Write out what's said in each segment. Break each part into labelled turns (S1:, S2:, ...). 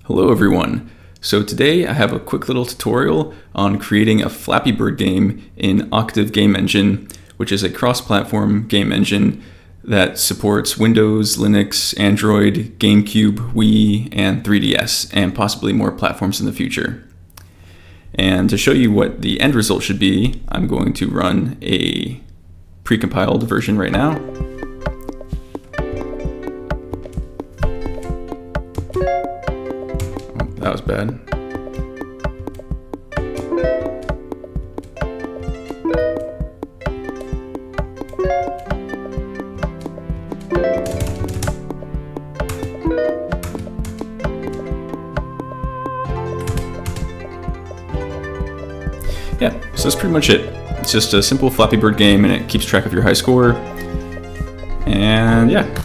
S1: Hello everyone. So today I have a quick little tutorial on creating a Flappy Bird game in Octave game engine, which is a cross-platform game engine that supports Windows, Linux, Android, GameCube, Wii, and 3DS, and possibly more platforms in the future. And to show you what the end result should be, I'm going to run a precompiled version right now. That was bad. Yeah, so that's pretty much it. It's just a simple Flappy Bird game and it keeps track of your high score. And yeah.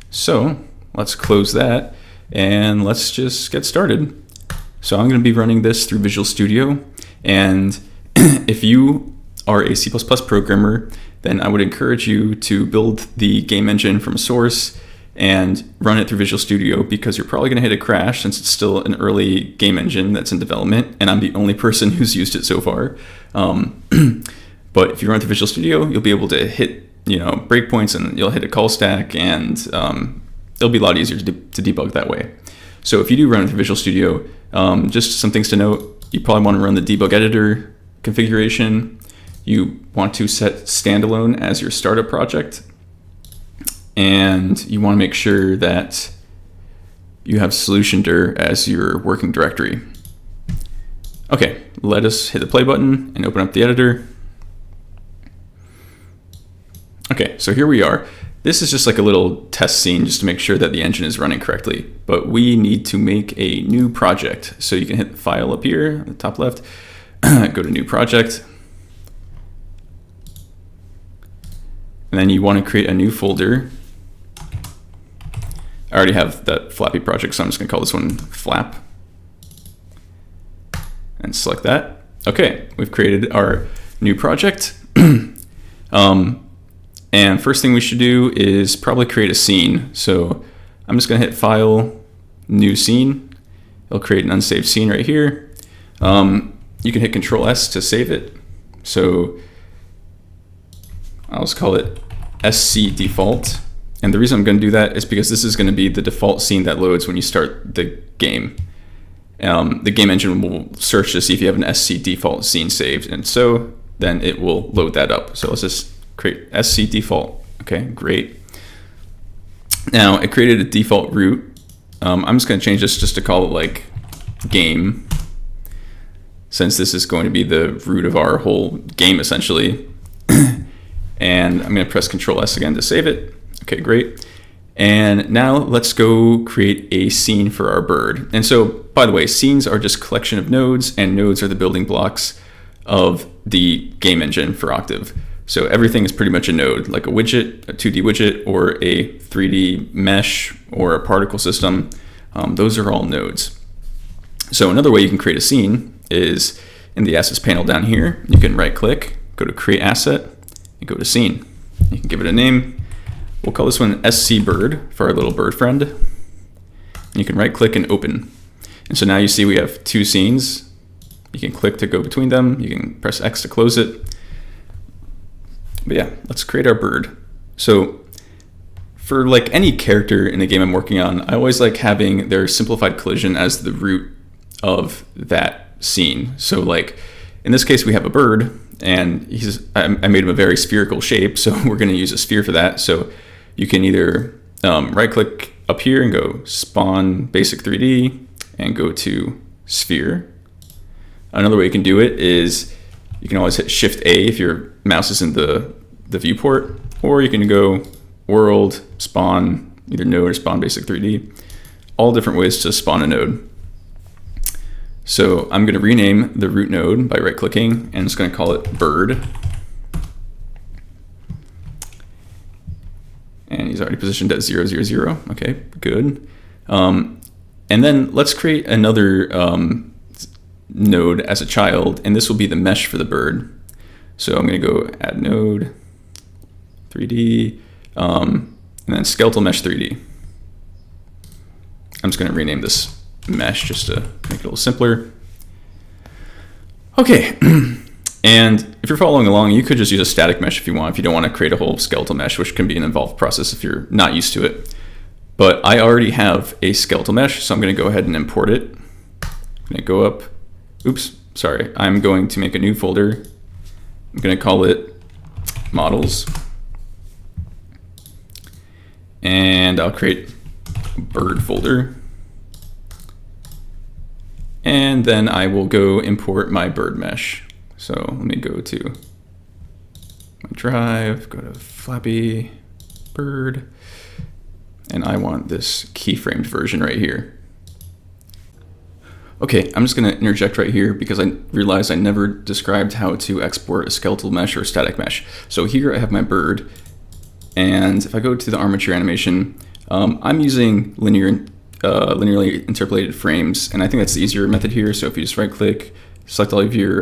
S1: So let's close that. And let's just get started. So I'm going to be running this through Visual Studio. And if you are a C++ programmer, then I would encourage you to build the game engine from source and run it through Visual Studio, because you're probably going to hit a crash since it's still an early game engine that's in development. And I'm the only person who's used it so far. But if you run through Visual Studio, you'll be able to hit breakpoints, and you'll hit a call stack, and it'll be a lot easier to debug that way. So if you do run through Visual Studio, just some things to note: you probably want to run the debug editor configuration. You want to set standalone as your startup project, and you want to make sure that you have solution.dir as your working directory. Okay, let us hit the play button and open up the editor. Okay, so here we are. This is just like a little test scene just to make sure that the engine is running correctly. But we need to make a new project. So you can hit File up here at the top left, go to New Project. And then you want to create a new folder. I already have that Flappy project, so I'm just going to call this one Flap. And select that. Okay, we've created our new project. And first thing we should do is probably create a scene. So I'm just going to hit File, New Scene. It'll create an unsaved scene right here. You can hit Control S to save it. So I'll just call it SC default. And the reason I'm going to do that is because this is going to be the default scene that loads when you start the game. The game engine will search to see if you have an SC default scene saved, and so then it will load that up. So let's just create SC default. Okay, great. Now it created a default root. I'm just going to change this just to call it like game, since this is going to be the root of our whole game essentially. And I'm going to press Control S again to save it. Okay, great. And now let's go create a scene for our bird. And so, by the way, scenes are just collection of nodes, and nodes are the building blocks of the game engine for Octave. So everything is pretty much a node, like a widget, a 2D widget, or a 3D mesh, or a particle system. Those are all nodes. So another way you can create a scene is in the assets panel down here. You can right click, go to create asset, and go to scene. You can give it a name. We'll call this one SC bird for our little bird friend. And you can right click and open. And so now you see we have two scenes. You can click to go between them. You can press X to close it. But yeah, let's create our bird. So for like any character in the game I'm working on, I always like having their simplified collision as the root of that scene. So like in this case, we have a bird, and I made him a very spherical shape, so we're going to use a sphere for that. So you can either right click up here and go spawn basic 3D and go to sphere. Another way you can do it is you can always hit Shift A if your mouse is in the viewport, or you can go world, spawn either node or spawn basic 3D. All different ways to spawn a node. So I'm going to rename the root node by right clicking, and it's going to call it bird. And he's already positioned at 0, 0, 0. Okay, good. And then let's create another node as a child, and this will be the mesh for the bird. So I'm going to go add node, 3D, and then skeletal mesh 3D. I'm just going to rename this mesh just to make it a little simpler. Okay, and if you're following along, you could just use a static mesh if you want, if you don't want to create a whole skeletal mesh, which can be an involved process if you're not used to it. But I already have a skeletal mesh, so I'm going to go ahead and import it. I'm going to go up, oops, sorry, I'm going to make a new folder. I'm going to call it models. And I'll create a bird folder. And then I will go import my bird mesh. So let me go to my drive, go to Flappy, bird, and I want this keyframed version right here. Okay, I'm just gonna interject right here because I realized I never described how to export a skeletal mesh or a static mesh. So here I have my bird, and if I go to the armature animation, I'm using linearly interpolated frames, and I think that's the easier method here. So if you just right click, select all of your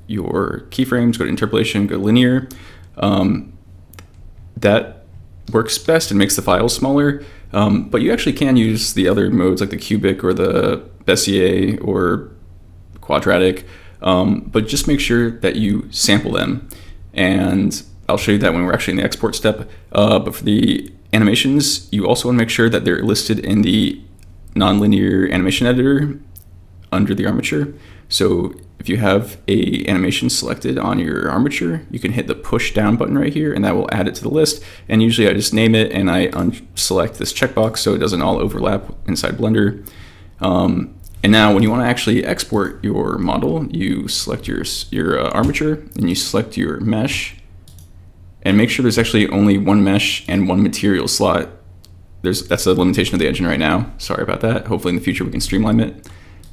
S1: keyframes, go to interpolation, go to linear, that works best and makes the file smaller, but you actually can use the other modes like the cubic or the Bezier or quadratic, but just make sure that you sample them, and I'll show you that when we're actually in the export step. But for the animations, you also want to make sure that they're listed in the nonlinear animation editor under the armature. So if you have a animation selected on your armature, you can hit the push down button right here, and that will add it to the list. And usually I just name it and I unselect this checkbox so it doesn't all overlap inside Blender. And now when you want to actually export your model, you select your armature and you select your mesh, and make sure there's actually only one mesh and one material slot. That's the limitation of the engine right now. Sorry about that. Hopefully in the future we can streamline it.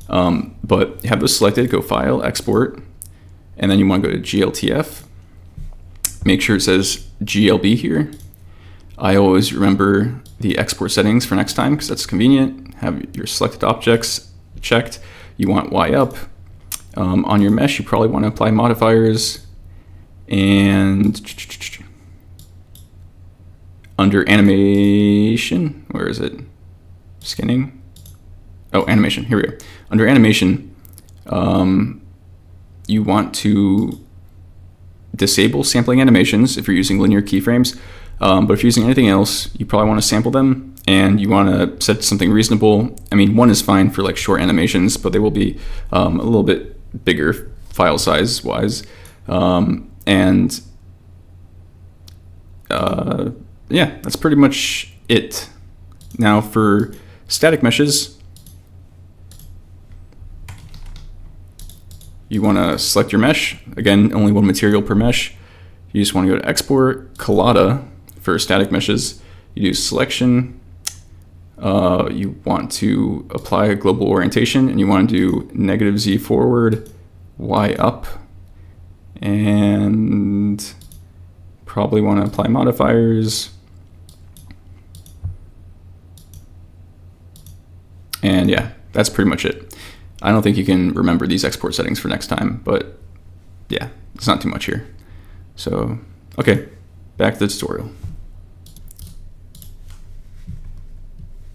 S1: But you have those selected, go File, Export, and then you want to go to GLTF. Make sure it says GLB here. I always remember the export settings for next time because that's convenient. Have your selected objects checked. You want Y up. On your mesh, you probably want to apply modifiers. And under animation, where is it? Skinning. Oh, animation, here we go. Under animation, you want to disable sampling animations if you're using linear keyframes. But if you're using anything else, you probably want to sample them, and you want to set something reasonable. I mean, 1 is fine for like short animations, but they will be a little bit bigger file size wise. Yeah, that's pretty much it. Now for static meshes, you want to select your mesh. Again, only one material per mesh. You just want to go to Export, Collada for static meshes. You do Selection. You want to apply a global orientation, and you want to do -Z forward, Y up, and probably want to apply modifiers. And yeah, that's pretty much it. I don't think you can remember these export settings for next time, but yeah, it's not too much here. So, okay, back to the tutorial.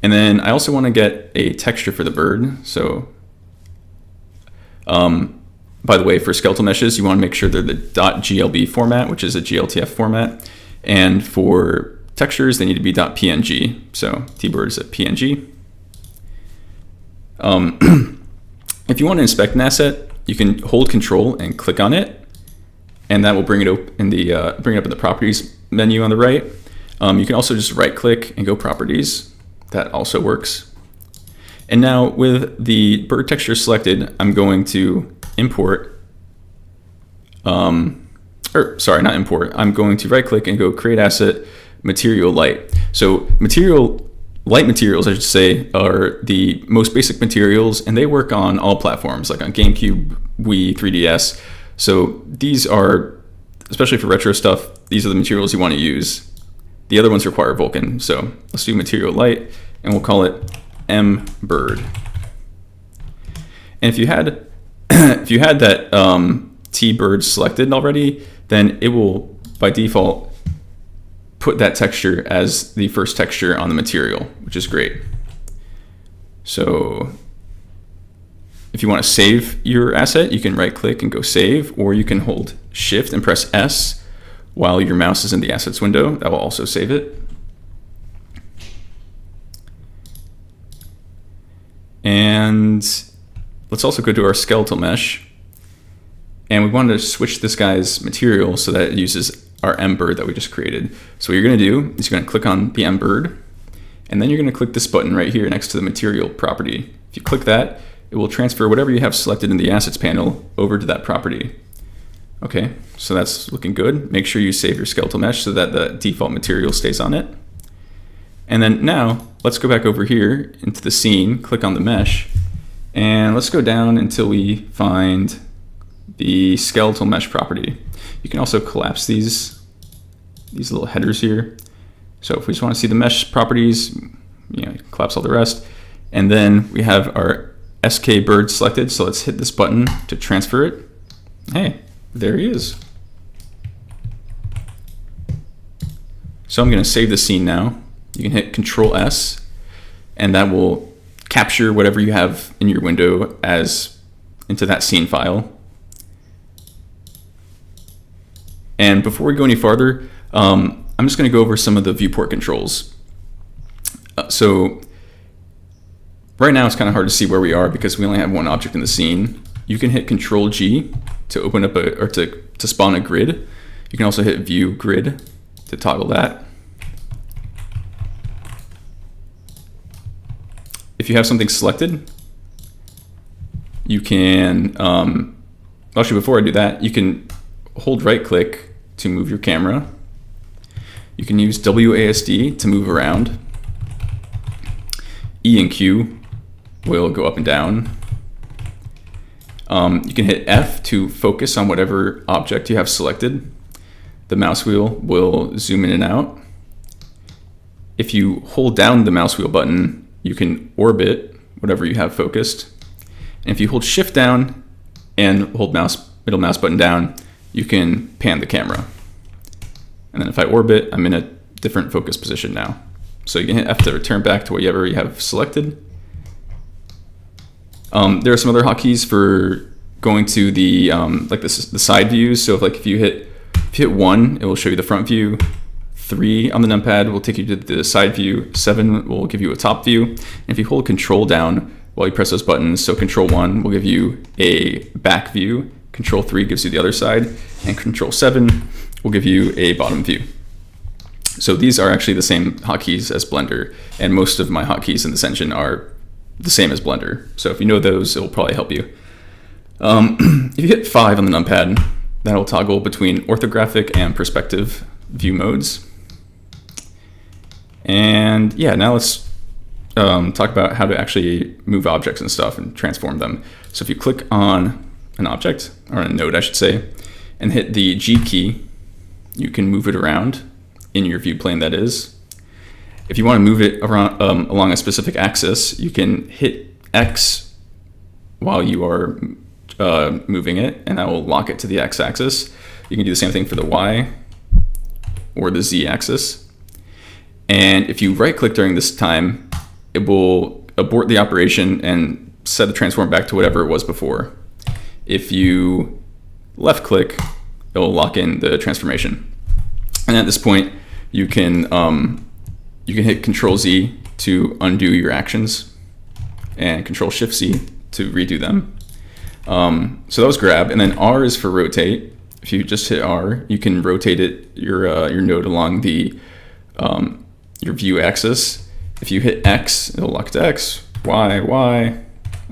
S1: And then I also want to get a texture for the bird. So, by the way, for skeletal meshes, you want to make sure they're the .glb format, which is a GLTF format. And for textures, they need to be .png. So tbird is a PNG. If you want to inspect an asset, you can hold Control and click on it, and that will bring it up in the Properties menu on the right. You can also just right-click and go Properties. That also works. And now with the bird texture selected, I'm going to import. Not import. I'm going to right-click and go Create Asset, Material Light. So light materials, I should say, are the most basic materials, and they work on all platforms, like on GameCube, Wii, 3DS. So these are, especially for retro stuff, these are the materials you want to use. The other ones require Vulkan. So let's do material light, and we'll call it mbird. And if you had that tbird selected already, then it will by default put that texture as the first texture on the material, which is great. So if you want to save your asset, you can right click and go save, or you can hold shift and press S while your mouse is in the assets window. That will also save it. And let's also go to our skeletal mesh. And we want to switch this guy's material so that it uses our M-bird that we just created. So what you're going to do is you're going to click on the M-bird, and then you're going to click this button right here next to the material property. If you click that, it will transfer whatever you have selected in the assets panel over to that property. Okay, so that's looking good. Make sure you save your skeletal mesh so that the default material stays on it. And then now let's go back over here into the scene, click on the mesh, and let's go down until we find the skeletal mesh property. You can also collapse these little headers here. So if we just want to see the mesh properties, collapse all the rest. And then we have our SK bird selected. So let's hit this button to transfer it. Hey, there he is. So I'm going to save the scene now. You can hit Control S, and that will capture whatever you have in your window as into that scene file. And before we go any farther, I'm just going to go over some of the viewport controls. So right now it's kind of hard to see where we are because we only have one object in the scene. You can hit Control G to open up to spawn a grid. You can also hit View Grid to toggle that. If you have something selected, you can, actually before I do that, you can hold right click to move your camera. You can use WASD to move around. E and Q will go up and down. You can hit F to focus on whatever object you have selected. The mouse wheel will zoom in and out. If you hold down the mouse wheel button, you can orbit whatever you have focused. And if you hold shift down and hold middle mouse button down, you can pan the camera. And then if I orbit, I'm in a different focus position now. So you can hit F to return back to whatever you have selected. There are some other hotkeys for going to the the side views. So if you hit 1, it will show you the front view. 3 on the numpad will take you to the side view. 7 will give you a top view. And if you hold Control down while you press those buttons, so Control 1 will give you a back view. Control 3 gives you the other side, and Control 7 will give you a bottom view. So these are actually the same hotkeys as Blender, and most of my hotkeys in this engine are the same as Blender. So if you know those, it will probably help you. If you hit 5 on the numpad, that'll toggle between orthographic and perspective view modes. And yeah, now let's talk about how to actually move objects and stuff and transform them. So if you click on an object, or a node I should say, and hit the G key, you can move it around in your view plane, that is. If you want to move it around along a specific axis, you can hit X while you are moving it, and that will lock it to the X axis. You can do the same thing for the Y or the Z axis. And if you right click during this time, it will abort the operation and set the transform back to whatever it was before. If you left click, it will lock in the transformation. And at this point, you can hit Control Z to undo your actions, and Control Shift Z to redo them. So that was grab, and then R is for rotate. If you just hit R, you can rotate it your node along the your view axis. If you hit X, it'll lock to X, Y, Y,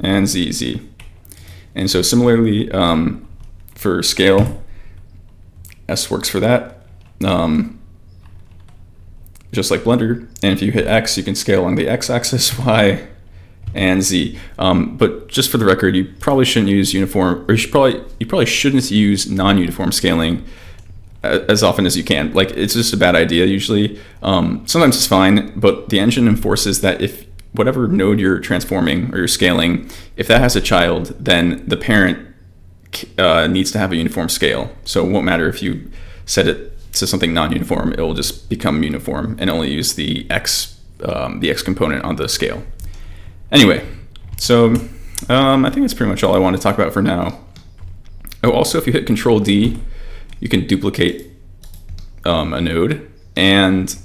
S1: and Z, Z. And so similarly for scale, S works for that, just like Blender. And if you hit X, you can scale along the X axis, Y, and Z. But just for the record, you probably shouldn't use uniform, or you probably shouldn't use non-uniform scaling as often as you can. Like, it's just a bad idea usually. Sometimes it's fine, but the engine enforces that if whatever node you're transforming or you're scaling, if that has a child, then the parent needs to have a uniform scale. So it won't matter if you set it to something non-uniform, it will just become uniform and only use the X component on the scale. Anyway, so I think that's pretty much all I want to talk about for now. Oh, also, if you hit Control D, you can duplicate a node, and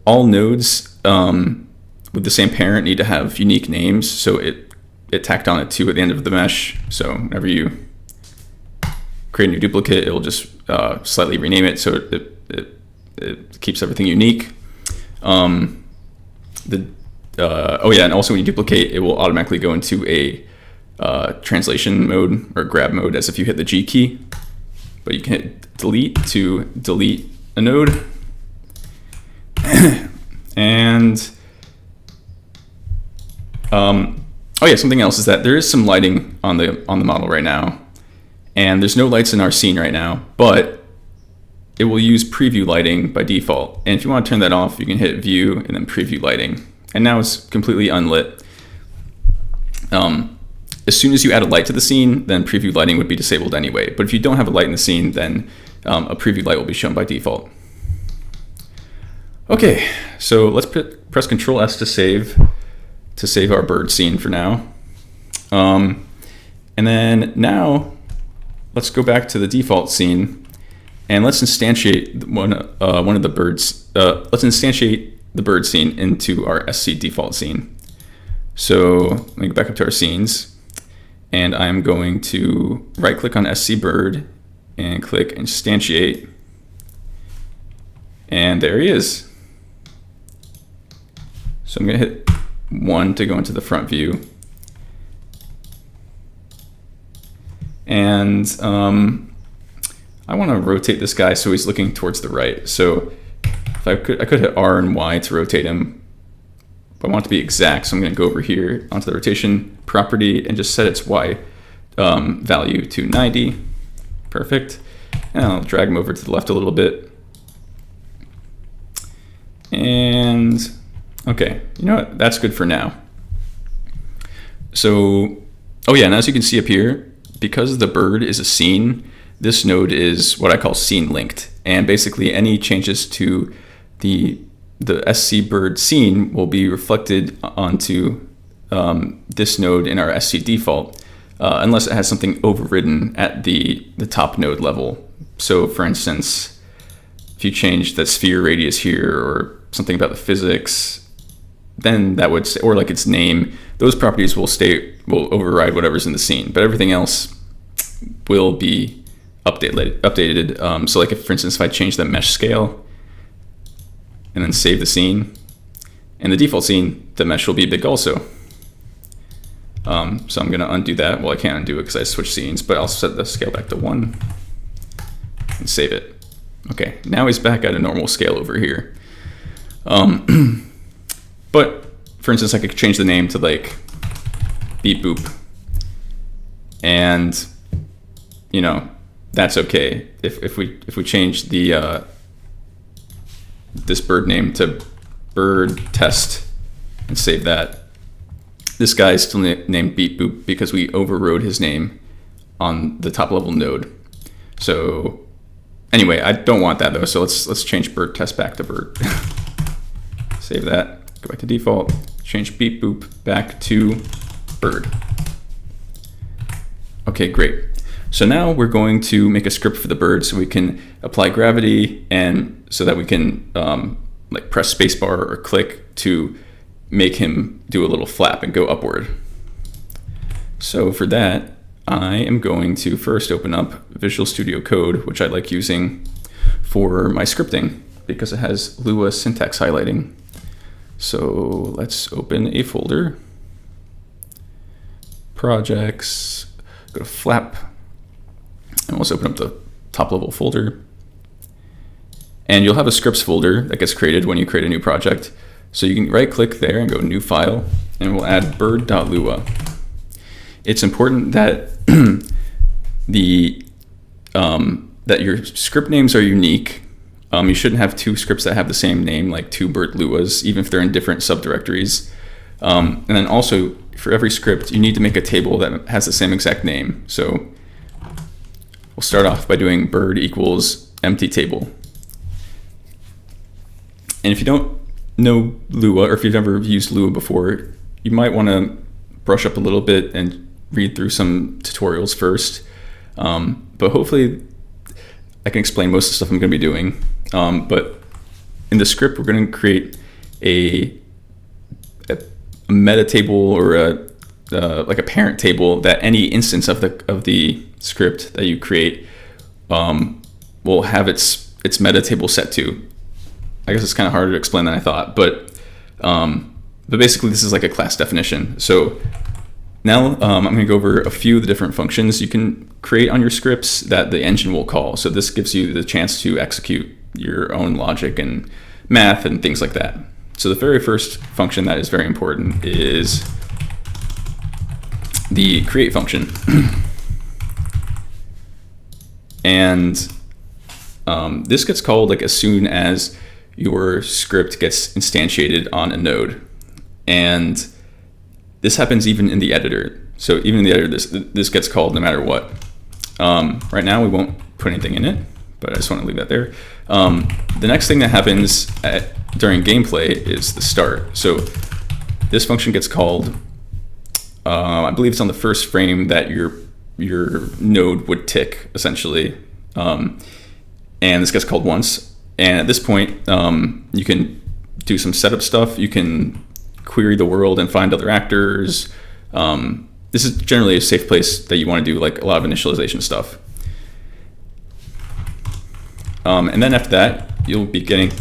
S1: all nodes with the same parent need to have unique names, so it tacked on a 2 at the end of the mesh. So whenever you create a new duplicate, it will just slightly rename it so it keeps everything unique. Oh yeah, and also when you duplicate, it will automatically go into a translation mode or grab mode as if you hit the G key. But you can hit delete to delete a node. And oh yeah, something else is that there is some lighting on the model right now, and there's no lights in our scene right now, but it will use preview lighting by default. And if you want to turn that off, you can hit view and then preview lighting. And now it's completely unlit. As soon as you add a light to the scene, then preview lighting would be disabled anyway. But if you don't have a light in the scene, then a preview light will be shown by default. Okay, so let's press Control S to save our bird scene for now. And then now let's go back to the default scene and let's instantiate one of the birds. Let's instantiate the bird scene into our SC default scene. So let me go back up to our scenes, and I'm going to right click on SC bird and click instantiate, and there he is. So I'm going to hit 1 to go into the front view. And I want to rotate this guy so he's looking towards the right. So if I could hit R and Y to rotate him, but I want it to be exact. So I'm going to go over here onto the rotation property and just set its Y value to 90. Perfect. And I'll drag him over to the left a little bit. And okay, you know what? That's good for now. So, oh yeah, and as you can see up here, because the bird is a scene, this node is what I call scene linked. And basically any changes to the SC bird scene will be reflected onto this node in our SC default, unless it has something overridden at the top node level. So for instance, if you change the sphere radius here or something about the physics, then that would, or like its name, those properties will override whatever's in the scene, but everything else will be updated. So like if, for instance, if I change the mesh scale and then save the scene, in the default scene, the mesh will be big also. So I'm gonna undo that. Well, I can't undo it because I switched scenes, but I'll set the scale back to 1 and save it. Okay, now he's back at a normal scale over here. But for instance, I could change the name to like beep boop, and you know, that's okay. If we change the this bird name to bird test and save that, this guy is still named beep boop because we overrode his name on the top level node. So anyway, I don't want that though, so let's change bird test back to bird. Save that, go back to default, change beep boop back to bird. Okay, great. So now we're going to make a script for the bird so we can apply gravity, and so that we can like press spacebar or click to make him do a little flap and go upward. So for that, I am going to first open up Visual Studio Code, which I like using for my scripting because it has Lua syntax highlighting. So let's open a folder, projects, go to Flap, and let's open up the top level folder. And you'll have a scripts folder that gets created when you create a new project. So you can right click there and go new file, and we'll add bird.lua. It's important that that your script names are unique. You shouldn't have two scripts that have the same name, like two bird luas, even if they're in different subdirectories. And then also, for every script, you need to make a table that has the same exact name. So we'll start off by doing bird equals empty table. And if you don't know Lua, or if you've never used Lua before, you might want to brush up a little bit and read through some tutorials first. But hopefully I can explain most of the stuff I'm going to be doing. But in the script, we're going to create a meta table or like a parent table that any instance of the script that you create will have its meta table set to. I guess it's kind of harder to explain than I thought, but basically this is like a class definition. So now I'm going to go over a few of the different functions you can create on your scripts that the engine will call. So this gives you the chance to execute your own logic and math and things like that. So the very first function that is very important is the create function. And this gets called like as soon as your script gets instantiated on a node. And this happens even in the editor. So even in the editor, this gets called no matter what. Right now we won't put anything in it, but I just want to leave that there. The next thing that happens during gameplay is the start. So this function gets called, I believe it's on the first frame that your node would tick, essentially. And this gets called once. And at this point, you can do some setup stuff. You can query the world and find other actors. This is generally a safe place that you want to do like a lot of initialization stuff. And then after that, you'll be getting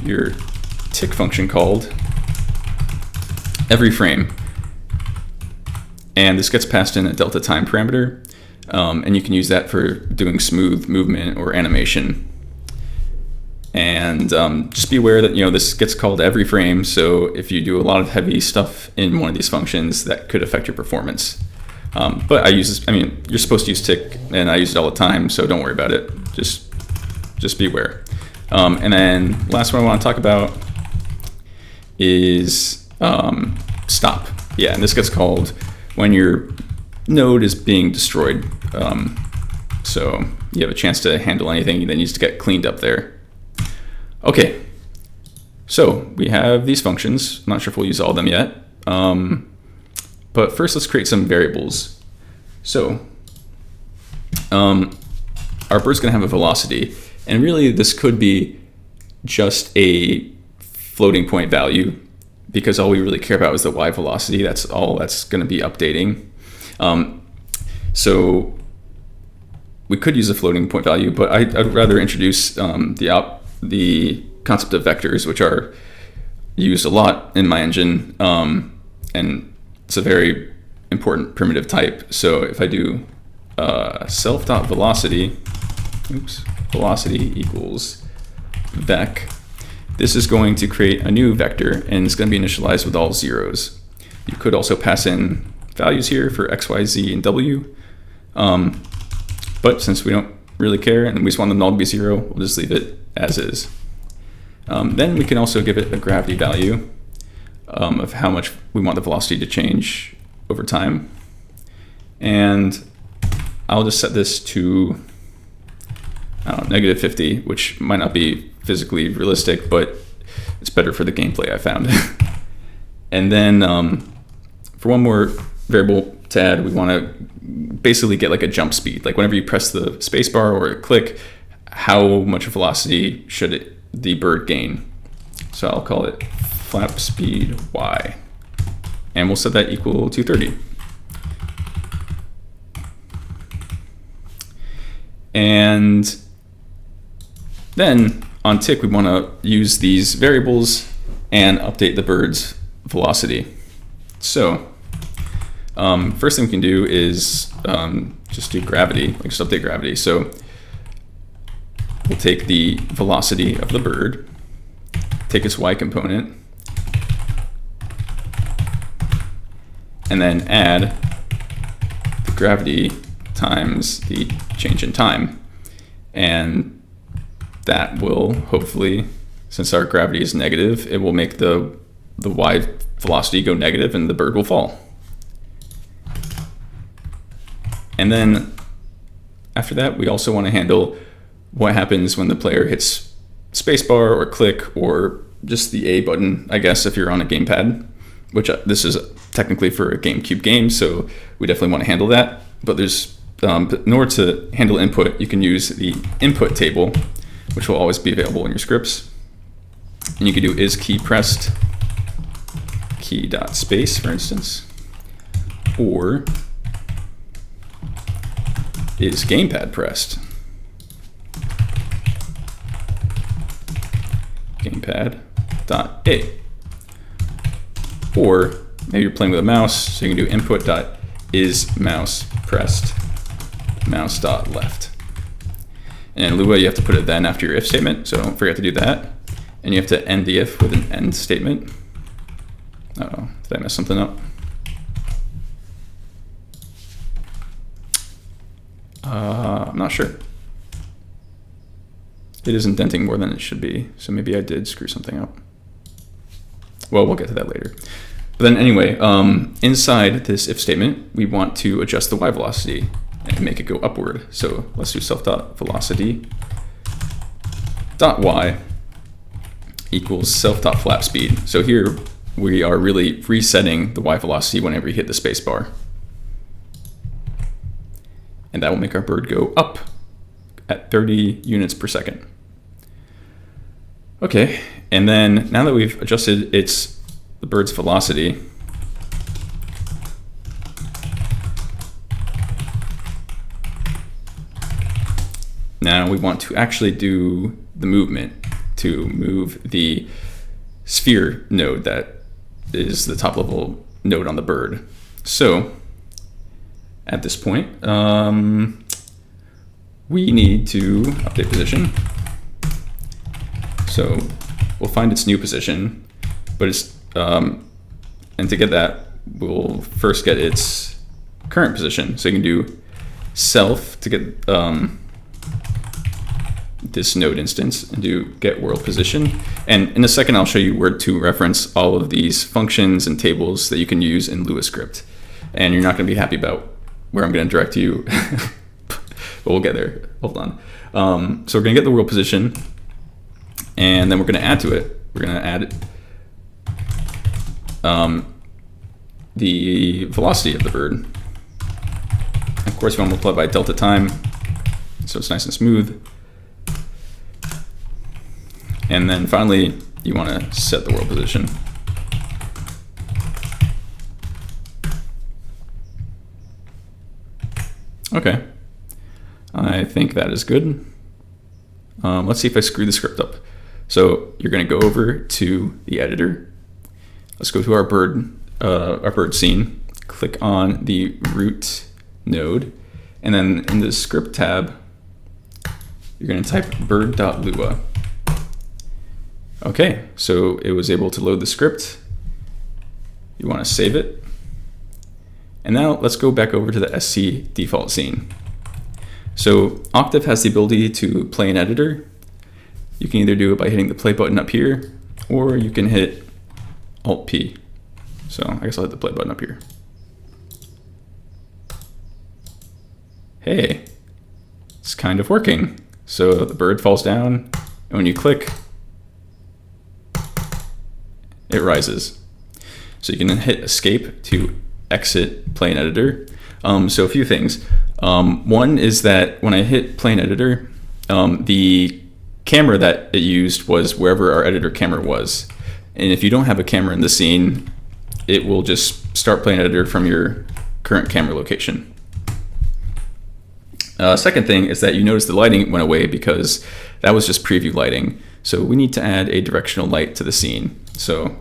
S1: your tick function called every frame. And this gets passed in a delta time parameter. And you can use that for doing smooth movement or animation. And just be aware that this gets called every frame. So if you do a lot of heavy stuff in one of these functions, that could affect your performance. But I use this. I mean, you're supposed to use tick, and I use it all the time, so don't worry about it. Just be aware. And then last one I want to talk about is stop. Yeah, and this gets called when your node is being destroyed. So you have a chance to handle anything that needs to get cleaned up there. Okay, so we have these functions. I'm not sure if we'll use all of them yet. But first, let's create some variables. So our bird's going to have a velocity. And really, this could be just a floating point value, because all we really care about is the y velocity. That's all that's going to be updating. So we could use a floating point value, but I'd rather introduce the concept of vectors, which are used a lot in my engine, and it's a very important primitive type. So if I do self.velocity, velocity equals vec, this is going to create a new vector, and it's going to be initialized with all zeros. You could also pass in values here for x, y, z, and w, but since we don't really care and we just want them all to be 0, we'll just leave it as is. Then we can also give it a gravity value of how much we want the velocity to change over time. And I'll just set this to, I don't know, -50, which might not be physically realistic, but it's better for the gameplay I found. And then for one more variable to add, we want to basically get like a jump speed. Like whenever you press the spacebar or click, how much velocity should the bird gain? So I'll call it flap speed y, and we'll set that equal to 30. And then on tick, we want to use these variables and update the bird's velocity. So first thing we can do is just do gravity, like just update gravity. So we'll take the velocity of the bird, take its y component, and then add the gravity times the change in time. And that will hopefully, since our gravity is negative, it will make the y velocity go negative and the bird will fall. And then after that, we also want to handle what happens when the player hits spacebar or click or just the A button, I guess, if you're on a gamepad, which this is technically for a GameCube game, so we definitely want to handle that. But there's in order to handle input, you can use the input table, which will always be available in your scripts. And you can do is key pressed key dot space, for instance, or is gamepad pressed. Gamepad dot A. Or maybe you're playing with a mouse, so you can do input dot is mouse pressed mouse dot left. And in Lua, you have to put it then after your if statement, so don't forget to do that. And you have to end the if with an end statement. Uh-oh, did I mess something up? I'm not sure. It is indenting more than it should be, so maybe I did screw something up. Well, we'll get to that later. But then anyway, inside this if statement, we want to adjust the y velocity and make it go upward. So let's do self.velocity dot y equals self.flap speed. So here we are really resetting the y velocity whenever you hit the space bar. And that will make our bird go up at 30 units per second. Okay, and then now that we've adjusted the bird's velocity, now we want to actually do the movement to move the sphere node that is the top level node on the bird. So at this point, we need to update position. So we'll find its new position, but it's and to get that, we'll first get its current position. So you can do self to get this node instance and do get world position. And in a second, I'll show you where to reference all of these functions and tables that you can use in Lua script. And you're not going to be happy about where I'm going to direct you, but we'll get there. Hold on. So we're going to get the world position, and then we're going to add to it. We're going to add the velocity of the bird. Of course, we want to multiply by delta time, so it's nice and smooth. And then finally, you want to set the world position. Okay, I think that is good. Let's see if I screw the script up. So you're going to go over to the editor. Let's go to our bird scene. Click on the root node, and then in the script tab, you're going to type bird.lua. Okay, so it was able to load the script. You want to save it. And now let's go back over to the SC default scene. So Octave has the ability to play an editor. You can either do it by hitting the play button up here, or you can hit Alt P. So I guess I'll hit the play button up here. Hey, it's kind of working. So the bird falls down, and when you click, it rises. So you can then hit escape to exit plane editor. So a few things. One is that when I hit plane editor, the camera that it used was wherever our editor camera was. And if you don't have a camera in the scene, it will just start plane editor from your current camera location. Second thing is that you notice the lighting went away because that was just preview lighting. So we need to add a directional light to the scene. So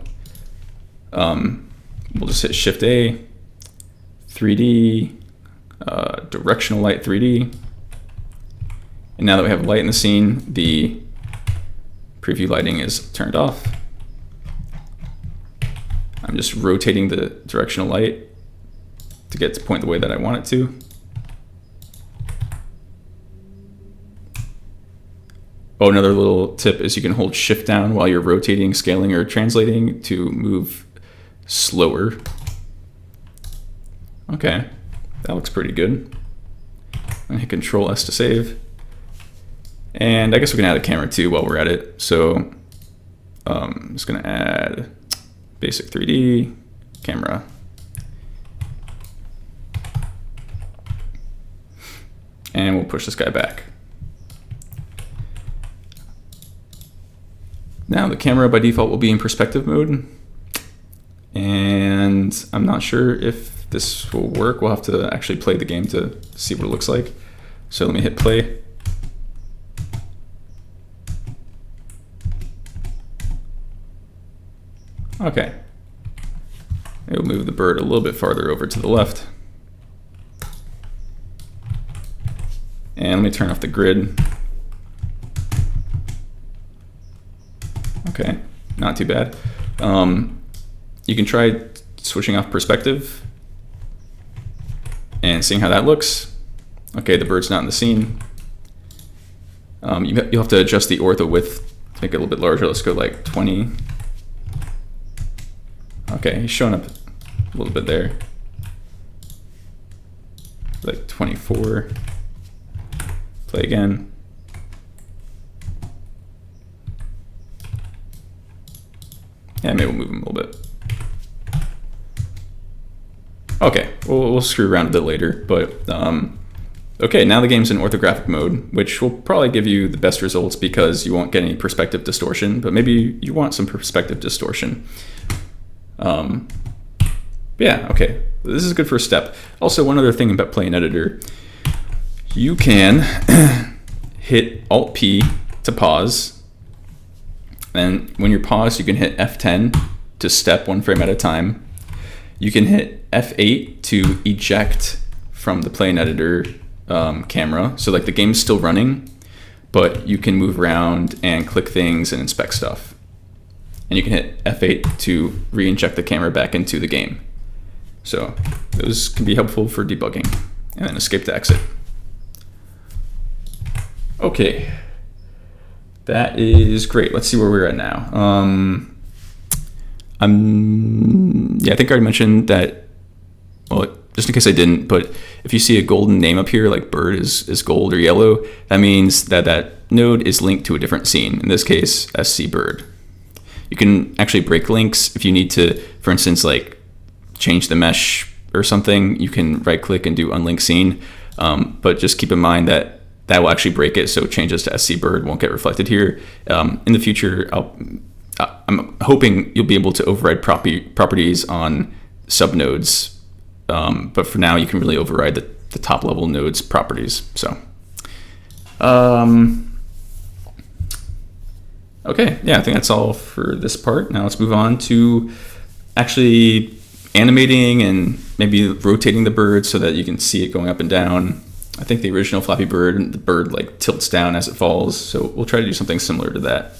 S1: we'll just hit Shift A, 3D, directional light 3D. And now that we have light in the scene, the preview lighting is turned off. I'm just rotating the directional light to get to point the way that I want it to. Oh, another little tip is you can hold Shift down while you're rotating, scaling, or translating to move slower. Okay, that looks pretty good. I'm gonna hit Control S to save. And I guess we can add a camera too while we're at it. So I'm just going to add basic 3D camera. And we'll push this guy back. Now the camera by default will be in perspective mode. And I'm not sure if this will work. We'll have to actually play the game to see what it looks like. So let me hit play. Okay. We'll move the bird a little bit farther over to the left. And let me turn off the grid. Okay, not too bad. You can try switching off perspective and seeing how that looks. Okay, the bird's not in the scene. You'll have to adjust the ortho width to make it a little bit larger. Let's go like 20. Okay, he's showing up a little bit there. Like 24. Play again. Yeah, maybe we'll move him a little bit. Okay, we'll screw around a bit later, but okay, now the game's in orthographic mode, which will probably give you the best results because you won't get any perspective distortion, but maybe you want some perspective distortion. Yeah, okay, this is a good first step. Also, one other thing about Play in Editor, you can hit Alt-P to pause, and when you're paused, you can hit F10 to step one frame at a time. You can hit F8 to eject from the Play in Editor camera. So like the game's still running, but you can move around and click things and inspect stuff. And you can hit F8 to re-inject the camera back into the game. So those can be helpful for debugging. And then escape to exit. Okay, that is great. Let's see where we're at now. Yeah, I think I already mentioned that, well, just in case I didn't, but if you see a golden name up here, like bird is gold or yellow, that means that that node is linked to a different scene, in this case, SC bird. You can actually break links if you need to, for instance, like change the mesh or something, you can right click and do unlink scene, but just keep in mind that that will actually break it, so changes to SC bird won't get reflected here. In the future, I'm hoping you'll be able to override properties on subnodes, but for now you can really override the top level nodes properties. So, okay, yeah, I think that's all for this part. Now let's move on to actually animating and maybe rotating the bird so that you can see it going up and down. I think the original Flappy Bird, the bird like tilts down as it falls, so we'll try to do something similar to that.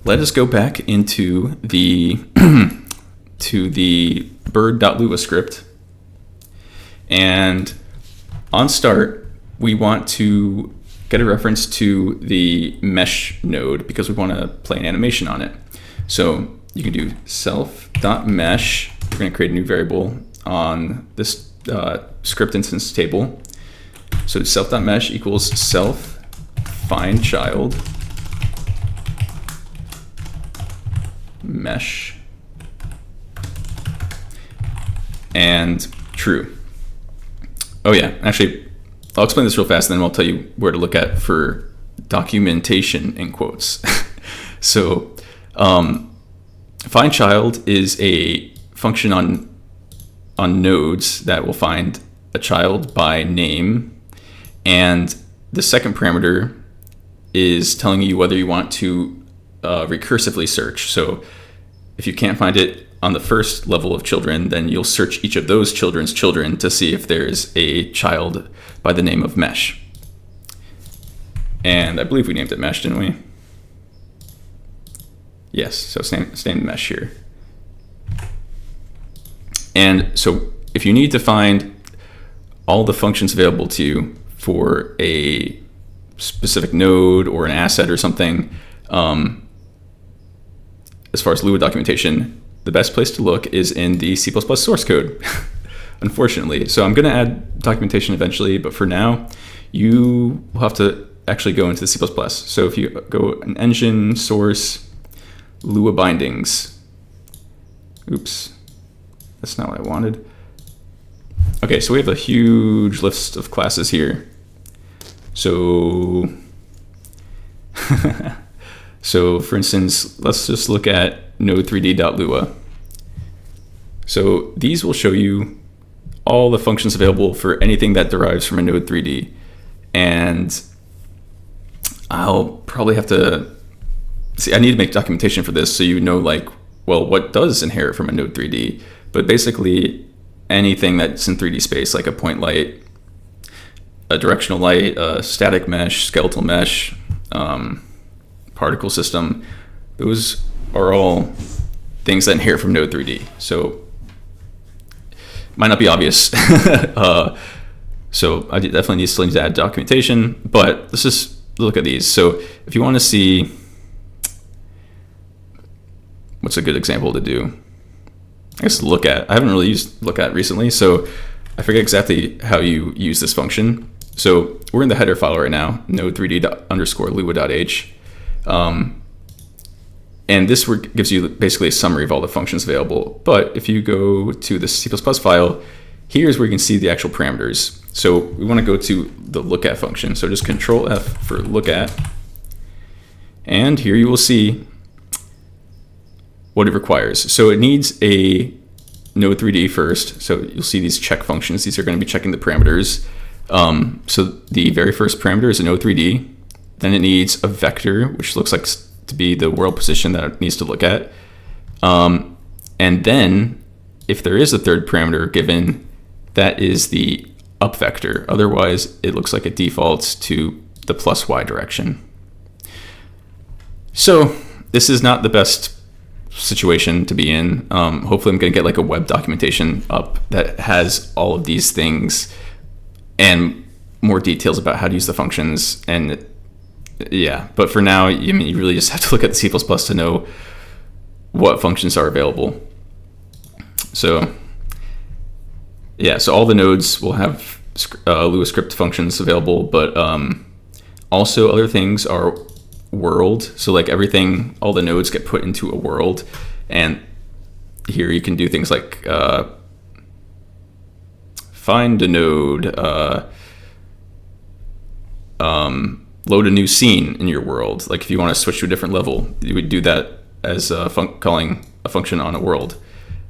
S1: Let us go back into the to the bird.lua script, and on start we want to get a reference to the mesh node because we want to play an animation on it. So you can do self.mesh. We're going to create a new variable on this script instance table. So self.mesh equals self find child mesh and true. Oh yeah, actually, I'll explain this real fast and then I'll tell you where to look at for documentation in quotes. So find child is a function on nodes that will find a child by name, and the second parameter is telling you whether you want to recursively search. So if you can't find it on the first level of children, then you'll search each of those children's children to see if there's a child by the name of Mesh. And I believe we named it Mesh, didn't we? Yes, so it's named Mesh here. And so if you need to find all the functions available to you for a specific node or an asset or something, as far as Lua documentation, the best place to look is in the C++ source code, unfortunately. So I'm going to add documentation eventually, but for now, you will have to actually go into the C++. So if you go an engine source, Lua bindings. Oops, that's not what I wanted. Okay, so we have a huge list of classes here. So, so for instance, let's just look at node3d.lua. So these will show you all the functions available for anything that derives from a node 3D. And I'll probably have to see, I need to make documentation for this so you know, like, well, what does inherit from a node 3D? But basically anything that's in 3D space, like a point light, a directional light, a static mesh, skeletal mesh, particle system, those are all things that inherit from node 3D. So might not be obvious. So I definitely still need to add documentation, but let's just look at these. So if you want to see, what's a good example to do? I guess look at. I haven't really used look at recently, so I forget exactly how you use this function. So we're in the header file right now, node3d_lua.h. And this gives you basically a summary of all the functions available. But if you go to the C++ file, here's where you can see the actual parameters. So we want to go to the lookat function. So just Control F for lookat. And here you will see what it requires. So it needs a node3d first. So you'll see these check functions. These are going to be checking the parameters. So the very first parameter is a node3d. Then it needs a vector, which looks like to be the world position that it needs to look at. And then if there is a third parameter given, that is the up vector. Otherwise, it looks like it defaults to the +y direction. So this is not the best situation to be in. Hopefully I'm going to get like a web documentation up that has all of these things and more details about how to use the functions. And yeah, but for now, I mean, you really just have to look at the C++ to know what functions are available. So yeah, so all the nodes will have Lua script functions available, but also other things are world. So like everything, all the nodes get put into a world, and here you can do things like find a node, load a new scene in your world. Like if you want to switch to a different level, you would do that as calling a function on a world.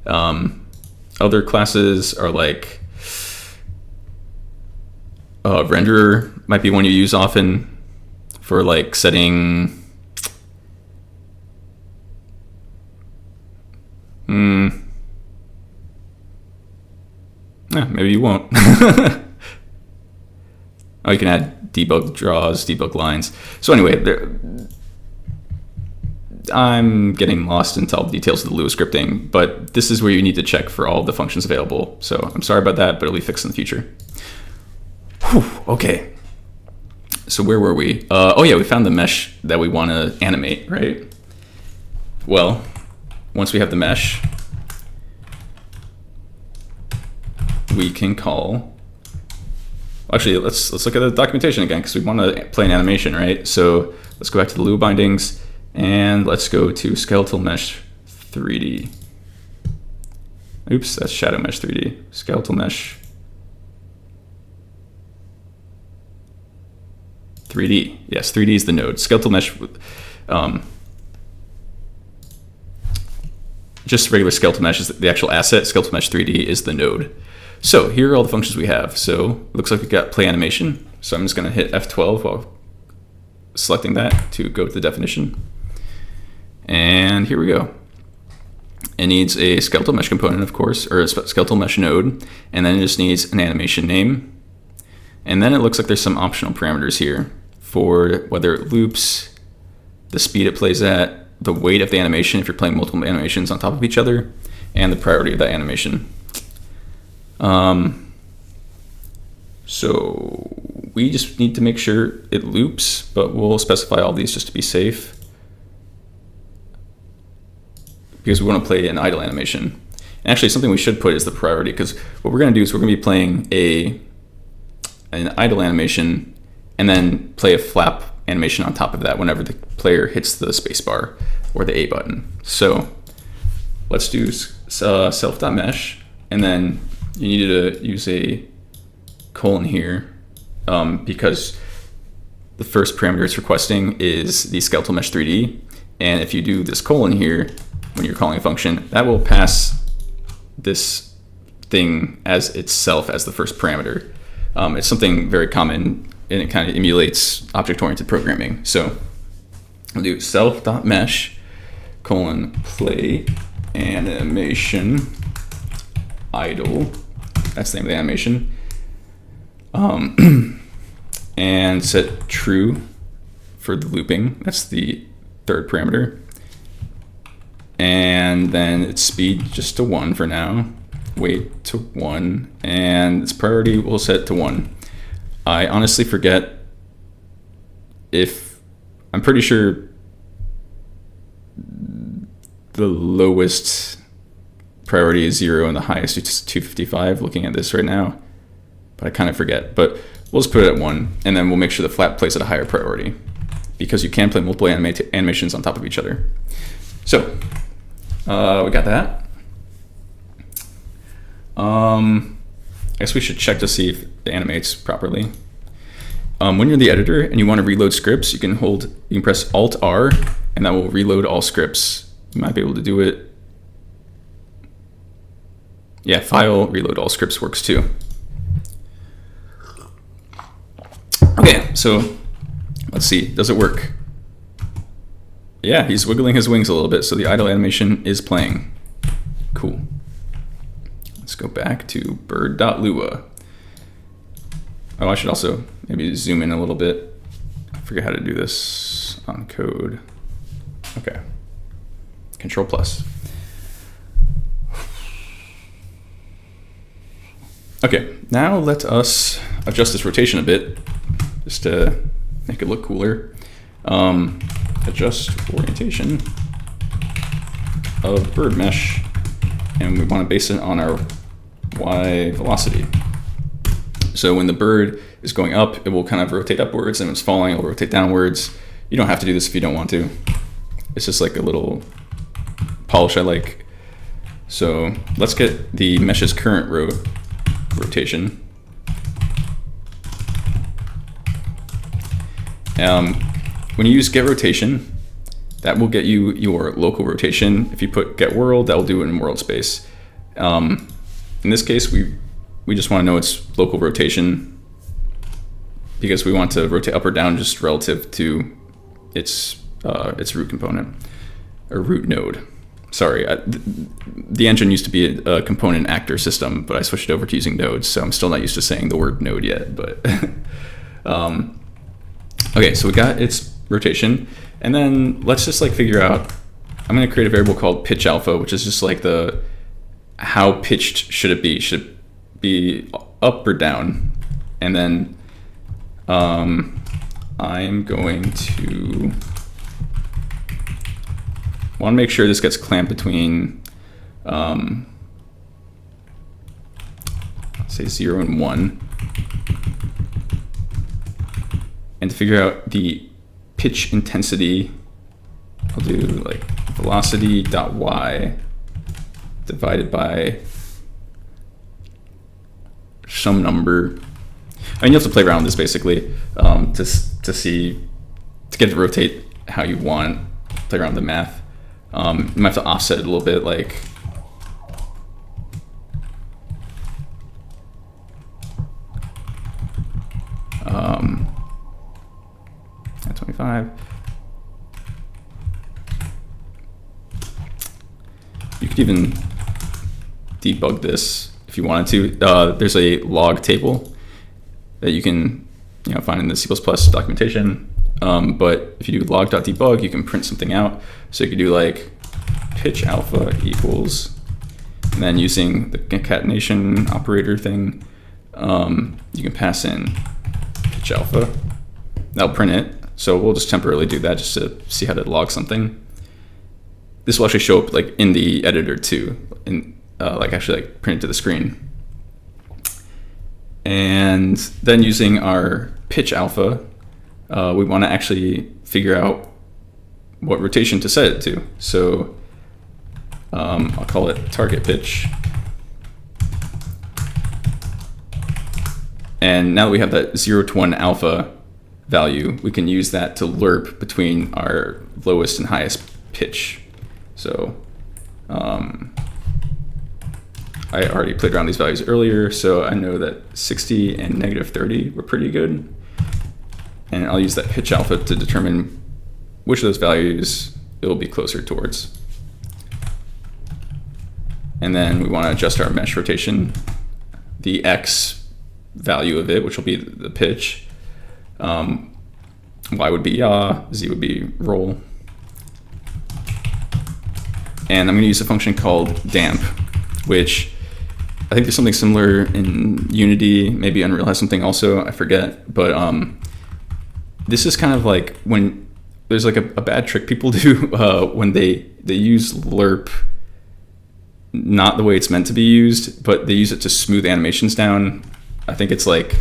S1: Other classes are like renderer might be one you use often for like setting maybe you won't. Oh, you can add debug draws, debug lines. So anyway, I'm getting lost into all the details of the Lua scripting, but this is where you need to check for all the functions available. So I'm sorry about that, but it'll be fixed in the future. Whew, okay. So where were we? Oh yeah, we found the mesh that we want to animate, right? Well, once we have the mesh, we can call. Actually, let's look at the documentation again because we want to play an animation, right? So let's go back to the Lua bindings and let's go to skeletal mesh 3D. Oops, that's shadow mesh 3D. Skeletal mesh 3D. Yes, 3D is the node. Skeletal mesh, just regular skeletal mesh is the actual asset. Skeletal mesh 3D is the node. So here are all the functions we have. So it looks like we got play animation. So I'm just going to hit F12 while selecting that to go to the definition. And here we go. It needs a skeletal mesh component, of course, or a skeletal mesh node. And then it just needs an animation name. And then it looks like there's some optional parameters here for whether it loops, the speed it plays at, the weight of the animation if you're playing multiple animations on top of each other, and the priority of that animation. So we just need to make sure it loops, but we'll specify all these just to be safe because we want to play an idle animation. And actually, something we should put is the priority, because what we're going to do is we're going to be playing an idle animation and then play a flap animation on top of that whenever the player hits the spacebar or the A button. So let's do self.mesh, and then you need to use a colon here because the first parameter it's requesting is the skeletal mesh 3D. And if you do this colon here, when you're calling a function, that will pass this thing as itself as the first parameter. It's something very common, and it kind of emulates object-oriented programming. So I'll do self.mesh colon play animation idle. That's the name of the animation. And set true for the looping. That's the third parameter. And then its speed just to 1 for now. Weight to 1, and its priority we'll set to 1. I honestly forget if, I'm pretty sure the lowest priority is 0 and the highest is 255 looking at this right now, but I kind of forget. But we'll just put it at 1, and then we'll make sure the flap plays at a higher priority because you can play multiple animations on top of each other. So we got that. I guess we should check to see if it animates properly. When you're in the editor and you want to reload scripts, you can press Alt-R, and that will reload all scripts. You might be able to do it. Yeah, File, Reload All Scripts works too. Okay, so let's see, does it work? Yeah, he's wiggling his wings a little bit, so the idle animation is playing. Cool. Let's go back to bird.lua. Oh, I should also maybe zoom in a little bit. I forget how to do this on code. Okay. Control plus. Okay, now let us adjust this rotation a bit, just to make it look cooler. Adjust orientation of bird mesh, and we want to base it on our Y velocity. So when the bird is going up, it will kind of rotate upwards, and when it's falling, it will rotate downwards. You don't have to do this if you don't want to. It's just like a little polish I like. So let's get the mesh's current rotation. When you use get rotation, that will get you your local rotation. If you put get world, that will do it in world space. In this case, we just want to know its local rotation because we want to rotate up or down just relative to its root component or root node. Sorry, the engine used to be a component actor system, but I switched over to using nodes, so I'm still not used to saying the word node yet. But okay, so we got its rotation, and then let's just like figure out. I'm going to create a variable called pitch alpha, which is just like the how pitched should it be? Should it be up or down? And then I'm going to want to make sure this gets clamped between say 0 and 1, and to figure out the pitch intensity, I'll do like velocity.y divided by some number. I mean, you have to play around with this basically to get it to rotate how you want. Play around with the math. You might have to offset it a little bit, like at 25. You could even debug this if you wanted to. There's a log table that you can find in the C++ documentation. But if you do log.debug, you can print something out. So you could do like pitch alpha equals, and then using the concatenation operator thing, you can pass in pitch alpha. That'll print it. So we'll just temporarily do that just to see how to log something. This will actually show up like in the editor too, and like actually like print it to the screen. And then using our pitch alpha, we want to actually figure out what rotation to set it to. So I'll call it target pitch. And now that we have that 0 to 1 alpha value, we can use that to lerp between our lowest and highest pitch. So I already played around these values earlier, so I know that 60 and -30 were pretty good. And I'll use that pitch alpha to determine which of those values it will be closer towards. And then we want to adjust our mesh rotation, the X value of it, which will be the pitch. Y would be yaw, Z would be roll. And I'm going to use a function called damp, which I think there's something similar in Unity, maybe Unreal has something also, I forget. But this is kind of like when there's like a bad trick people do when they use lerp not the way it's meant to be used, but they use it to smooth animations down. I think it's like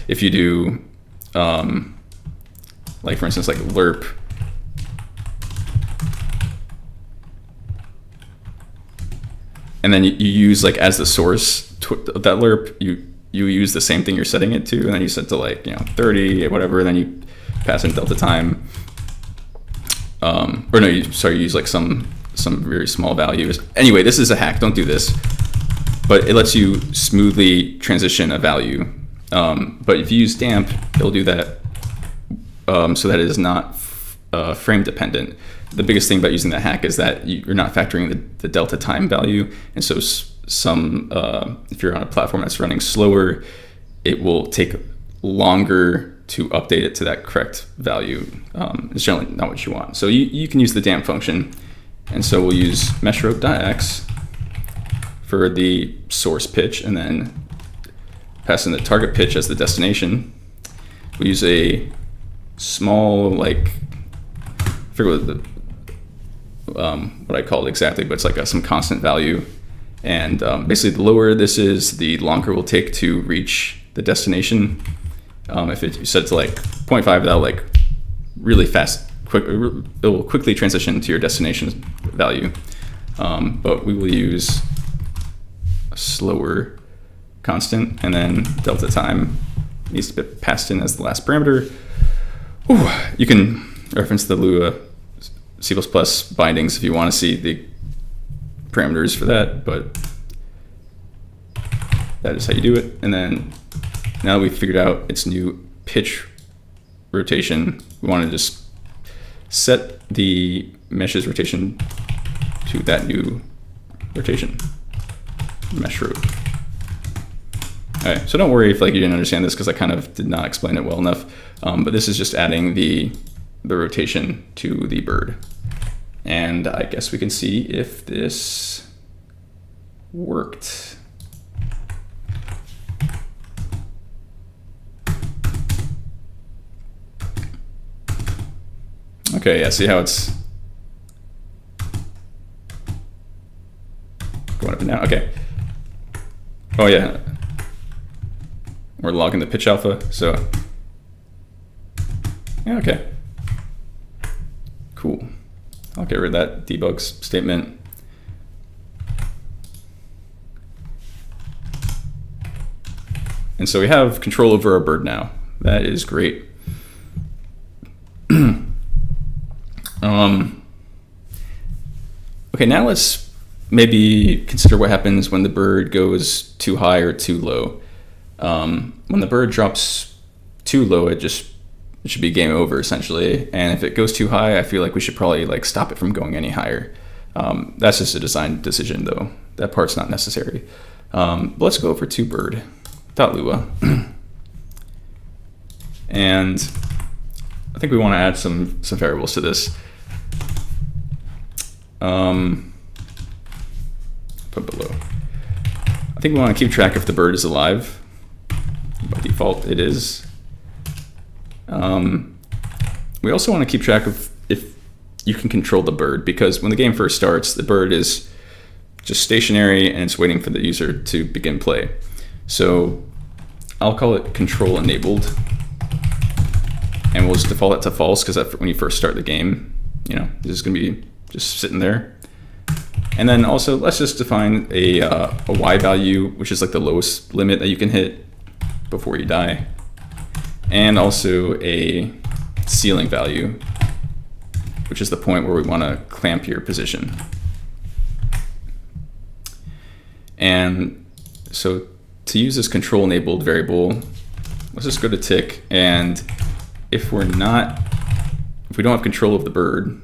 S1: if you do, like for instance, like lerp and then you use like as the source of that lerp, you use the same thing you're setting it to, and then you set to like 30 or whatever, and then you pass in delta time. Or no, you use like some very small values. Anyway, this is a hack. Don't do this. But it lets you smoothly transition a value. But if you use damp, it'll do that so that it is not frame dependent. The biggest thing about using that hack is that you're not factoring the delta time value. And so if you're on a platform that's running slower, it will take longer to update it to that correct value. It's generally not what you want. So you can use the damp function. And so we'll use meshrope.x for the source pitch, and then pass in the target pitch as the destination. We use a small, like, I forget what I call it exactly, but it's like some constant value. And basically, the lower this is, the longer it will take to reach the destination. If you set it to like 0.5, that'll like really fast. It will quickly transition to your destination value, but we will use a slower constant, and then delta time needs to be passed in as the last parameter. Ooh, you can reference the Lua C++ bindings if you want to see the parameters for that, but that is how you do it. And then now we've figured out its new pitch rotation, we want to just set the mesh's rotation to that new rotation, mesh rope. All right, so don't worry if like you didn't understand this, because I kind of did not explain it well enough. But this is just adding the rotation to the bird. And I guess we can see if this worked. Okay, yeah, see how it's going up and down? Okay. Oh yeah. We're logging the pitch alpha, so yeah, okay. Cool. I'll get rid of that debug statement. And so we have control over our bird now. That is great. Okay, now let's maybe consider what happens when the bird goes too high or too low. When the bird drops too low, it should be game over essentially. And if it goes too high, I feel like we should probably like stop it from going any higher. That's just a design decision though. That part's not necessary. But let's go over to bird.lua. And I think we want to add some variables to this. Put below. I think we want to keep track if the bird is alive. By default, it is. We also want to keep track of if you can control the bird, because when the game first starts, the bird is just stationary and it's waiting for the user to begin play. So I'll call it control enabled. and we'll just default it to false because when you first start the game, you know, this is going to be just sitting there. And then also let's just define a y value, which is like the lowest limit that you can hit before you die, and also a ceiling value, which is the point where we want to clamp your position. And so to use this control enabled variable, let's just go to tick, and if we don't have control of the bird,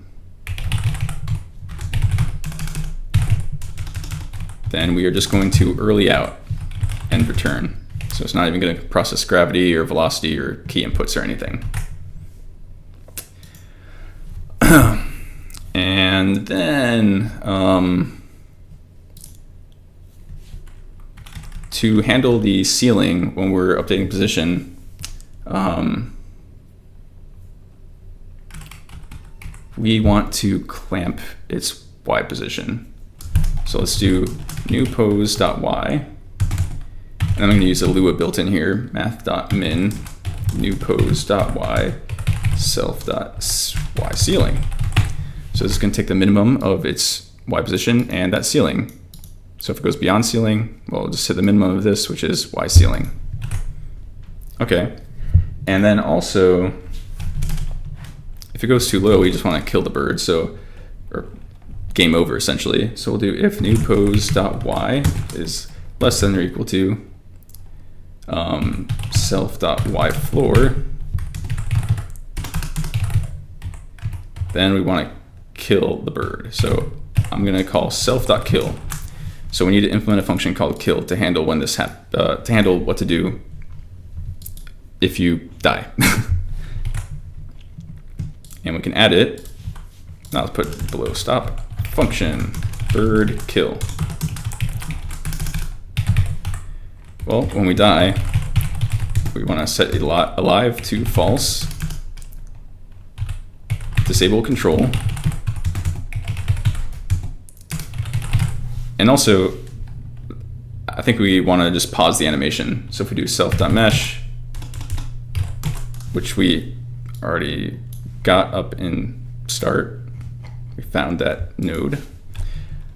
S1: then we are just going to early out and return. So it's not even going to process gravity or velocity or key inputs or anything. And then to handle the ceiling when we're updating position, we want to clamp its y position. So let's do new pose.y, and I'm going to use a Lua built in here, math.min new pose.y self.y ceiling. So this is going to take the minimum of its y position and that ceiling. So if it goes beyond ceiling, well, we'll just hit the minimum of this, which is y ceiling. Okay, and then also, if it goes too low, we just want to kill the bird, so, or game over essentially. So we'll do if new pose.y is less than or equal to self.y floor, then we want to kill the bird. So I'm going to call self.kill. So we need to implement a function called kill to handle when this to handle what to do if you die. And we can add it. Now let's put below stop function bird kill. Well, when we die, we want to set alive to false, disable control, and also I think we want to just pause the animation. So if we do self.mesh, which we already got up in start, we found that node.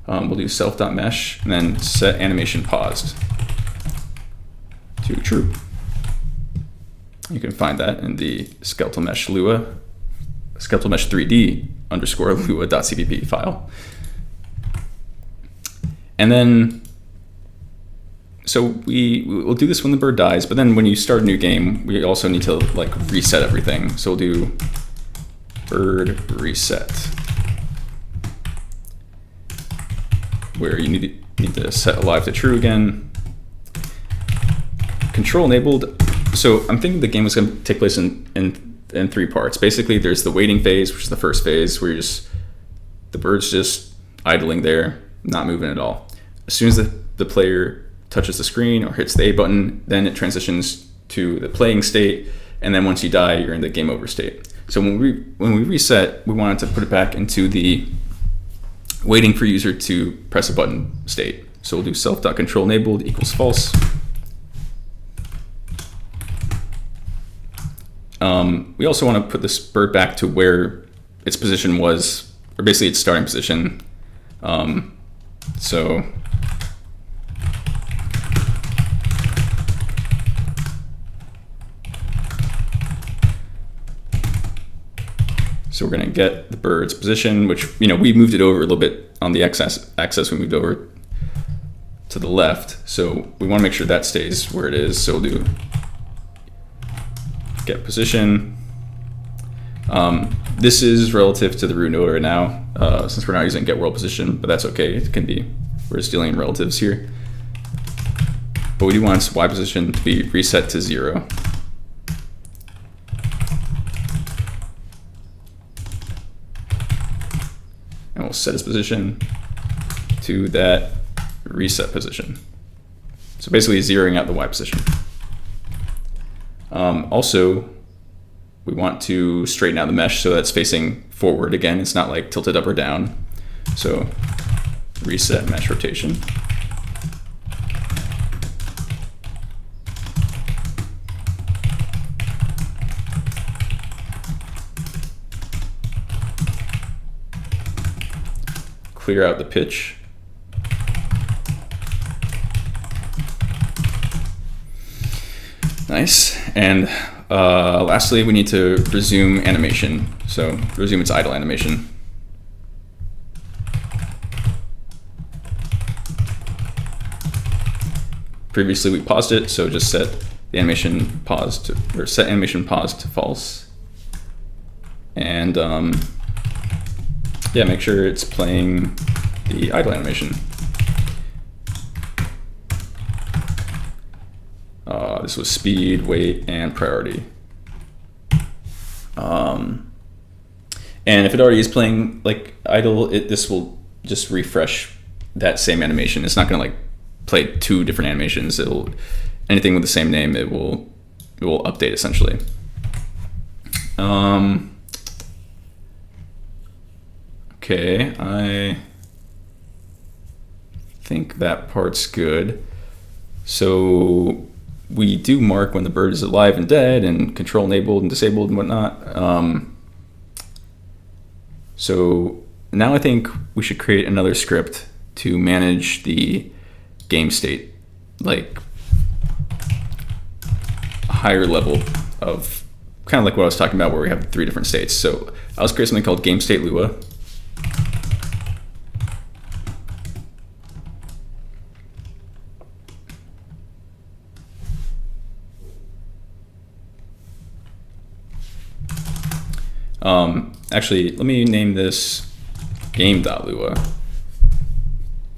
S1: We'll do self.mesh and then set animation paused to true. You can find that in the skeletal mesh Lua, skeletal mesh 3D underscore Lua.cpp file. And then, so we'll do this when the bird dies, but then when you start a new game, we also need to like reset everything. So we'll do bird reset, where you need to set alive to true again. Control enabled. So I'm thinking the game is going to take place in three parts. Basically, there's the waiting phase, which is the first phase, where the bird's just idling there, not moving at all. As soon as the player touches the screen or hits the A button, then it transitions to the playing state, and then once you die, you're in the game over state. So when we reset, we wanted to put it back into the waiting for user to press a button state. So we'll do self.control enabled equals false. We also want to put this bird back to where its position was, or basically its starting position. So we're going to get the bird's position, which, you know, we moved it over a little bit on the x-axis. We moved over to the left. So we want to make sure that stays where it is. So we'll do get position. This is relative to the root node right now, since we're not using get world position, but that's okay. It can be, we're just dealing in relatives here. But we do want y position to be reset to 0. And we'll set its position to that reset position. So basically zeroing out the y position. Also, we want to straighten out the mesh so that's facing forward again. It's not like tilted up or down. So reset mesh rotation. clear out the pitch. Nice. And lastly, we need to resume animation. So resume its idle animation. Previously we paused it, so just set the animation pause to, or set animation pause to false. And yeah, make sure it's playing the idle animation. This was speed, weight, and priority. And if it already is playing like idle, this will just refresh that same animation. It's not going to like play two different animations. It'll, anything with the same name, it will update essentially. Okay, I think that part's good. So we do mark when the bird is alive and dead, and control enabled and disabled and whatnot. So now I think we should create another script to manage the game state, like a higher level of kind of like what I was talking about, where we have 3 different states. So I'll create something called game state Lua. Actually, let me name this game.lua.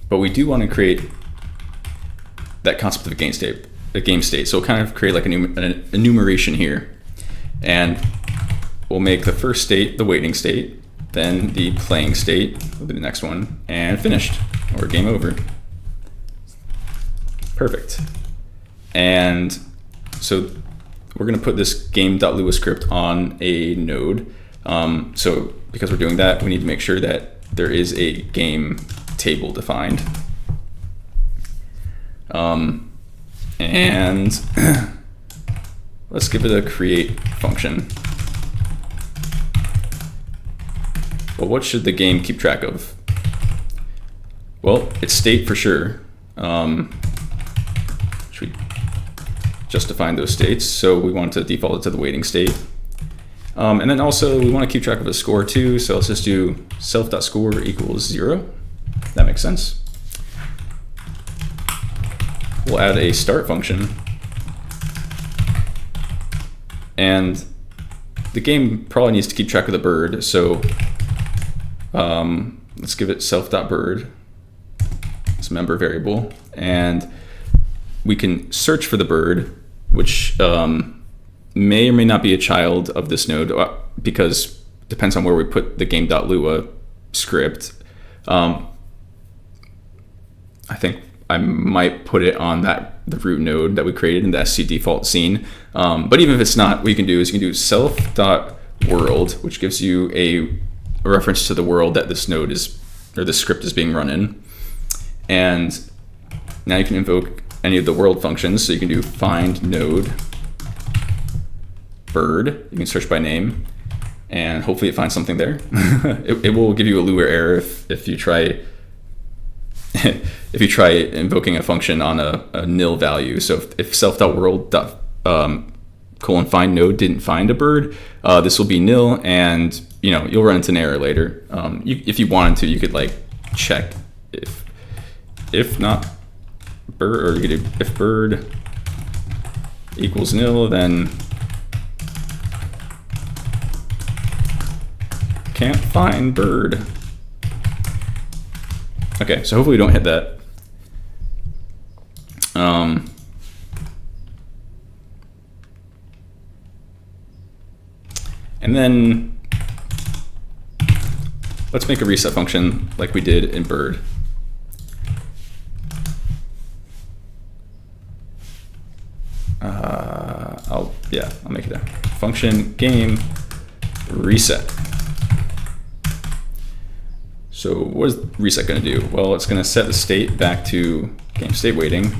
S1: But we do want to create that concept of a game state. So we'll kind of create like an enumeration here. And we'll make the first state the waiting state, then the playing state will be the next one, and finished, or game over. Perfect. And so we're going to put this game.lua script on a node. So because we're doing that, we need to make sure that there is a game table defined. And let's give it a create function. Well, what should the game keep track of? Well, its state for sure. Should we just define those states? So we want to default it to the waiting state. And then also we want to keep track of a score too. So let's just do self.score equals 0. That makes sense. We'll add a start function. And the game probably needs to keep track of the bird. So let's give it self.bird. It's a member variable. And we can search for the bird, which may or may not be a child of this node, because it depends on where we put the game.lua script. I think I might put it on the root node that we created in the SC default scene. But even if it's not, what you can do is you can do self.world, which gives you a reference to the world that this node is, or this script is being run in. And now you can invoke any of the world functions. So you can do find node bird. You can search by name, and hopefully it finds something there. It will give you a Lua error if you try if you try invoking a function on a nil value. So if self.world :find node didn't find a bird, this will be nil, and you'll run into an error later. If you wanted to, you could like check if not bird, or you could do if bird equals nil, then can't find bird. Okay, so hopefully we don't hit that. And then let's make a reset function like we did in bird. I'll make it a function game reset. So what is reset going to do? Well, it's going to set the state back to game state waiting.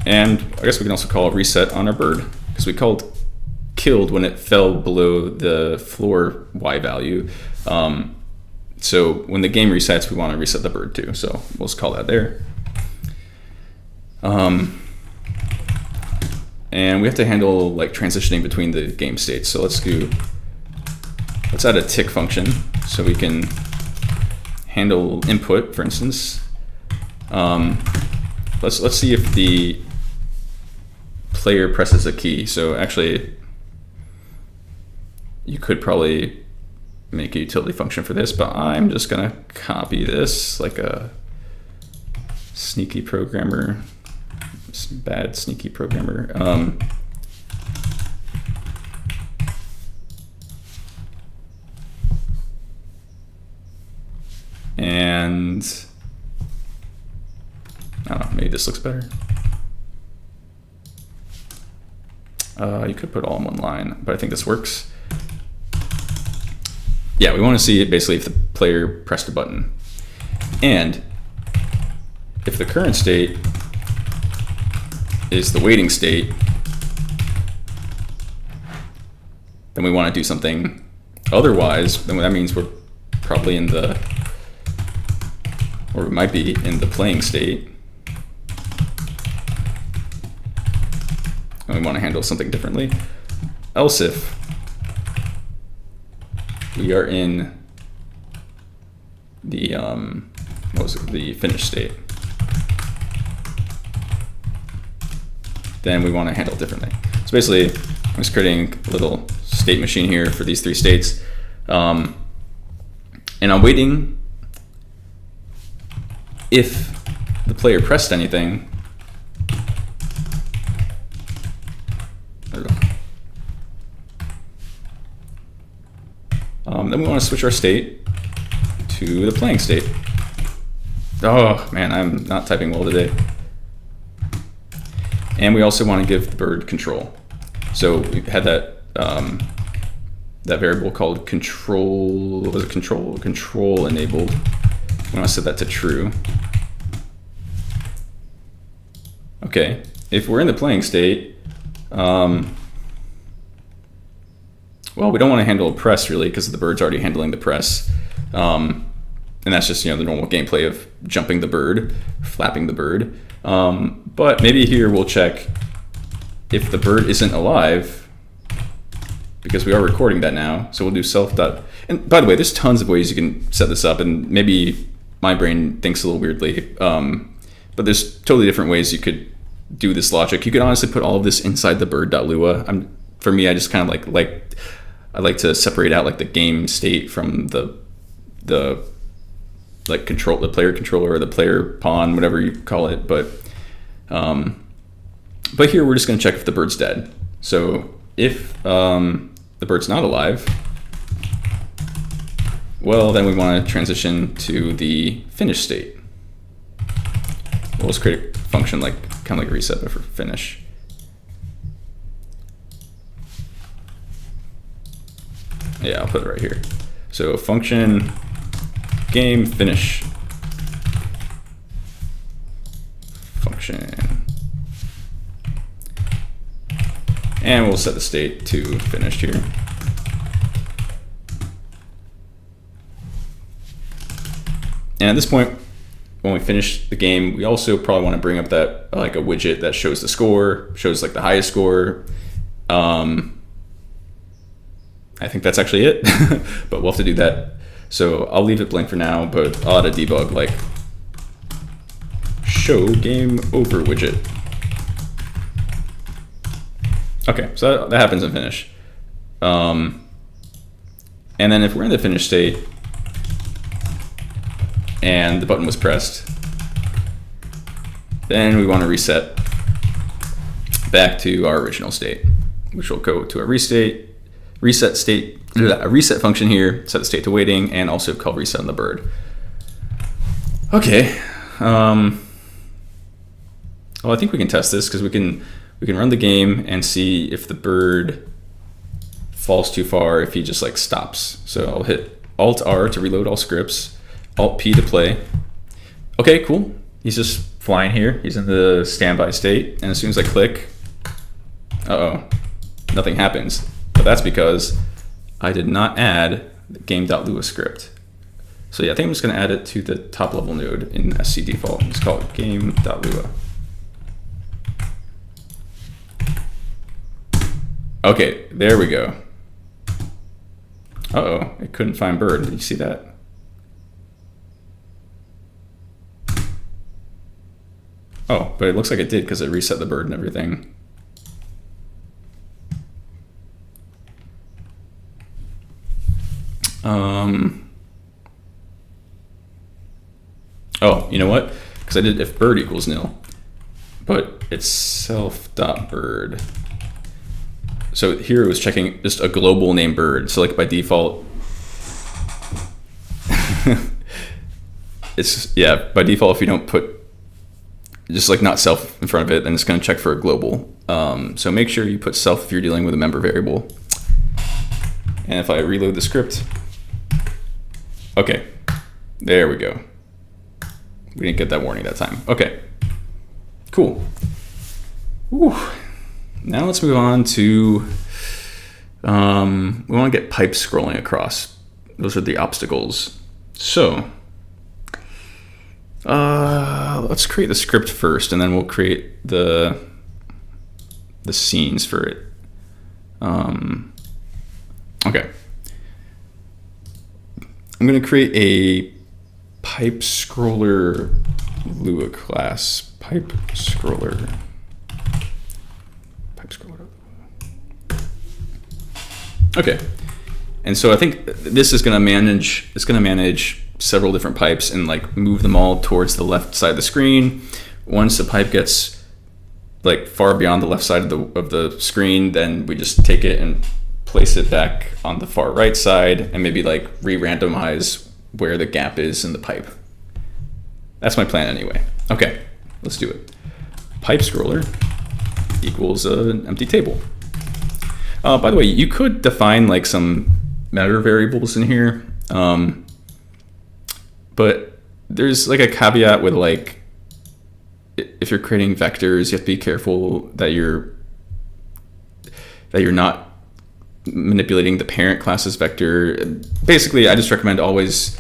S1: And I guess we can also call reset on our bird, because we called killed when it fell below the floor Y value. So when the game resets, we want to reset the bird too. So we'll just call that there. And we have to handle like transitioning between the game states. So let's add a tick function so we can handle input, for instance. Let's see if the player presses a key. So actually, you could probably make a utility function for this, but I'm just gonna copy this like a sneaky programmer, bad sneaky programmer. And I don't know, maybe this looks better. You could put all in one line, but I think this works. Yeah, we want to see it basically if the player pressed a button. And if the current state is the waiting state, then we want to do something. Otherwise, then that means we're probably in the, or we might be in the playing state. And we want to handle something differently. Else if we are in the the finished state, then we want to handle it differently. So basically, I'm just creating a little state machine here for these three states, and I'm waiting if the player pressed anything. There we go. Then we want to switch our state to the playing state. Oh man, I'm not typing well today. And we also want to give the bird control. So we had that that variable called control. What was it? Control enabled. We want to set that to true. Okay, if we're in the playing state, well, we don't want to handle a press really because the bird's already handling the press. And that's just, the normal gameplay of jumping the bird, flapping the bird. But maybe here we'll check if the bird isn't alive, because we are recording that now. So we'll do self dot. And by the way, there's tons of ways you can set this up, and maybe my brain thinks a little weirdly. But there's totally different ways you could do this logic. You could honestly put all of this inside the bird.lua. For me, I just kind of I like to separate out like the game state from the like the player controller or the player pawn, whatever you call it. But here we're just going to check if the bird's dead. So if the bird's not alive, well, then we want to transition to the finished state. We'll just create a function kind of like a reset, but for finish. Yeah, I'll put it right here. So function game finish function, and we'll set the state to finished here. And at this point, when we finish the game, we also probably want to bring up that like a widget that shows the score, shows like the highest score. I think that's actually it, but we'll have to do that. So I'll leave it blank for now, but I'll add a debug like show game over widget. Okay, so that happens in finish. And then if we're in the finish state and the button was pressed, then we want to reset back to our original state, which will go to a reset function here, set the state to waiting, and also call reset on the bird. Okay. Well, I think we can test this because we can run the game and see if the bird falls too far, if he just like stops. So I'll hit Alt R to reload all scripts, Alt P to play. Okay, cool. He's just flying here. He's in the standby state, and as soon as I click, nothing happens. but that's because I did not add the game.lua script. So yeah, I think I'm just going to add it to the top level node in SC default. Just call it game.lua. Okay, there we go. Uh-oh, it couldn't find bird. Did you see that? Oh, but it looks like it did because it reset the bird and everything. Oh, you know what? Because I did if bird equals nil, but it's self.bird. So here it was checking just a global name bird. So like by default, it's, yeah, by default, if you don't put just like not self in front of it, then it's going to check for a global. So make sure you put self if you're dealing with a member variable. And if I reload the script, okay, there we go. We didn't get that warning that time. Okay, cool. Whew. Now let's move on to, we want to get pipes scrolling across. Those are the obstacles. So let's create the script first, and then we'll create the scenes for it. Okay. I'm going to create a pipe scroller Lua class. Pipe scroller. Okay, and so I think this is going to manage. It's going to manage several different pipes and like move them all towards the left side of the screen. Once the pipe gets like far beyond the left side of the screen, then we just take it and place it back on the far right side, and maybe like re-randomize where the gap is in the pipe. That's my plan anyway. Okay, let's do it. Pipe scroller equals an empty table. By the way, you could define like some meta variables in here, but there's like a caveat with like, if you're creating vectors, you have to be careful that you're not manipulating the parent class's vector. Basically, I just recommend always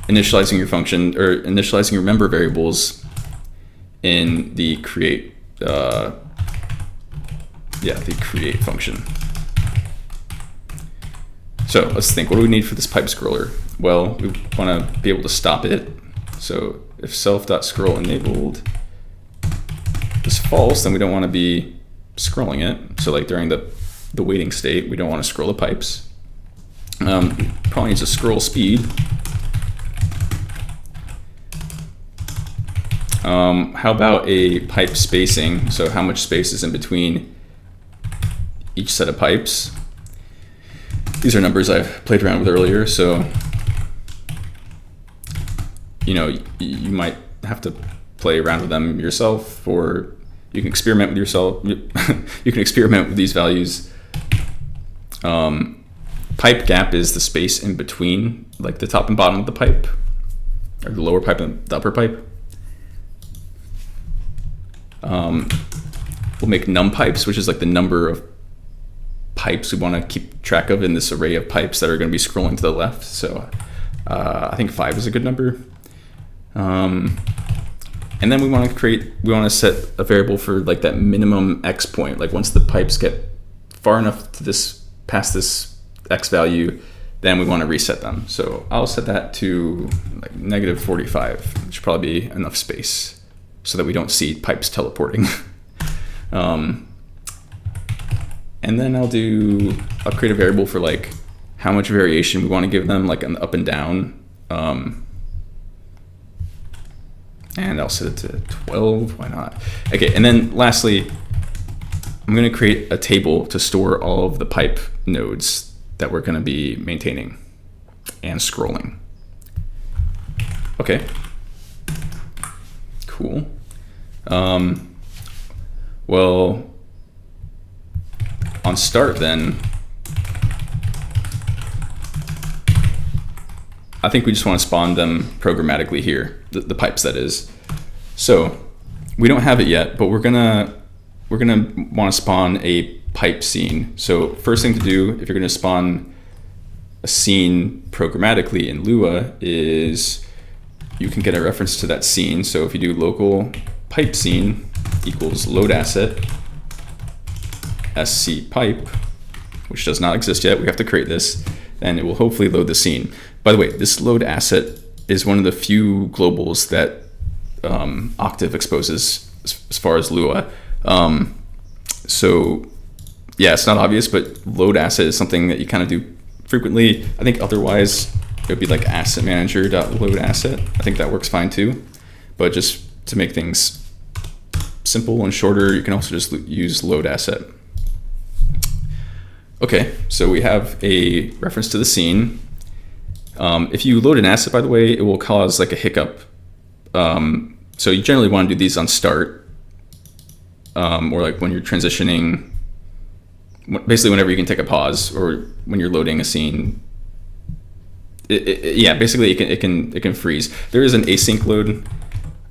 S1: initializing your function or initializing your member variables in the create, the create function. So let's think, what do we need for this pipe scroller? Well, we want to be able to stop it. So if self.scroll enabled is false, then we don't want to be scrolling it. So like during the waiting state, we don't want to scroll the pipes. Probably needs a scroll speed. How about a pipe spacing? So how much space is in between each set of pipes? These are numbers I've played around with earlier, so you might have to play around with them yourself, or you can experiment with yourself. You can experiment with these values. Pipe gap is the space in between, like the top and bottom of the pipe, or the lower pipe and the upper pipe. We'll make num pipes, which is like the number of pipes we want to keep track of in this array of pipes that are going to be scrolling to the left. So I think 5 is a good number. And then we want to set a variable for like that minimum x point. Like once the pipes get far enough to past this x value, then we want to reset them. So I'll set that to like -45, which should probably be enough space so that we don't see pipes teleporting. And then I'll create a variable for like how much variation we want to give them, like an up and down. And I'll set it to 12, why not? Okay, and then lastly, I'm going to create a table to store all of the pipe nodes that we're going to be maintaining and scrolling. Okay, cool. Well, on start then, I think we just want to spawn them programmatically here, the pipes that is. So we don't have it yet, but we're gonna want to spawn a pipe scene. So first thing to do if you're going to spawn a scene programmatically in Lua is you can get a reference to that scene. So if you do local pipe scene equals load asset sc pipe, which does not exist yet, we have to create this, then it will hopefully load the scene. By the way, this load asset is one of the few globals that Octave exposes as far as Lua. So yeah, it's not obvious, but load asset is something that you kind of do frequently. I think otherwise it would be like asset manager.load asset. I think that works fine too. But just to make things simple and shorter, you can also just use load asset. Okay, so we have a reference to the scene. If you load an asset, by the way, it will cause like a hiccup. So you generally want to do these on start, or like when you're transitioning, basically whenever you can take a pause, or when you're loading a scene. Yeah, basically it can freeze. There is an async load.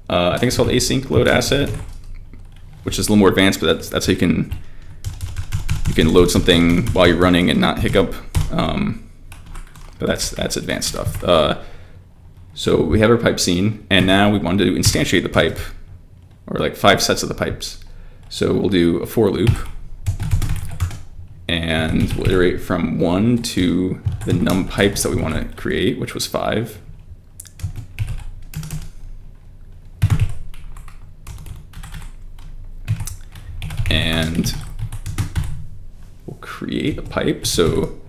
S1: I think it's called async load asset, which is a little more advanced, but that's how you can load something while you're running and not hiccup. But that's advanced stuff. So we have our pipe scene, and now we want to instantiate the pipe, or like 5 sets of the pipes. So we'll do a for loop, and we'll iterate from 1 to the num pipes that we want to create, which was 5. And we'll create a pipe. So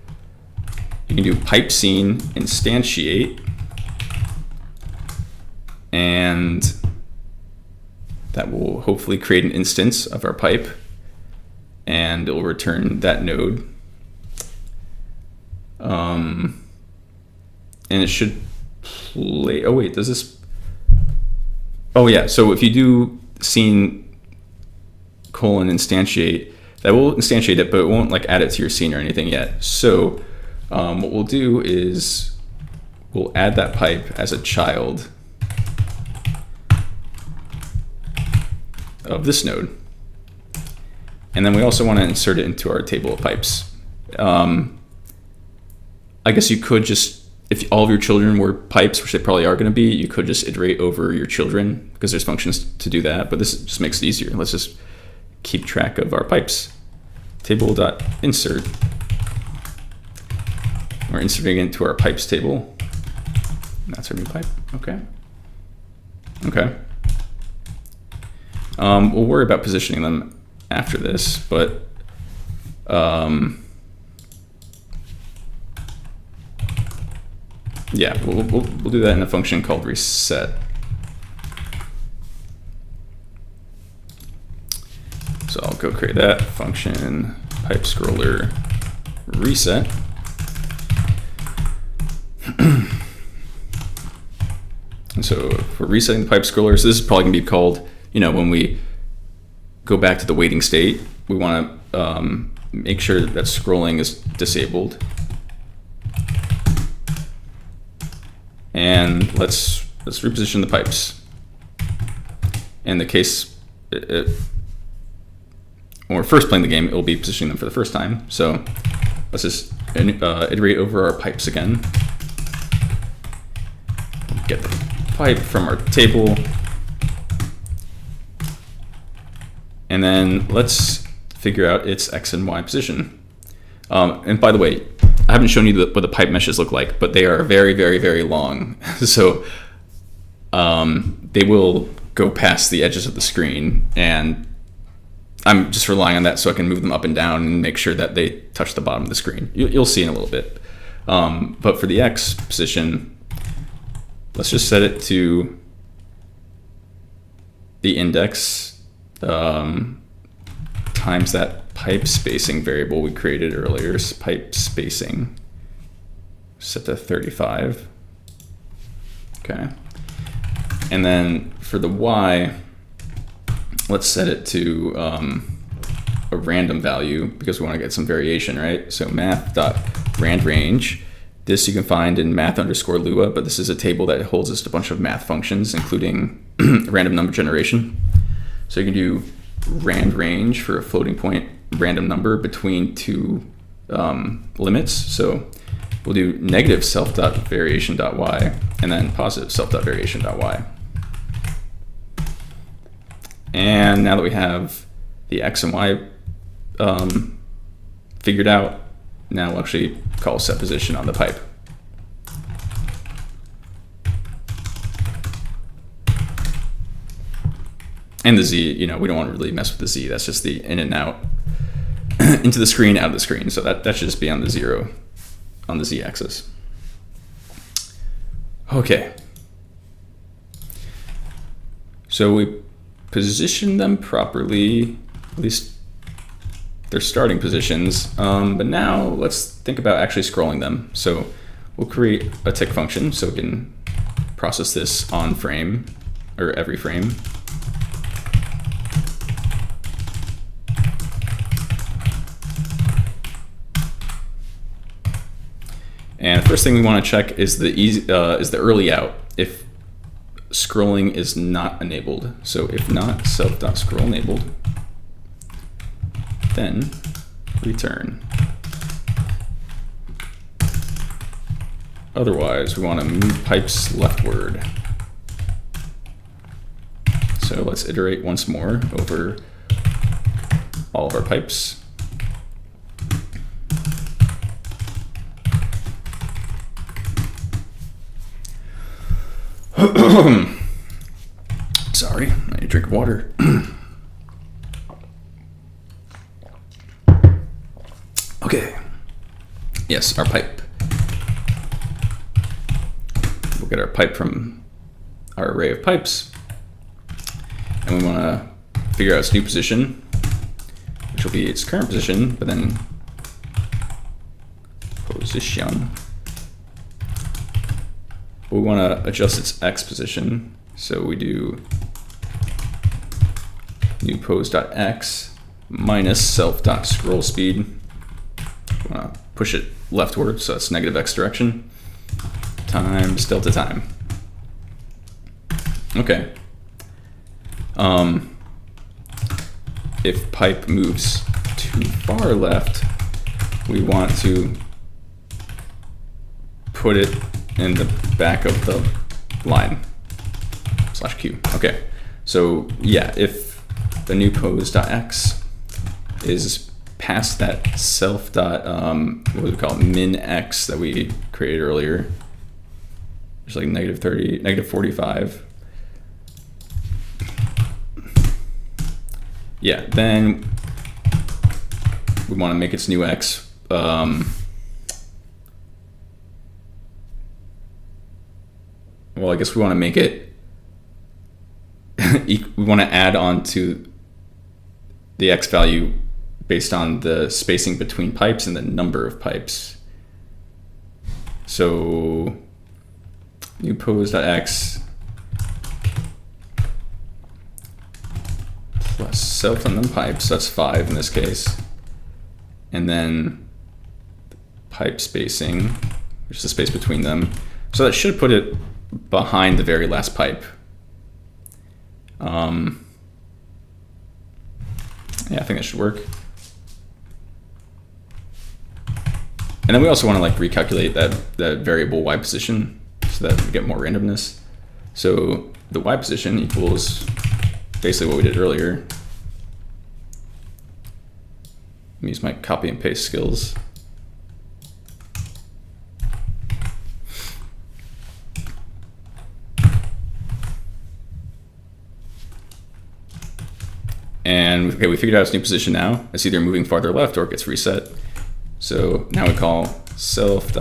S1: you can do pipe scene instantiate, and that will hopefully create an instance of our pipe, and it will return that node. And it should play, oh wait, does this, oh yeah, so if you do scene colon instantiate, that will instantiate it, but it won't like add it to your scene or anything yet. So what we'll do is we'll add that pipe as a child of this node. And then we also want to insert it into our table of pipes. I guess you could just, if all of your children were pipes, which they probably are going to be, you could just iterate over your children because there's functions to do that, but this just makes it easier. Let's just keep track of our pipes. Table.insert. We're inserting into our pipes table. That's our new pipe. Okay. Okay. We'll worry about positioning them after this, but yeah, we'll do that in a function called reset. So I'll go create that function, pipe scroller reset. And so for resetting the pipe scroller, so this is probably gonna be called, you know, when we go back to the waiting state, we want to make sure that scrolling is disabled. And let's reposition the pipes. In the case, when we're first playing the game, it will be positioning them for the first time. So let's just iterate over our pipes again. Get the pipe from our table. And then let's figure out its X and Y position. And by the way, I haven't shown you what the pipe meshes look like, but they are very, very, very long. So they will go past the edges of the screen, and I'm just relying on that so I can move them up and down and make sure that they touch the bottom of the screen. You'll see in a little bit. But for the X position, let's just set it to the index times that pipe spacing variable we created earlier. So pipe spacing set to 35. Okay. And then for the Y, let's set it to a random value because we want to get some variation, right? So math.randrange. This you can find in math_lua, but this is a table that holds just a bunch of math functions, including random number generation. So you can do randrange for a floating point random number between two limits. So we'll do negative self.variation.y and then positive self.variation.y. And now that we have the x and y figured out, now we'll actually call set position on the pipe. And the z, you know, we don't want to really mess with the z. That's just the in and out, into the screen, out of the screen. So that should just be on the 0, on the z-axis. Okay. So we position them properly, at least their starting positions. But now let's think about actually scrolling them. So we'll create a tick function so we can process this on frame, or every frame. And the first thing we want to check is the early out if scrolling is not enabled. So if not self.scroll enabled, then return. Otherwise, we want to move pipes leftward. So let's iterate once more over all of our pipes. Sorry, I need a drink of water. Okay. Yes, our pipe. We'll get our pipe from our array of pipes. And we want to figure out its new position, which will be its current position, but then position. We want to adjust its x position, so we do new pose.x minus self.scroll speed. We want to push it leftward, so that's negative x direction, times delta time. Okay. If pipe moves too far left, we want to put it in the back of the line /q. Okay, so yeah, if the new pose.x is past that self dot what do we call it, min x that we created earlier, it's like negative 30, negative 45. Yeah, then we want to make its new x well, I guess we want to make it, we want to add on to the x value based on the spacing between pipes and the number of pipes. So new pose.x plus self and then pipes, that's 5 in this case. And then pipe spacing, which is the space between them. So that should put it behind the very last pipe. Yeah, I think that should work. And then we also want to like recalculate that variable y position so that we get more randomness. So the y position equals basically what we did earlier. Let me use my copy and paste skills. And okay, we figured out its new position now. It's either moving farther left or it gets reset. So now we call self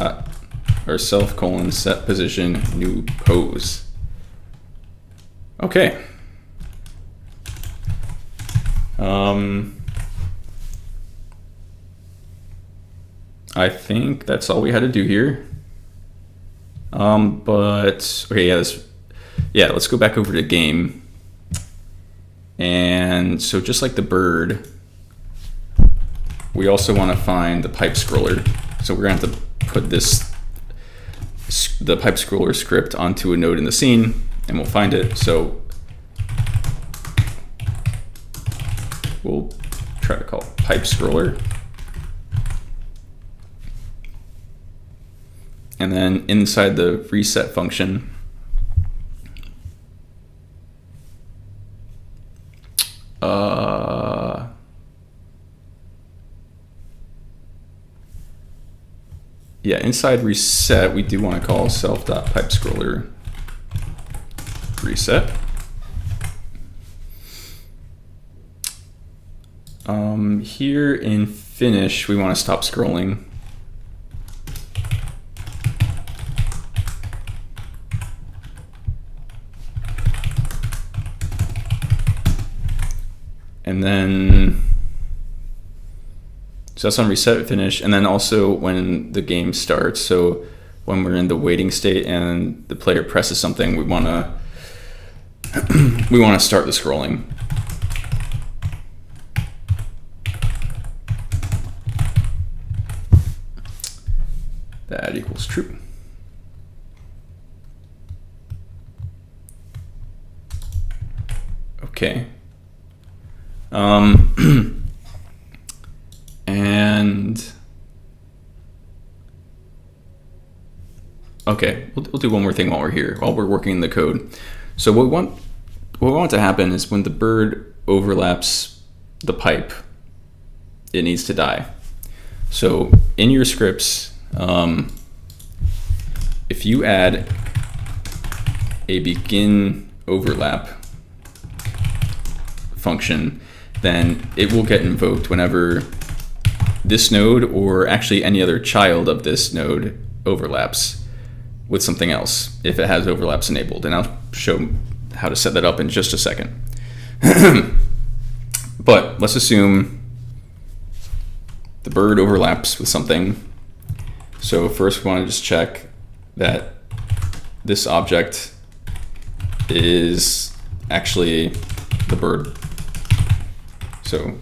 S1: colon set position new pose. Okay. I think that's all we had to do here. But okay, let's go back over to game. And so just like the bird, we also want to find the pipe scroller. So we're going to have to put the pipe scroller script onto a node in the scene, and we'll find it. So we'll try to call pipe scroller. And then inside the reset function, yeah, inside reset, we do want to call self.pipescroller reset. Here in finish, we want to stop scrolling. And then, so that's on reset finish. And then also when the game starts, so when we're in the waiting state and the player presses something, we want to start the scrolling. That equals true. Okay. And okay, we'll do one more thing while we're here, while we're working in the code. So what we want to happen is when the bird overlaps the pipe, it needs to die. So in your scripts, if you add a begin overlap function, then it will get invoked whenever this node, or actually any other child of this node, overlaps with something else, if it has overlaps enabled. And I'll show how to set that up in just a second. But let's assume the bird overlaps with something. So first we want to just check that this object is actually the bird. So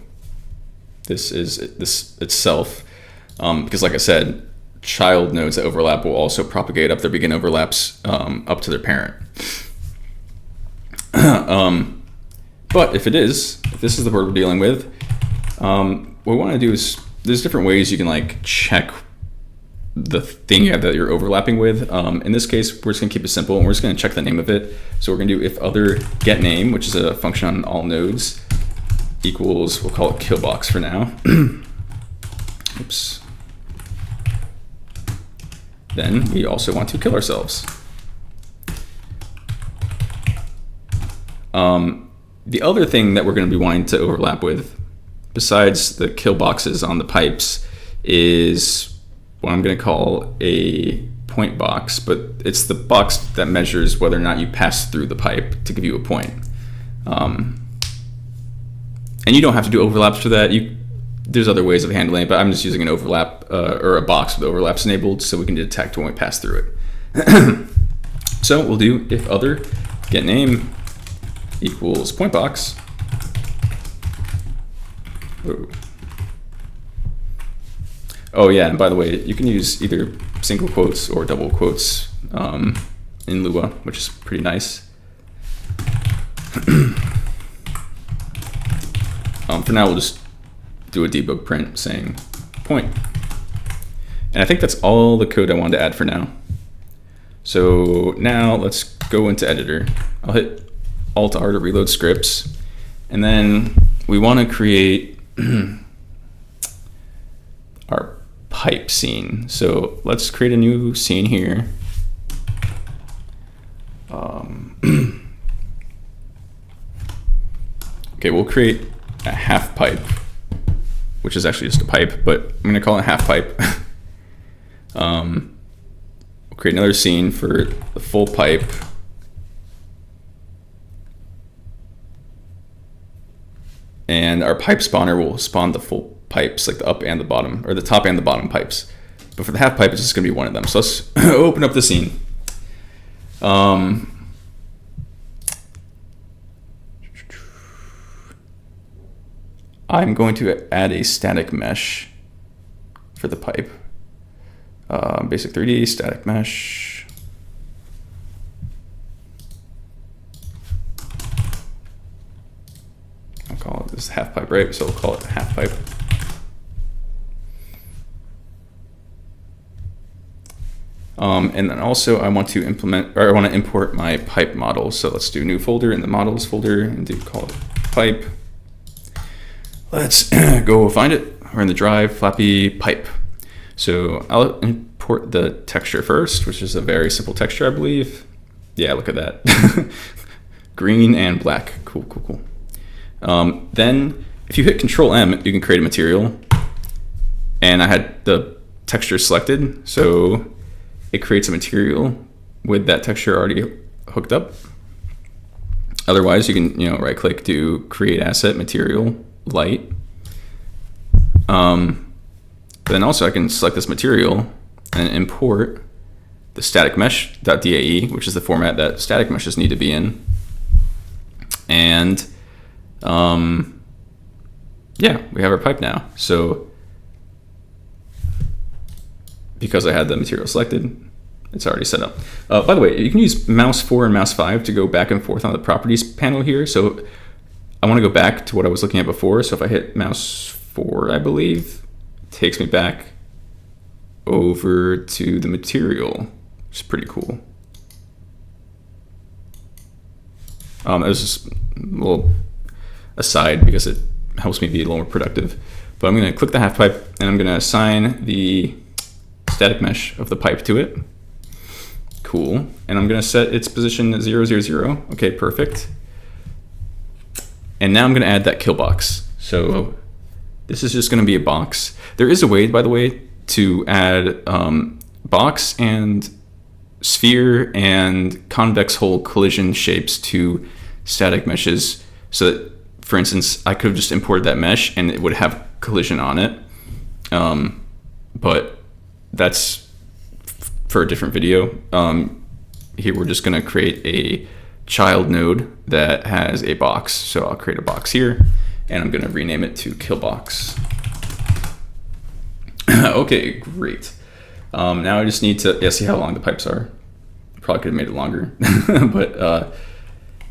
S1: this is this itself, because like I said, child nodes that overlap will also propagate up their begin overlaps up to their parent. But if this is the bird we're dealing with, what we want to do is, there's different ways you can like check the thing that you're overlapping with. In this case, we're just gonna keep it simple and we're just gonna check the name of it. So we're gonna do if other get name, which is a function on all nodes, equals, we'll call it killbox for now. Oops. Then we also want to kill ourselves. The other thing that we're going to be wanting to overlap with, besides the kill boxes on the pipes, is what I'm going to call a point box, but it's the box that measures whether or not you pass through the pipe to give you a point. And you don't have to do overlaps for that. There's other ways of handling it, but I'm just using an overlap or a box with overlaps enabled so we can detect when we pass through it. So we'll do if other get name equals point box. Whoa. Oh yeah, and by the way, you can use either single quotes or double quotes in Lua, which is pretty nice. For now, we'll just do a debug print saying point. And I think that's all the code I wanted to add for now. So now let's go into editor. I'll hit Alt-R to reload scripts. And then we want to create our pipe scene. So let's create a new scene here. Okay, we'll create a half pipe, which is actually just a pipe, but I'm going to call it half pipe. We'll create another scene for the full pipe. And our pipe spawner will spawn the full pipes, like the up and the bottom, or the top and the bottom pipes. But for the half pipe, it's just going to be one of them. So let's open up the scene. I'm going to add a static mesh for the pipe. Basic 3D, static mesh. I'll call it this half pipe, right? So we'll call it half pipe. And then also I want to import my pipe model. So let's do new folder in the models folder and call it pipe. Let's go find it. We're in the drive, Flappy pipe. So I'll import the texture first, which is a very simple texture, I believe. Yeah, look at that. Green and black. Cool, cool, cool. Then if you hit Control M, you can create a material. And I had the texture selected, so it creates a material with that texture already hooked up. Otherwise, you can right click, do create asset, material, light. Then also I can select this material and import the static mesh.dae, which is the format that static meshes need to be in. And yeah, we have our pipe now. So because I had the material selected, it's already set up. By the way, you can use mouse 4 and mouse 5 to go back and forth on the properties panel here. So I want to go back to what I was looking at before. So if I hit mouse 4, I believe, it takes me back over to the material, which is pretty cool. That was just a little aside because it helps me be a little more productive. But I'm going to click the half pipe and I'm going to assign the static mesh of the pipe to it. Cool. And I'm going to set its position 0, 0, 0. Okay, perfect. And now I'm going to add that kill box. So this is just going to be a box. There is a way, by the way, to add box and sphere and convex hole collision shapes to static meshes. So that, for instance, I could have just imported that mesh and it would have collision on it. But that's for a different video. Here we're just going to create a child node that has a box. So I'll create a box here and I'm going to rename it to killbox. Okay, great. Now I just need to see how long the pipes are. Probably could have made it longer, but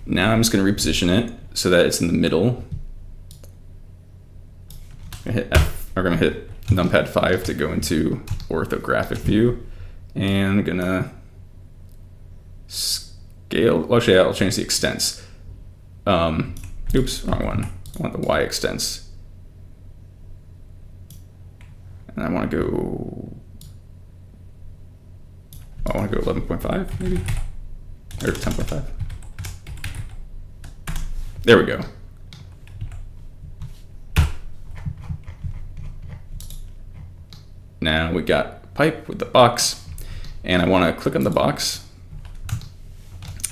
S1: now I'm just going to reposition it so that it's in the middle. I'm going to hit numpad 5 to go into orthographic view, and I'm going to scale. Well, actually, I'll change the extents. Oops, wrong one. I want the Y extents. And I want to go 11.5 maybe, or 10.5. There we go. Now we got pipe with the box, and I want to click on the box,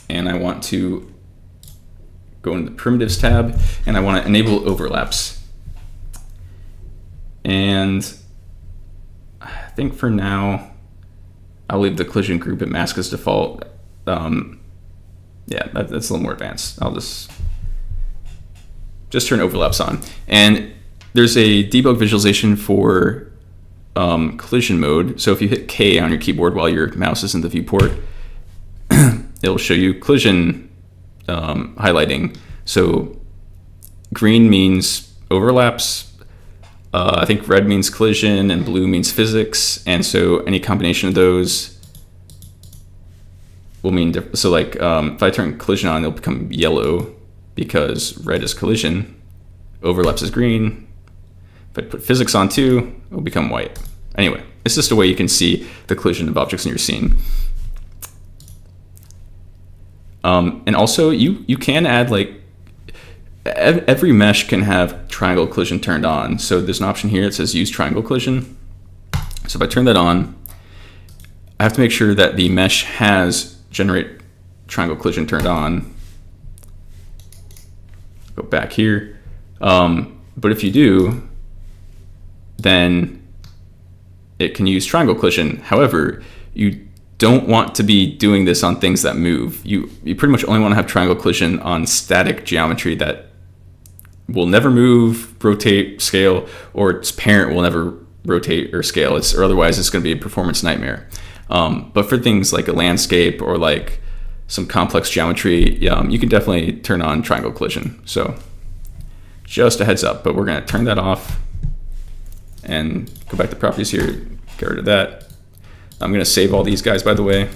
S1: and I want to go into the primitives tab, and I want to enable overlaps. And I think for now, I'll leave the collision group at mask as default. Yeah, that's a little more advanced. I'll just turn overlaps on. And there's a debug visualization for collision mode. So if you hit K on your keyboard while your mouse is in the viewport, it'll show you collision highlighting. So green means overlaps. I think red means collision and blue means physics. And so any combination of those will mean different. So like if I turn collision on, it'll become yellow because red is collision, overlaps is green. If I put physics on too, it'll become white. Anyway, it's just a way you can see the collision of objects in your scene. And also you can add like, every mesh can have triangle collision turned on. So there's an option here that says use triangle collision. So if I turn that on, I have to make sure that the mesh has generate triangle collision turned on. Go back here. But if you do, then it can use triangle collision. However, you don't want to be doing this on things that move. You pretty much only want to have triangle collision on static geometry that will never move, rotate, scale, or its parent will never rotate or scale. Or otherwise it's going to be a performance nightmare. But for things like a landscape or like some complex geometry, you can definitely turn on triangle collision. So just a heads up, but we're going to turn that off and go back to properties here, get rid of that. I'm going to save all these guys, by the way.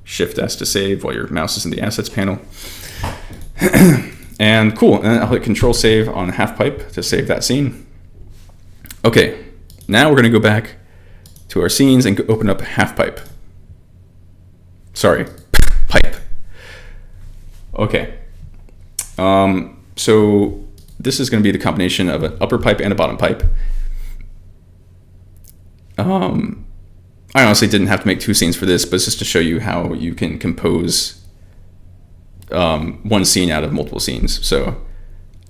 S1: Shift S to save while your mouse is in the assets panel. And cool, and then I'll hit Control Save on half pipe to save that scene. Okay, now we're going to go back to our scenes and open up half pipe. Sorry, pipe. Okay, so this is going to be the combination of an upper pipe and a bottom pipe. I honestly didn't have to make two scenes for this, but it's just to show you how you can compose one scene out of multiple scenes. So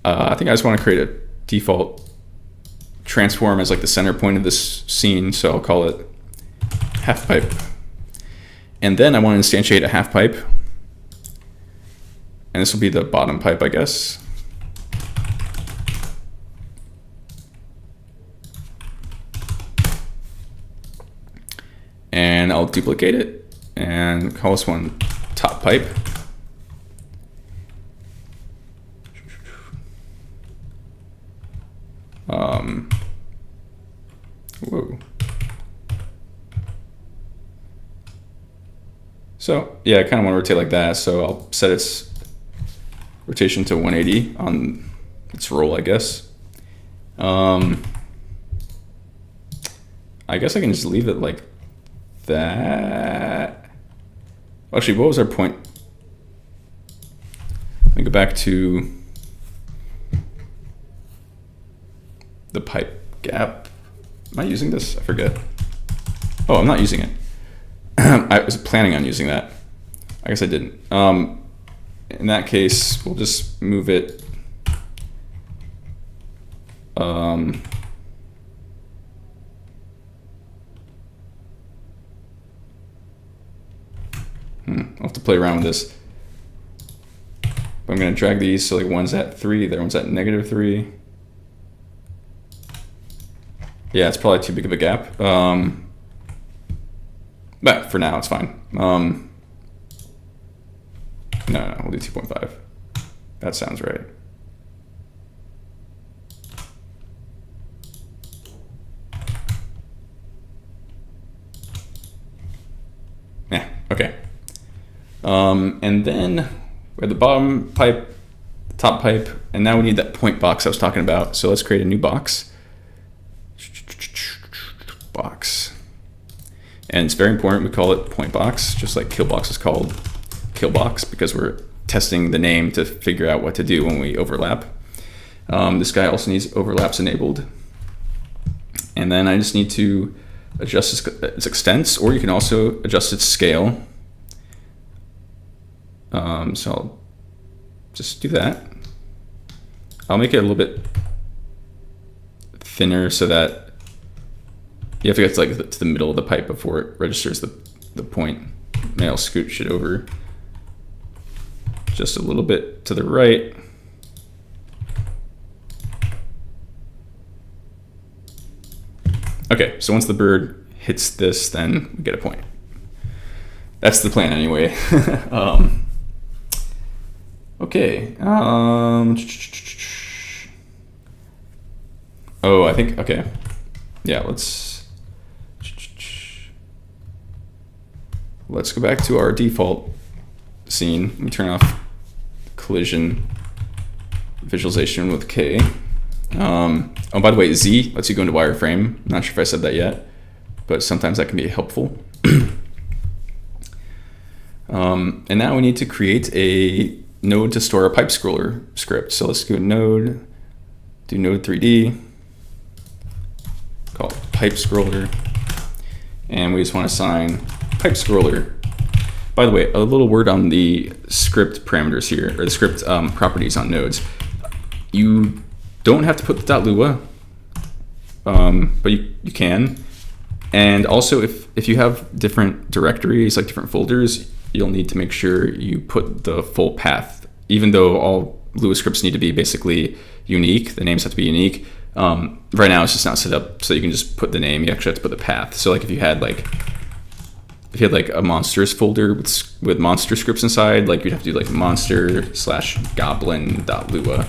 S1: I think I just want to create a default transform as like the center point of this scene. So I'll call it half pipe. And then I want to instantiate a half pipe. And this will be the bottom pipe, I guess. And I'll duplicate it and call this one top pipe. Whoa. So yeah, I kind of want to rotate like that. So I'll set its rotation to 180 on its roll, I guess. I guess I can just leave it like that. Actually, what was our point? Let me go back to the pipe gap. Am I using this? I forget. Oh, I'm not using it. I was planning on using that. I guess I didn't. In that case, we'll just move it. I'll have to play around with this. But I'm going to drag these so like one's at 3, the other one's at -3. Yeah, it's probably too big of a gap. But for now, it's fine. No, we'll do 2.5. That sounds right. Yeah, okay. And then we have the bottom pipe, the top pipe, and now we need that point box I was talking about. So let's create a new box. Box. And it's very important we call it point box, just like killbox is called killbox, because we're testing the name to figure out what to do when we overlap. This guy also needs overlaps enabled. And then I just need to adjust its extents, or you can also adjust its scale. So I'll just do that. I'll make it a little bit thinner so that you have to get to, like, to the middle of the pipe before it registers the point. Maybe I'll scooch it over just a little bit to the right. Okay, so once the bird hits this, then we get a point. That's the plan anyway. Okay. Oh, I think, okay. Yeah, let's go back to our default scene. Let me turn off collision visualization with K. Oh, by the way, Z lets you go into wireframe. I'm not sure if I said that yet, but sometimes that can be helpful. And now we need to create a node to store a pipe scroller script. So let's go node, do node 3D, call it pipe scroller, and we just want to assign pipe scroller. By the way, a little word on the script parameters here, or the script properties on nodes. You don't have to put the .lua, but you can. And also, if you have different directories, like different folders, you'll need to make sure you put the full path. Even though all Lua scripts need to be basically unique, the names have to be unique. Right now, it's just not set up so you can just put the name. You actually have to put the path. So like if you had like a monsters folder with monster scripts inside, like you'd have to do like monster/goblin.lua.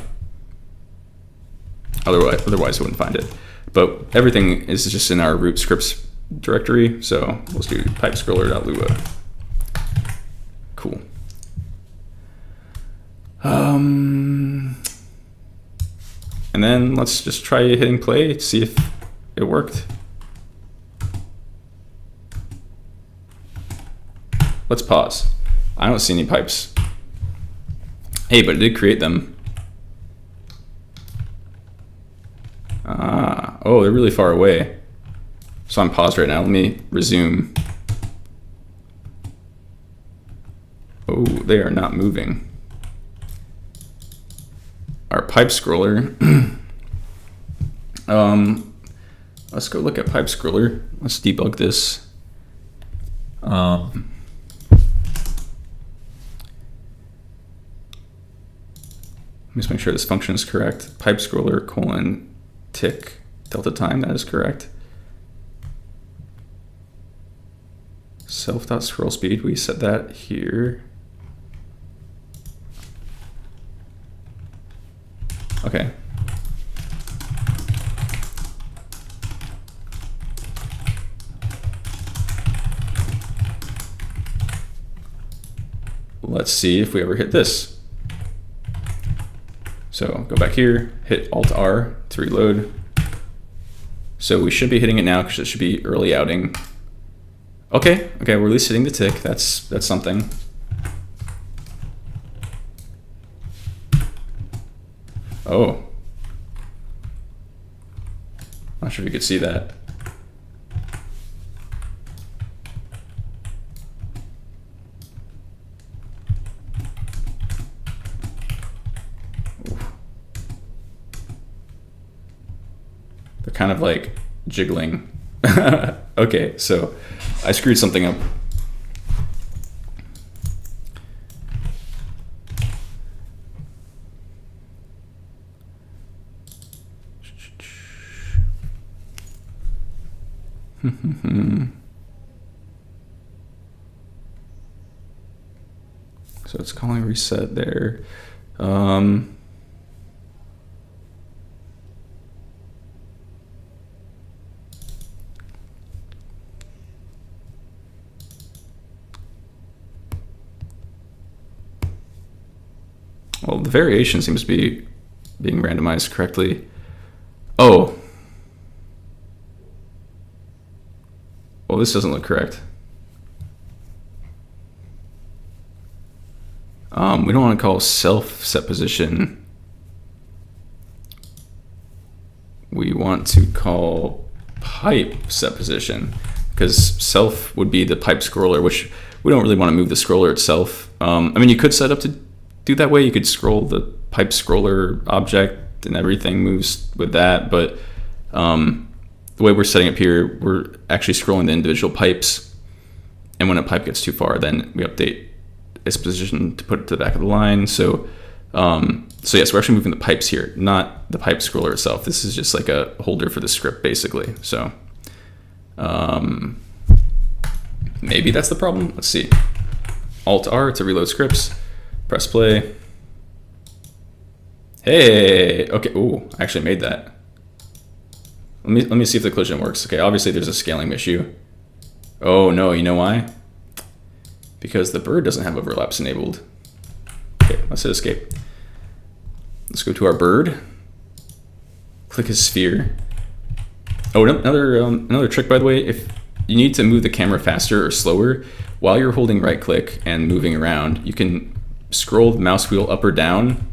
S1: Otherwise I wouldn't find it. But everything is just in our root scripts directory. So let's do pipe scroller.lua. Cool. And then let's just try hitting play to see if it worked. Let's pause. I don't see any pipes. Hey, but it did create them. Oh, they're really far away. So I'm paused right now. Let me resume. Oh, they are not moving. Our pipe scroller. Let's go look at pipe scroller. Let's debug this. Just make sure this function is correct. Pipe scroller colon tick delta time, that is correct. Self.scroll speed, we set that here. Okay. Let's see if we ever hit this. So go back here, hit Alt-R to reload. So we should be hitting it now because it should be early outing. Okay, we're at least hitting the tick. That's something. Oh. Not sure if you could see that. They're kind of like jiggling. Okay, so I screwed something up. So it's calling reset there. Well, the variation seems to be being randomized correctly. Oh. Well, this doesn't look correct. We don't want to call self set position. We want to call pipe set position, because self would be the pipe scroller, which we don't really want to move the scroller itself. I mean, you could set up to do that way. You could scroll the pipe scroller object and everything moves with that, but the way we're setting up here, we're actually scrolling the individual pipes, and when a pipe gets too far, then we update its position to put it to the back of the line. So yes, we're actually moving the pipes here, not the pipe scroller itself. This is just like a holder for the script, basically. So maybe that's the problem. Let's see. Alt-R to reload scripts. Press play. Hey, okay. Ooh, I actually made that. Let me see if the collision works. Okay, obviously there's a scaling issue. Oh no, you know why? Because the bird doesn't have overlaps enabled. Okay, let's hit escape. Let's go to our bird. Click his sphere. Oh, another trick, by the way. If you need to move the camera faster or slower, while you're holding right click and moving around, you can scroll the mouse wheel up or down,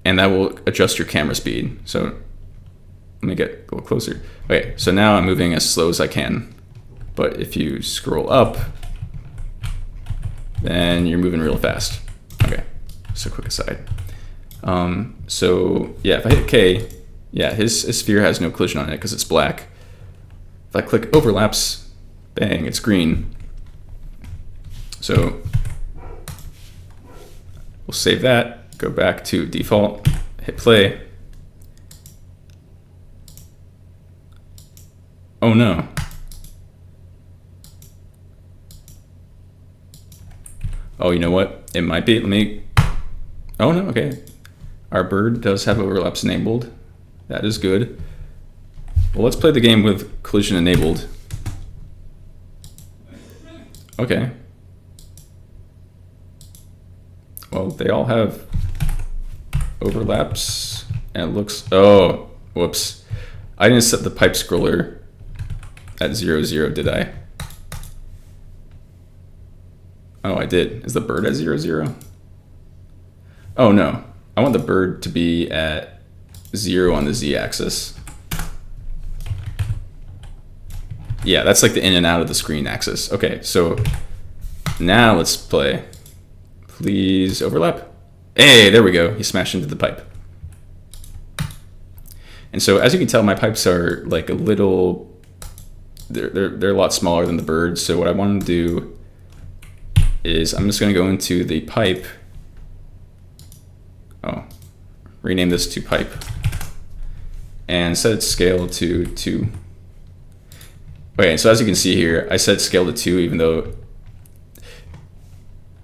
S1: and that will adjust your camera speed. So let me get a little closer. Okay, so now I'm moving as slow as I can. But if you scroll up, then you're moving real fast. Okay, just a quick aside. So yeah, if I hit K, yeah, his sphere has no collision on it because it's black. If I click overlaps, bang, it's green. So we'll save that, go back to default, hit play. Oh no. Oh, you know what? It might be. Let me. Oh no, okay. Our bird does have overlaps enabled. That is good. Well, let's play the game with collision enabled. Okay. Well, they all have overlaps, and it looks, oh, whoops. I didn't set the pipe scroller at 0, 0, did I? Oh, I did. Is the bird at 0, 0? Oh no, I want the bird to be at 0 on the z-axis. Yeah, that's like the in and out of the screen axis. Okay, so now let's play. Please overlap. Hey, there we go. He smashed into the pipe. And so as you can tell, my pipes are like a little, they're a lot smaller than the bird. So what I want to do is I'm just going to go into the pipe. Oh, rename this to pipe and set its scale to 2. Okay, so as you can see here, I set scale to 2, even though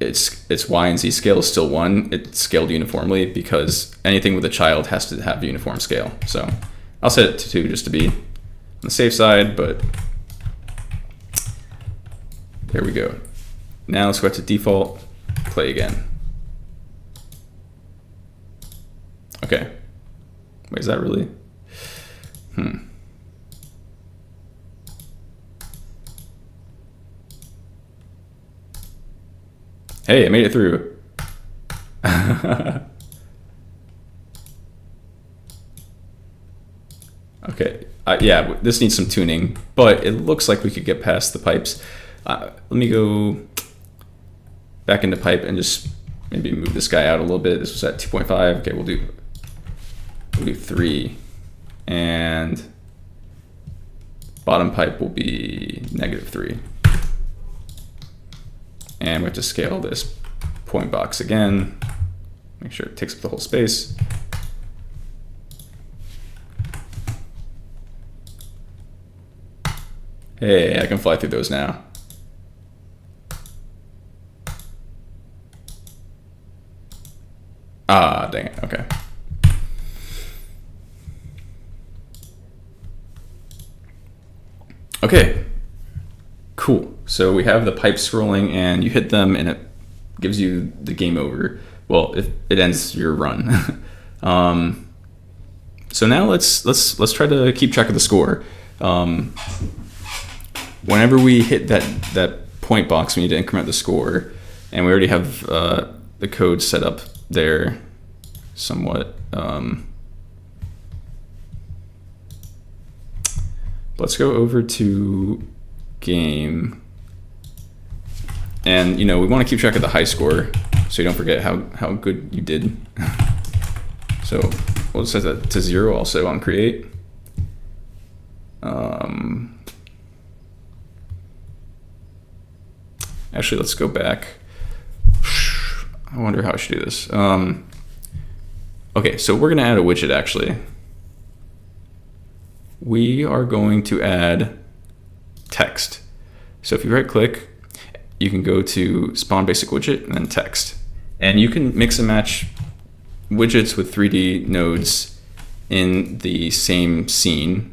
S1: its Y and Z scale is still 1. It's scaled uniformly because anything with a child has to have uniform scale. So I'll set it to 2 just to be on the safe side, but there we go. Now let's go back to default, play again. Okay. Wait, is that really? Hey, I made it through. Okay, yeah, this needs some tuning, but it looks like we could get past the pipes. Let me go back into pipe and just maybe move this guy out a little bit. This was at 2.5. Okay, we'll do 3, and bottom pipe will be -3. And we have to scale this point box again. Make sure it takes up the whole space. Hey, I can fly through those now. Ah, dang it, okay. Okay, cool. So we have the pipes scrolling and you hit them and it gives you the game over. Well, it ends your run. So now let's try to keep track of the score. Whenever we hit that point box, we need to increment the score, and we already have the code set up there somewhat. Let's go over to game, and we want to keep track of the high score so you don't forget how good you did. So we'll set that to 0 also on create. Actually, let's go back. I wonder how I should do this. Okay, so we're going to add a widget, actually. We are going to add text. So if you right click, you can go to spawn basic widget and then text. And you can mix and match widgets with 3D nodes in the same scene.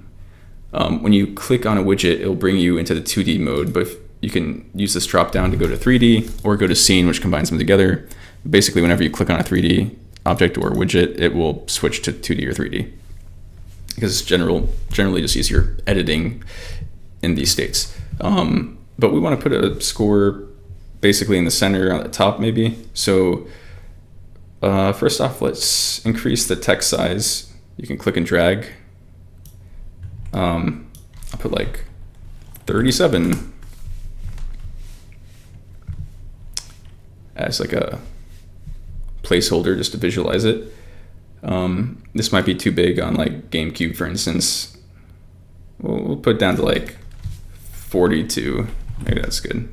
S1: When you click on a widget, it'll bring you into the 2D mode, but you can use this drop down to go to 3D or go to scene, which combines them together. Basically, whenever you click on a 3D object or widget, it will switch to 2D or 3D. Because it's generally just easier editing in these states. But we want to put a score basically in the center on the top maybe. So first off, let's increase the text size. You can click and drag. I'll put like 37 as like a placeholder just to visualize it. This might be too big on like GameCube, for instance. We'll put it down to like 42. Maybe that's good.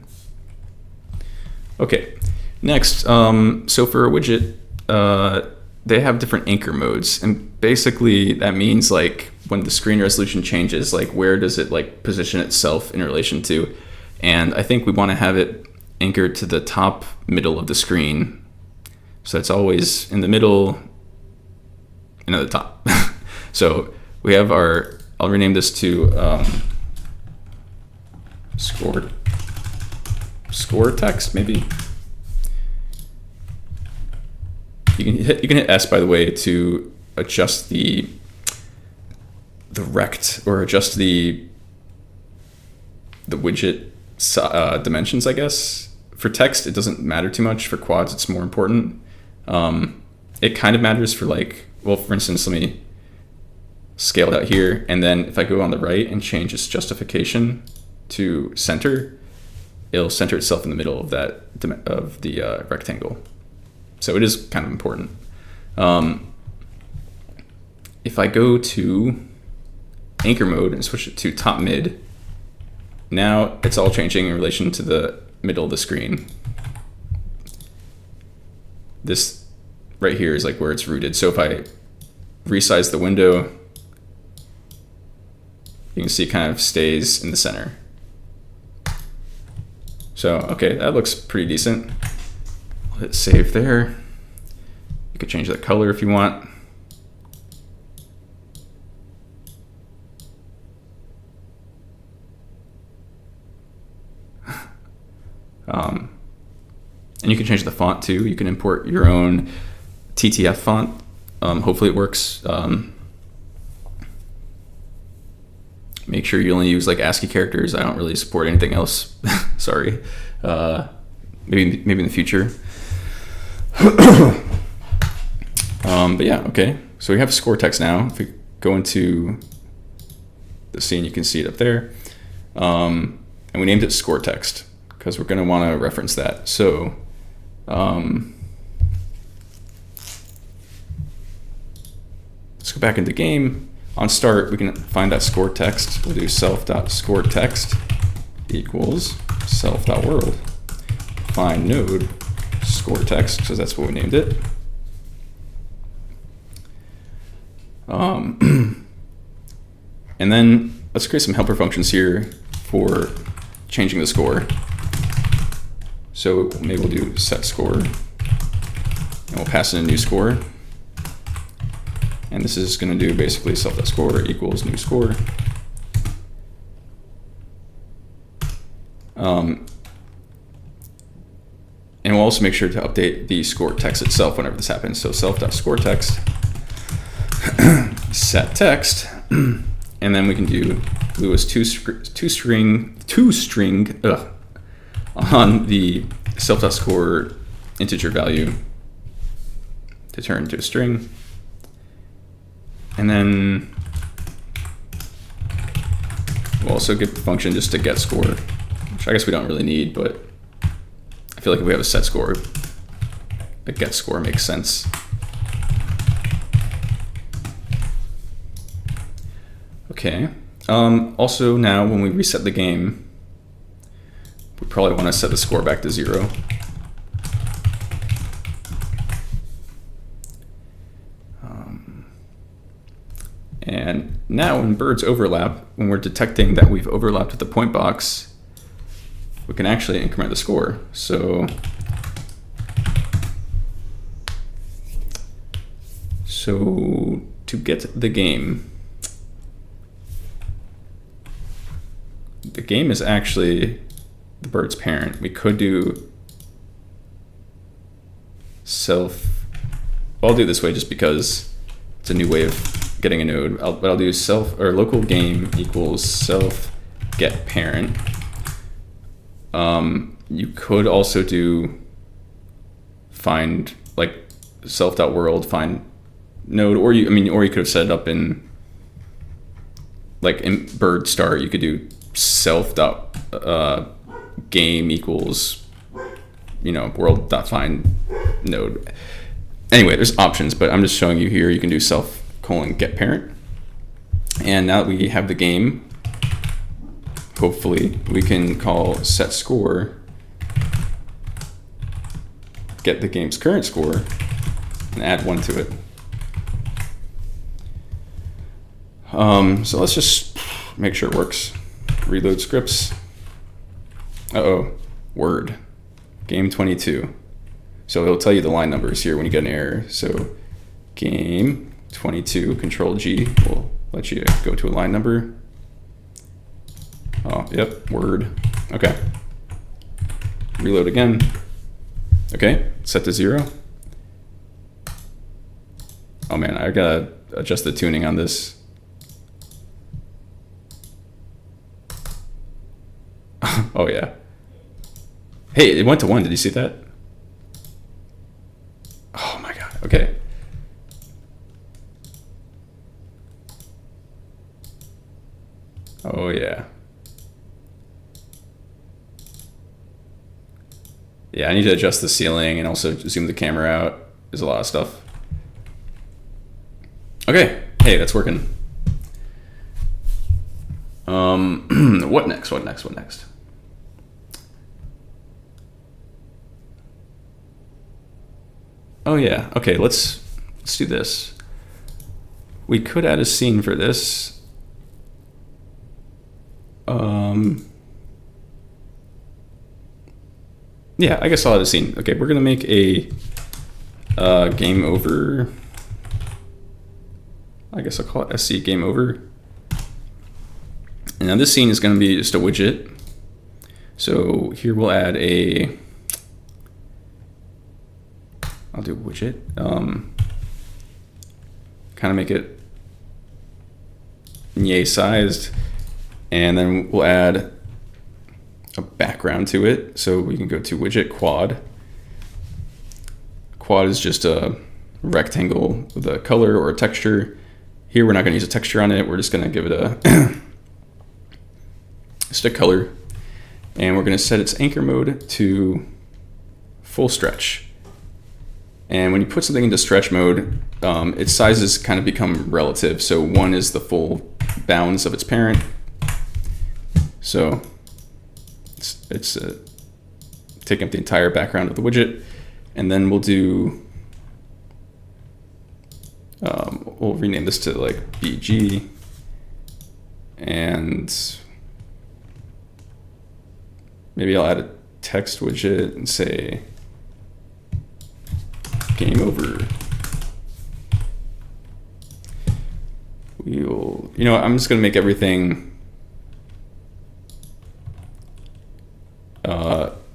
S1: Okay, next, so for a widget, they have different anchor modes, and basically that means like when the screen resolution changes, like where does it like position itself in relation to? And I think we want to have it anchored to the top middle of the screen. So it's always in the middle and at the top. So we have I'll rename this to score score text maybe. You can hit S, by the way, to adjust the rect, or adjust the widget dimensions, I guess. For text, it doesn't matter too much. For quads, it's more important. It kind of matters for, like, well, for instance, let me scale it out here, and then if I go on the right and change its justification to center, it'll center itself in the middle of the rectangle. So it is kind of important. If I go to anchor mode and switch it to top mid, now it's all changing in relation to the middle of the screen. This right here is like where it's rooted. So if I resize the window, you can see it kind of stays in the center. So, okay, that looks pretty decent. I'll hit save there. You could change the color if you want. And you can change the font too. You can import your own TTF font. Hopefully it works. Make sure you only use like ASCII characters. I don't really support anything else. Sorry. Maybe in the future. But yeah, okay. So we have score text now. If we go into the scene, you can see it up there. And we named it score text because we're going to want to reference that. So let's go back into game. On start, we can find that score text. We'll do self.scoreText equals self.world. Find node score text, because that's what we named it. And then let's create some helper functions here for changing the score. So maybe we'll do set score, and we'll pass in a new score. And this is going to do basically self.score equals new score. And we'll also make sure to update the score text itself whenever this happens. So self.scoreText set text, and then we can do glue as two string on the self.score integer value to turn into a string. And then we'll also get the function just to get score, which I guess we don't really need, but I feel like if we have a set score, a get score makes sense. Okay. Also now when we reset the game, we probably want to set the score back to 0. And now when birds overlap, when we're detecting that we've overlapped with the point box, we can actually increment the score. So to get the game is actually the bird's parent. We could do I'll do it this way just because it's a new way of getting a node. But I'll do local game equals self get parent. You could also do find like self.world find node, or you could have set it up in like in bird start. You could do self.game equals world.find node. Anyway, there's options, but I'm just showing you here. You can do self get parent. And now that we have the game, hopefully we can call set score, get the game's current score, and add 1 to it. So let's just make sure it works. Reload scripts. Word. Game 22. So it'll tell you the line numbers here when you get an error. So game 22, Control G will let you go to a line number. Oh, yep, word. Okay. reload again. Okay, set to 0. Oh man, I gotta adjust the tuning on this. Oh yeah. Hey, it went to 1. Did you see that? Oh my god. Okay. Oh yeah. Yeah, I need to adjust the ceiling and also zoom the camera out. There's a lot of stuff. Okay. Hey, that's working. What next? What next? What next? Oh yeah. Okay, let's do this. We could add a scene for this. Yeah, I guess I'll add a scene. Okay, we're gonna make a game over. I guess I'll call it SC game over. And now this scene is gonna be just a widget. So here we'll add a. I'll do widget. Kind of make it yay sized, and then we'll add a background to it. So we can go to widget quad. Quad is just a rectangle with a color or a texture. Here we're not going to use a texture on it. We're just going to give it a just a color, and we're going to set its anchor mode to full stretch. And when you put something into stretch mode, its sizes kind of become relative. So 1 is the full bounds of its parent. So it's taking up the entire background of the widget. And then we'll do, we'll rename this to like BG. And maybe I'll add a text widget and say, game over. We'll, you know what, I'm just gonna make everything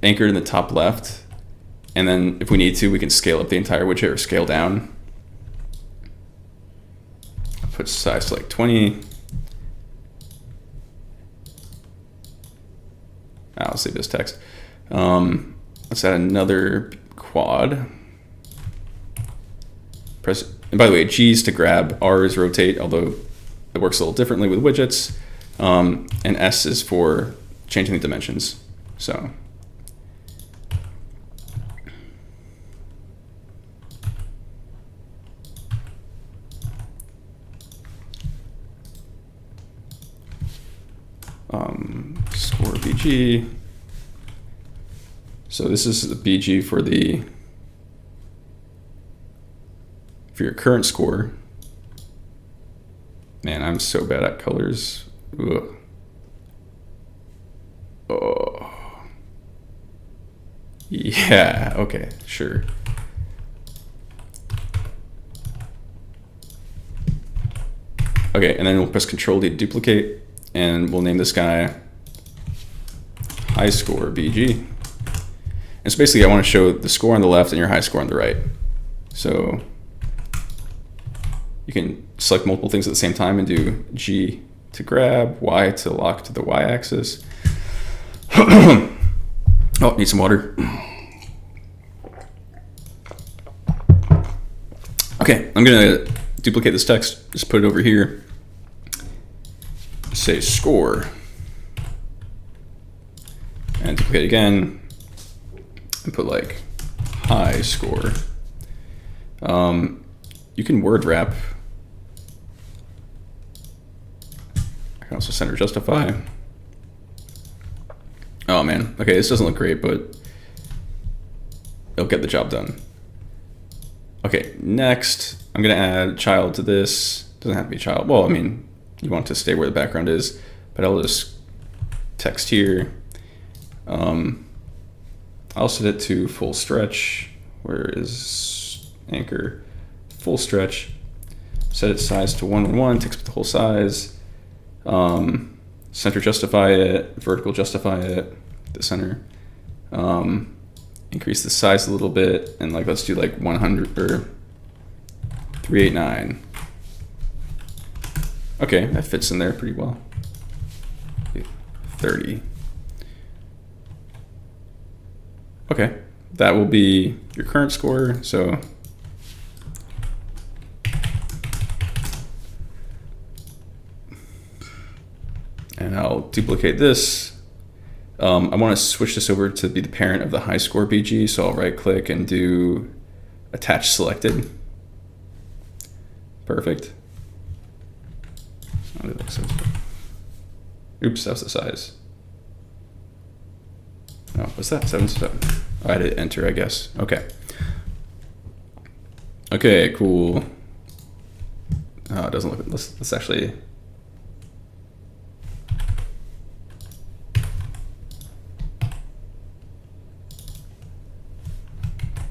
S1: anchored in the top left, and then if we need to, we can scale up the entire widget or scale down. I'll put size to like 20. I'll save this text. Let's add another quad. Press, and by the way, G is to grab, R is rotate, although it works a little differently with widgets, and S is for changing the dimensions. So score BG. So this is the BG for your current score. Man, I'm so bad at colors. Ugh. Oh. Yeah, okay, sure. Okay, and then we'll press Control D to duplicate, and we'll name this guy high score BG. And so basically I want to show the score on the left and your high score on the right. So you can select multiple things at the same time and do G to grab, Y to lock to the Y axis. Oh, need some water. Okay, I'm gonna duplicate this text, just put it over here. Say score. And duplicate again. And put like high score. You can word wrap. I can also center justify. Oh man, okay, this doesn't look great, but it'll get the job done. Okay, next, I'm gonna add child to this. Doesn't have to be child. Well, I mean, you want to stay where the background is, but I'll just text here. I'll set it to full stretch. Where is anchor? Full stretch. Set its size to 111, takes up the whole size. Center justify it, vertical justify it, the center. Increase the size a little bit, and like let's do like 100 or 389. Okay, that fits in there pretty well. 30. Okay, that will be your current score. So and I'll duplicate this. I want to switch this over to be the parent of the high score BG, so I'll right click and do attach selected. Perfect. Oops, that's the size. Oh, what's that? 77. Oh, I had to enter, I guess. Okay. Okay, cool. Oh, it doesn't look. Let's actually.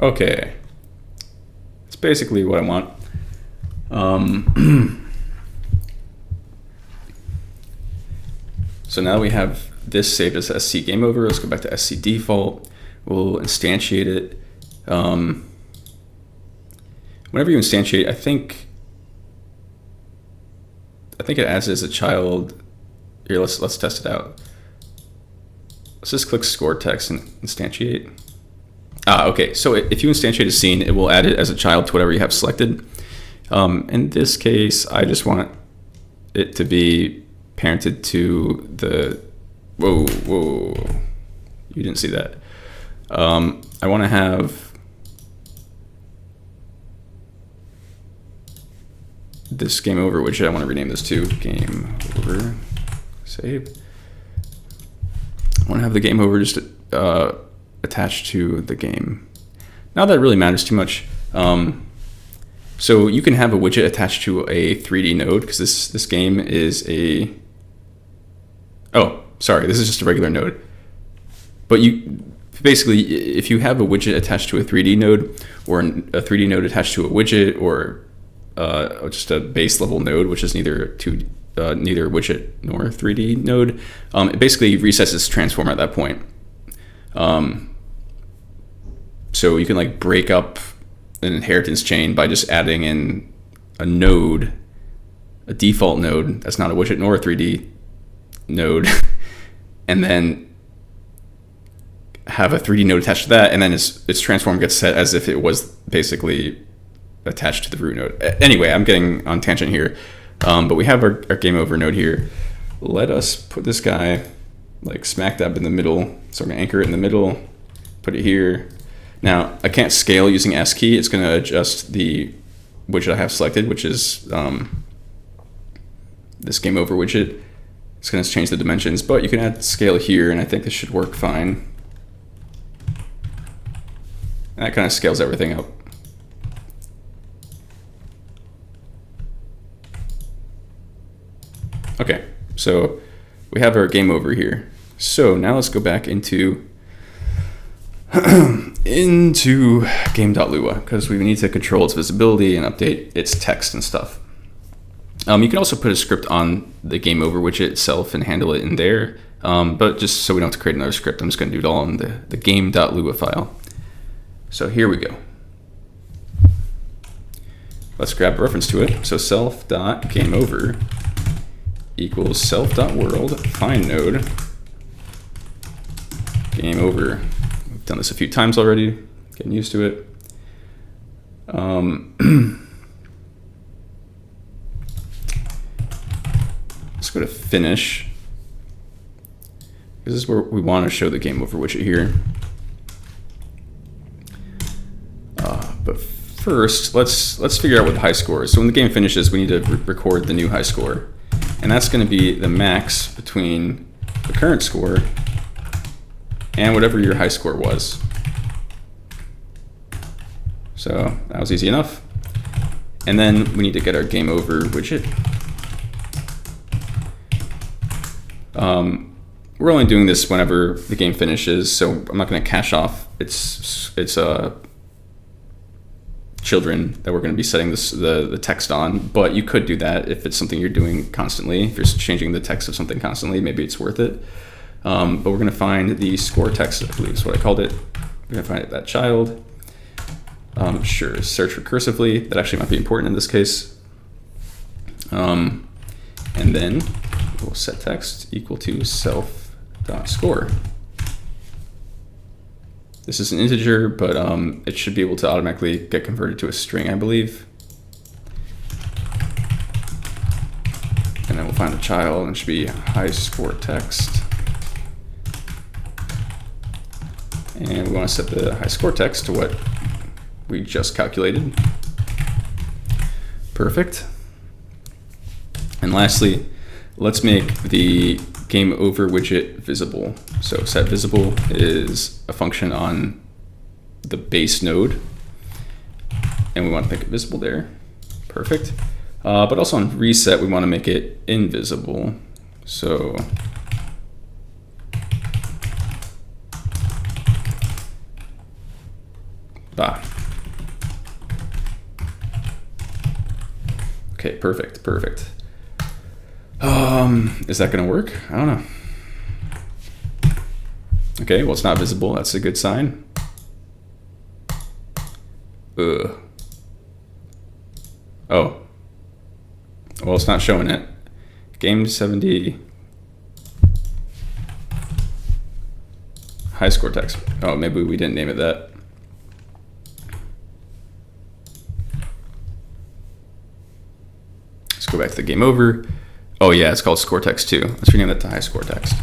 S1: Okay. It's basically what I want. So now we have this saved as SC game over. Let's go back to SC default. We'll instantiate it. Whenever you instantiate, I think it adds it as a child. Here, let's test it out. Let's just click score text and instantiate. Okay, so if you instantiate a scene, it will add it as a child to whatever you have selected. In this case, I just want it to be parented to the, whoa, you didn't see that. I want to have this game over widget. I want to rename this to game over, save. I want to have the game over just attached to the game. Not that it really matters too much. So you can have a widget attached to a 3D node, because this game is a, oh, sorry, this is just a regular node. But you basically, if you have a widget attached to a 3D node, or a 3D node attached to a widget, or just a base level node, which is neither widget nor 3D node, it basically resets its transform at that point. So you can like break up an inheritance chain by just adding in a node, a default node that's not a widget nor a 3D node, and then have a 3D node attached to that, and then its transform gets set as if it was basically attached to the root node. Anyway, I'm getting on tangent here, but we have our game over node here. Let us put this guy like smack dab in the middle. So we're gonna anchor it in the middle, put it here. Now, I can't scale using S key. It's going to adjust the widget I have selected, which is this game over widget. It's going to change the dimensions, but you can add scale here, and I think this should work fine. And that kind of scales everything up. Okay, so we have our game over here. So now let's go back into game.lua, because we need to control its visibility and update its text and stuff. You can also put a script on the game over widget itself and handle it in there, but just so we don't have to create another script, I'm just going to do it all in the game.lua file. So here we go. Let's grab a reference to it. So self.gameover equals self.world find node game over. We've done this a few times already, getting used to it. Let's go to finish. This is where we want to show the game over widget here. But first, let's figure out what the high score is. So when the game finishes, we need to record the new high score. And that's going to be the max between the current score and whatever your high score was. So that was easy enough. And then we need to get our game over widget. We're only doing this whenever the game finishes, so I'm not going to cache off its children that we're going to be setting the text on, but you could do that if it's something you're doing constantly. If you're changing the text of something constantly, maybe it's worth it. But we're going to find the score text, I believe is what I called it. We're going to find that child. Sure, search recursively. That actually might be important in this case. And then we'll set text equal to self.score. This is an integer, but it should be able to automatically get converted to a string, I believe. And then we'll find the child, and it should be high score text. And we want to set the high score text to what we just calculated. Perfect. And lastly, let's make the game over widget visible. So set visible is a function on the base node, and we want to make it visible there. Perfect. But also on reset, we want to make it invisible. So okay, perfect, perfect. Is that going to work? I don't know. Okay, well, it's not visible. That's a good sign. Ugh. Oh. Well, it's not showing it. Game 70. High score text. Oh, maybe we didn't name it that. Let's go back to the game over. Oh yeah, it's called score text 2. Let's rename that to high score text.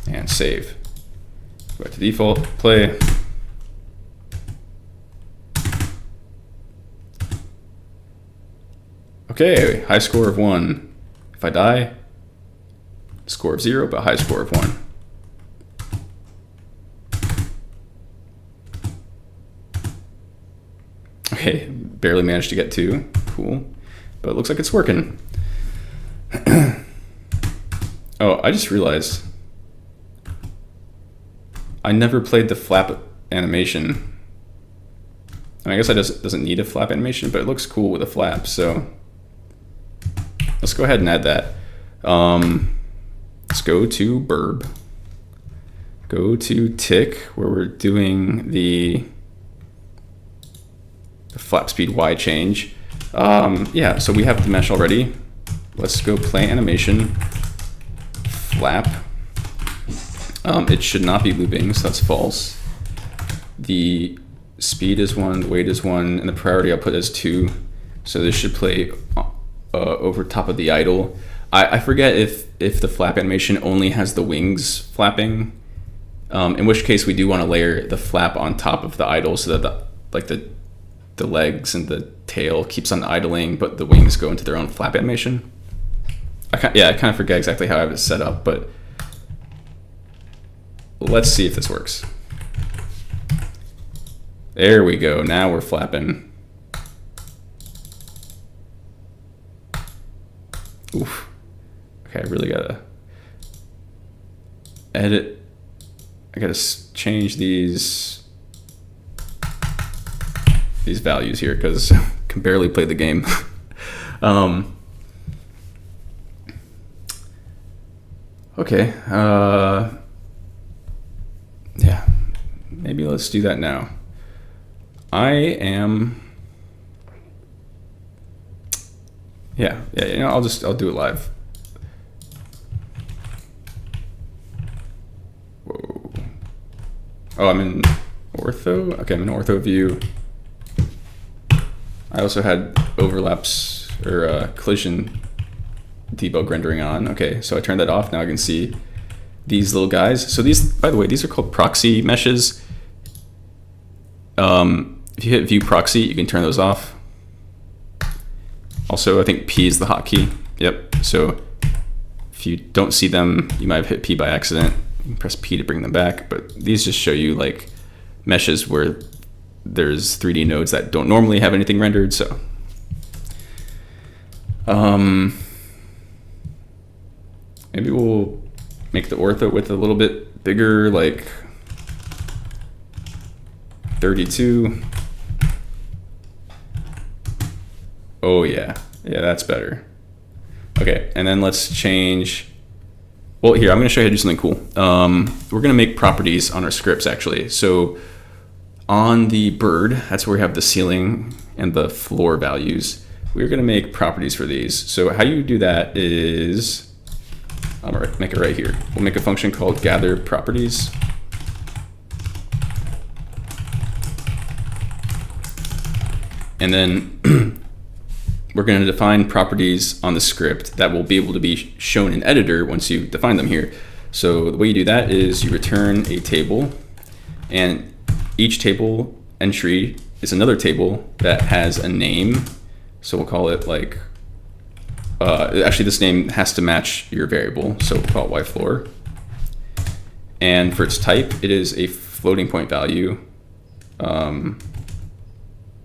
S1: And save. Go back to default, play. Okay, high score of 1. If I die, score of 0, but high score of 1. Okay, barely managed to get 2. Cool. But it looks like it's working. Oh, I just realized I never played the flap animation. I guess it doesn't need a flap animation, but it looks cool with a flap, so let's go ahead and add that. Let's go to burb. Go to tick, where we're doing the flap speed Y change. Yeah, so we have the mesh already. Let's go play animation, flap. It should not be looping, so that's false. The speed is 1, the weight is 1, and the priority output is 2. So this should play over top of the idle. I forget if the flap animation only has the wings flapping, in which case we do want to layer the flap on top of the idle so that the legs and the tail keeps on idling, but the wings go into their own flap animation. I kind of forget exactly how I have it set up, but let's see if this works. There we go. Now we're flapping. Oof. Okay, I really gotta edit. I gotta change these values here because I can barely play the game. Okay. Yeah, maybe let's do that now. Yeah, you know, I'll do it live. Whoa. Oh, I'm in ortho? Okay, I'm in ortho view. I also had overlaps or collision debug rendering on. Okay, so I turned that off. Now I can see these little guys. So these, by the way, these are called proxy meshes. If you hit view proxy, you can turn those off. Also, I think P is the hotkey. Yep. So if you don't see them, you might have hit P by accident. You can press P to bring them back. But these just show you like meshes where there's 3D nodes that don't normally have anything rendered. So maybe we'll make the ortho width a little bit bigger, like 32. Oh yeah, that's better. Okay, and then let's change Well, here, I'm going to show you how to do something cool. We're going to make properties on our scripts, actually. So on the bird, that's where we have the ceiling and the floor values. We're going to make properties for these. So how you do that is, I'm going to make it right here. We'll make a function called gather properties. And then we're going to define properties on the script that will be able to be shown in editor once you define them here. So the way you do that is you return a table, and each table entry is another table that has a name. So we'll call it like, actually this name has to match your variable. So we'll call it yFloor. And for its type, it is a floating point value.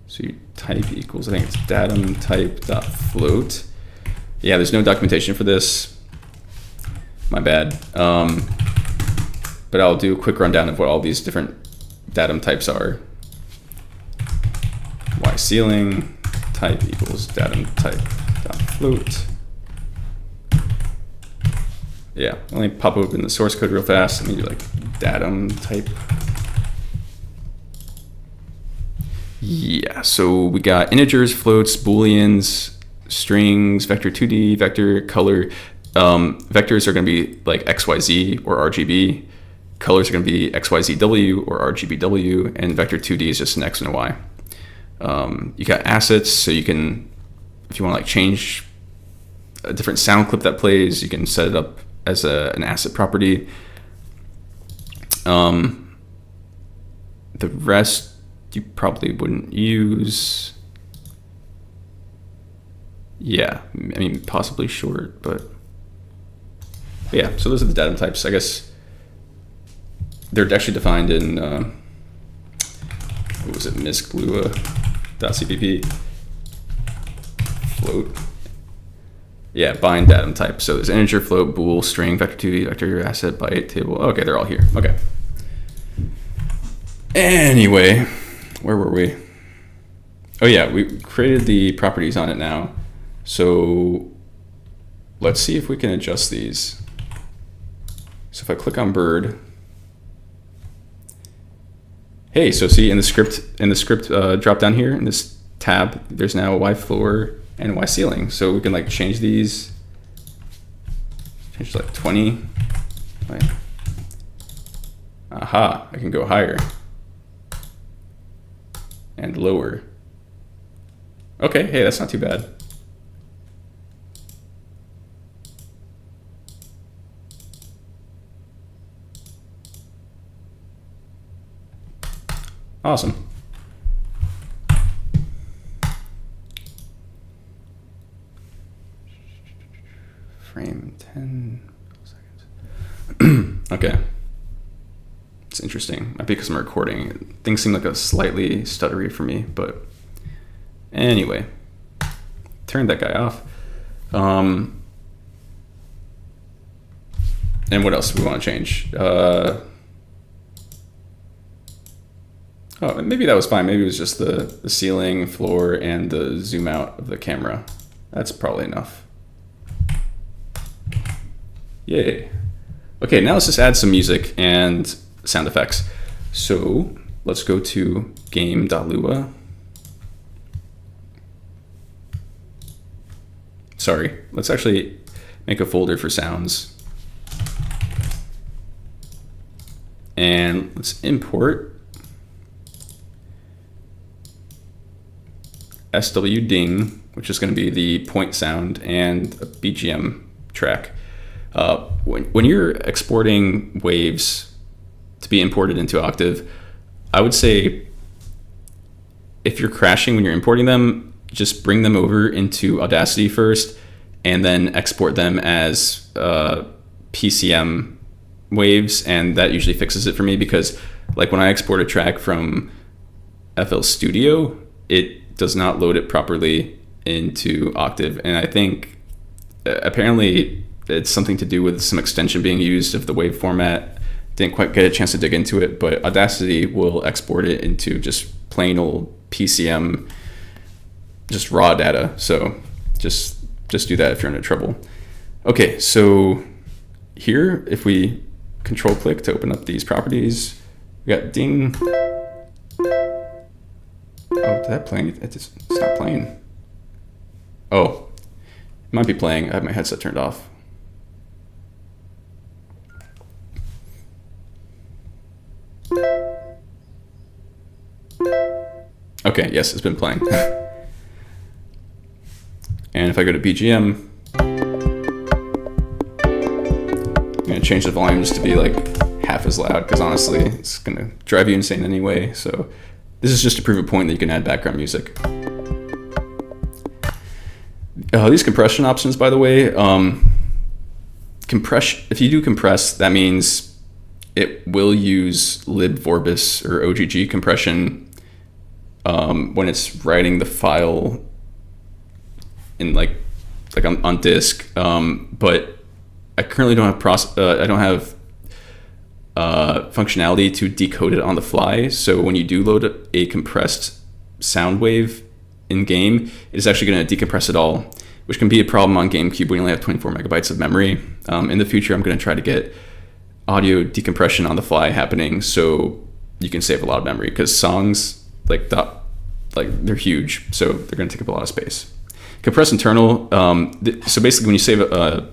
S1: So you type equals, I think it's datum type dot float. Yeah, there's no documentation for this. My bad. But I'll do a quick rundown of what all these different datum types are. Y ceiling type equals datum type dot float. Yeah, let me pop open the source code real fast. Let me do like datum type. Yeah, so we got integers, floats, booleans, strings, vector 2D, vector, color. Vectors are going to be like XYZ or RGB. Colors are going to be XYZW or RGBW, and vector 2D is just an X and a Y. You got assets, so you can, if you want to like change a different sound clip that plays, you can set it up as an asset property. The rest you probably wouldn't use. Yeah, I mean, possibly short, but yeah, so those are the datum types. I guess they're actually defined in, what was it, misglua.cpp float. Yeah, bind datum type. So there's integer, float, bool, string, vector 2D, vector, asset, byte, table. Okay, they're all here. Okay. Anyway, where were we? Oh yeah, we created the properties on it now. So let's see if we can adjust these. So if I click on bird, hey, so see in the script drop down here in this tab, there's now a yFloor and y ceiling. So we can like change these, change to like 20. Right. Aha, I can go higher and lower. Okay, hey, that's not too bad. Awesome. Frame 10 seconds. Okay. It's interesting. Might be because I'm recording. Things seem like a slightly stuttery for me, but anyway, turn that guy off. And what else do we want to change? Oh, maybe that was fine. Maybe it was just the ceiling, floor, and the zoom out of the camera. That's probably enough. Yay. Okay, now let's just add some music and sound effects. So let's go to game.lua. Sorry, let's actually make a folder for sounds. And let's import swding, which is going to be the point sound, and a BGM track. When you're exporting waves to be imported into Octave, I would say if you're crashing when you're importing them, just bring them over into Audacity first and then export them as PCM waves, and that usually fixes it for me, because like when I export a track from FL Studio, it does not load it properly into Octave, and I think apparently it's something to do with some extension being used of the wave format. Didn't quite get a chance to dig into it, but Audacity will export it into just plain old PCM, just raw data. So just do that if you're into trouble. Okay, so here, if we control click to open up these properties, we got ding. Oh, did that play? It's not playing. Oh, it might be playing. I have my headset turned off. Okay, yes, it's been playing. And if I go to BGM, I'm gonna change the volume just to be like half as loud, because honestly, it's gonna drive you insane anyway. So this is just to prove a point that you can add background music. These compression options, by the way, if you do compress, that means it will use libvorbis or OGG compression when it's writing the file in like on disk. But I currently don't have I don't have functionality to decode it on the fly. So when you do load a compressed sound wave in game, it is actually going to decompress it all, which can be a problem on GameCube when you only have 24 megabytes of memory. In the future, I'm going to try to get audio decompression on the fly happening so you can save a lot of memory, because songs they're huge, so they're going to take up a lot of space. Compress internal. So basically, when you save a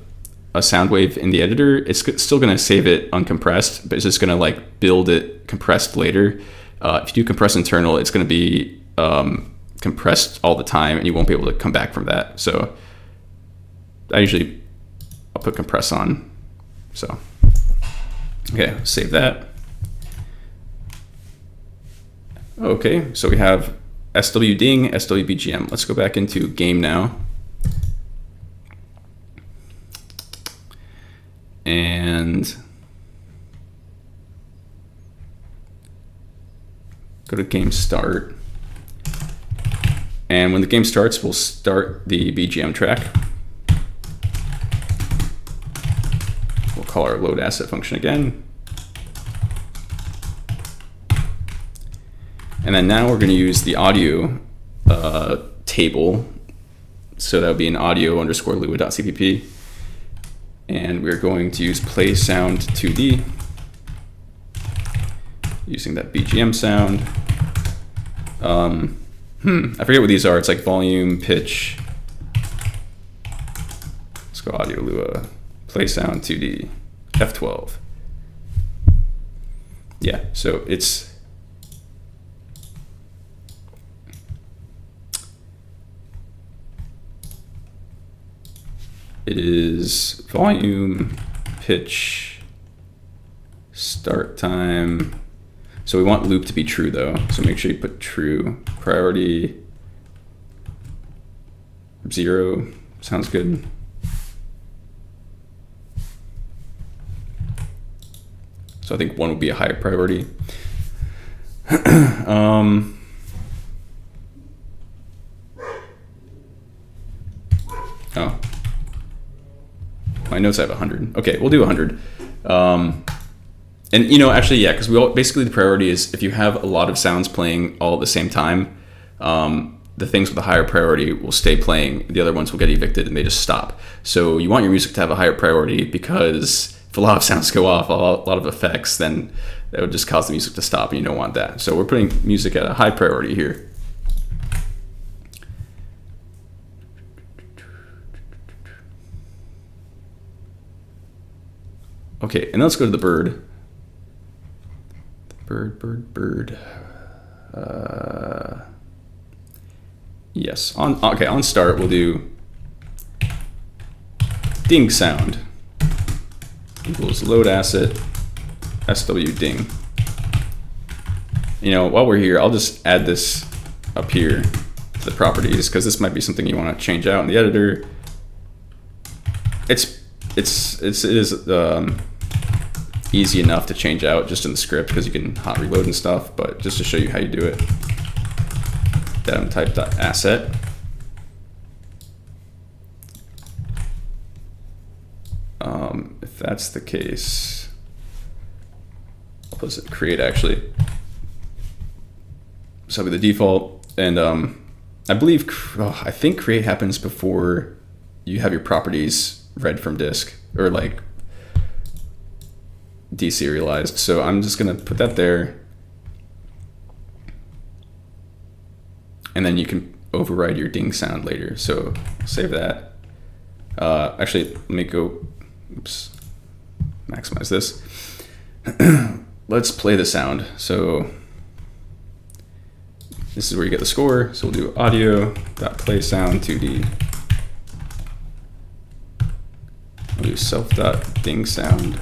S1: sound wave in the editor, it's still going to save it uncompressed, but it's just going to like build it compressed later. If you do compress internal, it's going to be compressed all the time, and you won't be able to come back from that. So I'll put compress on. So okay, save that. Okay, so we have swding, swbgm. Let's go back into game now. And go to game start. And when the game starts, we'll start the BGM track. We'll call our load asset function again. And then now we're going to use the audio table. So that would be an audio underscore lua.cpp. And we're going to use play sound 2D using that BGM sound. I forget what these are. It's like volume, pitch. Let's go audio lua, play sound 2D, F12. Yeah, so it is volume, pitch, start time. So we want loop to be true though. So make sure you put true. Priority 0 sounds good. So I think 1 would be a higher priority. Oh. My notes I have 100. Okay, we'll do 100. And actually, yeah, because basically the priority is if you have a lot of sounds playing all at the same time, the things with a higher priority will stay playing. The other ones will get evicted and they just stop. So you want your music to have a higher priority, because if a lot of sounds go off, a lot of effects, then that would just cause the music to stop, and you don't want that. So we're putting music at a high priority here. Okay, and let's go to the bird. Bird. Yes, on start we'll do ding sound equals load asset sw ding. While we're here, I'll just add this up here to the properties, because this might be something you want to change out in the editor. It is easy enough to change out just in the script, because you can hot reload and stuff, but just to show you how you do it, datum type.asset. If that's the case, I'll put it create actually. So that'll be the default, and I think create happens before you have your properties read from disk, or like deserialized. So I'm just gonna put that there. And then you can override your ding sound later. So save that. Actually, let me go, oops, maximize this. Let's play the sound. So this is where you get the score. So we'll do audio.play sound 2D. We'll do self.ding sound.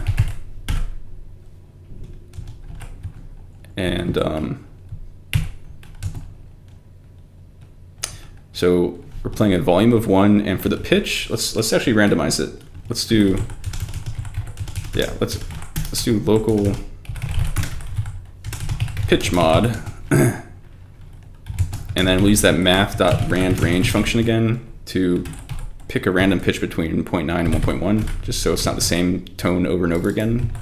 S1: And so we're playing a volume of 1, and for the pitch, let's actually randomize it. Let's do, yeah, let's do local pitch mod, and then we'll use that math.randRange function again to pick a random pitch between 0.9 and 1.1, just so it's not the same tone over and over again.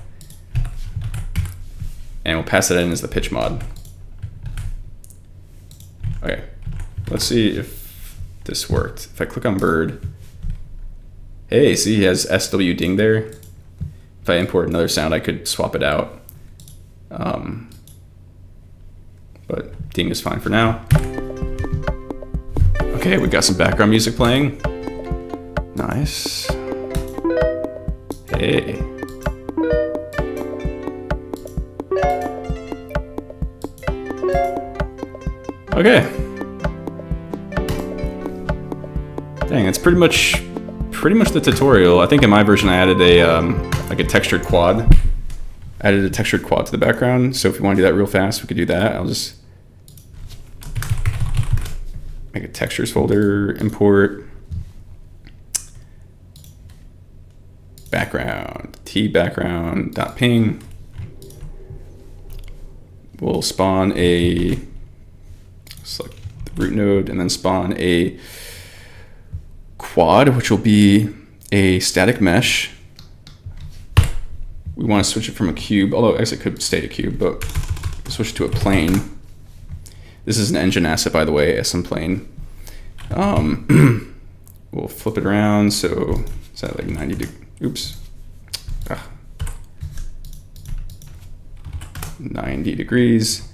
S1: And we'll pass that in as the pitch mod. Okay, let's see if this worked. If I click on bird, hey, see, he has SW ding there. If I import another sound, I could swap it out. But ding is fine for now. Okay, we got some background music playing. Nice. Hey. Okay. Dang, it's pretty much the tutorial. I think in my version I added a like a textured quad. I added a textured quad to the background. So if you want to do that real fast, we could do that. I'll just make a textures folder, import background, tbackground.ping. We'll spawn a, select the root node, and then spawn a quad, which will be a static mesh. We want to switch it from a cube, although I guess it could stay a cube, but switch it to a plane. This is an engine asset, by the way, SM plane. We'll flip it around, so is that like 90 degrees? Oops. 90 degrees.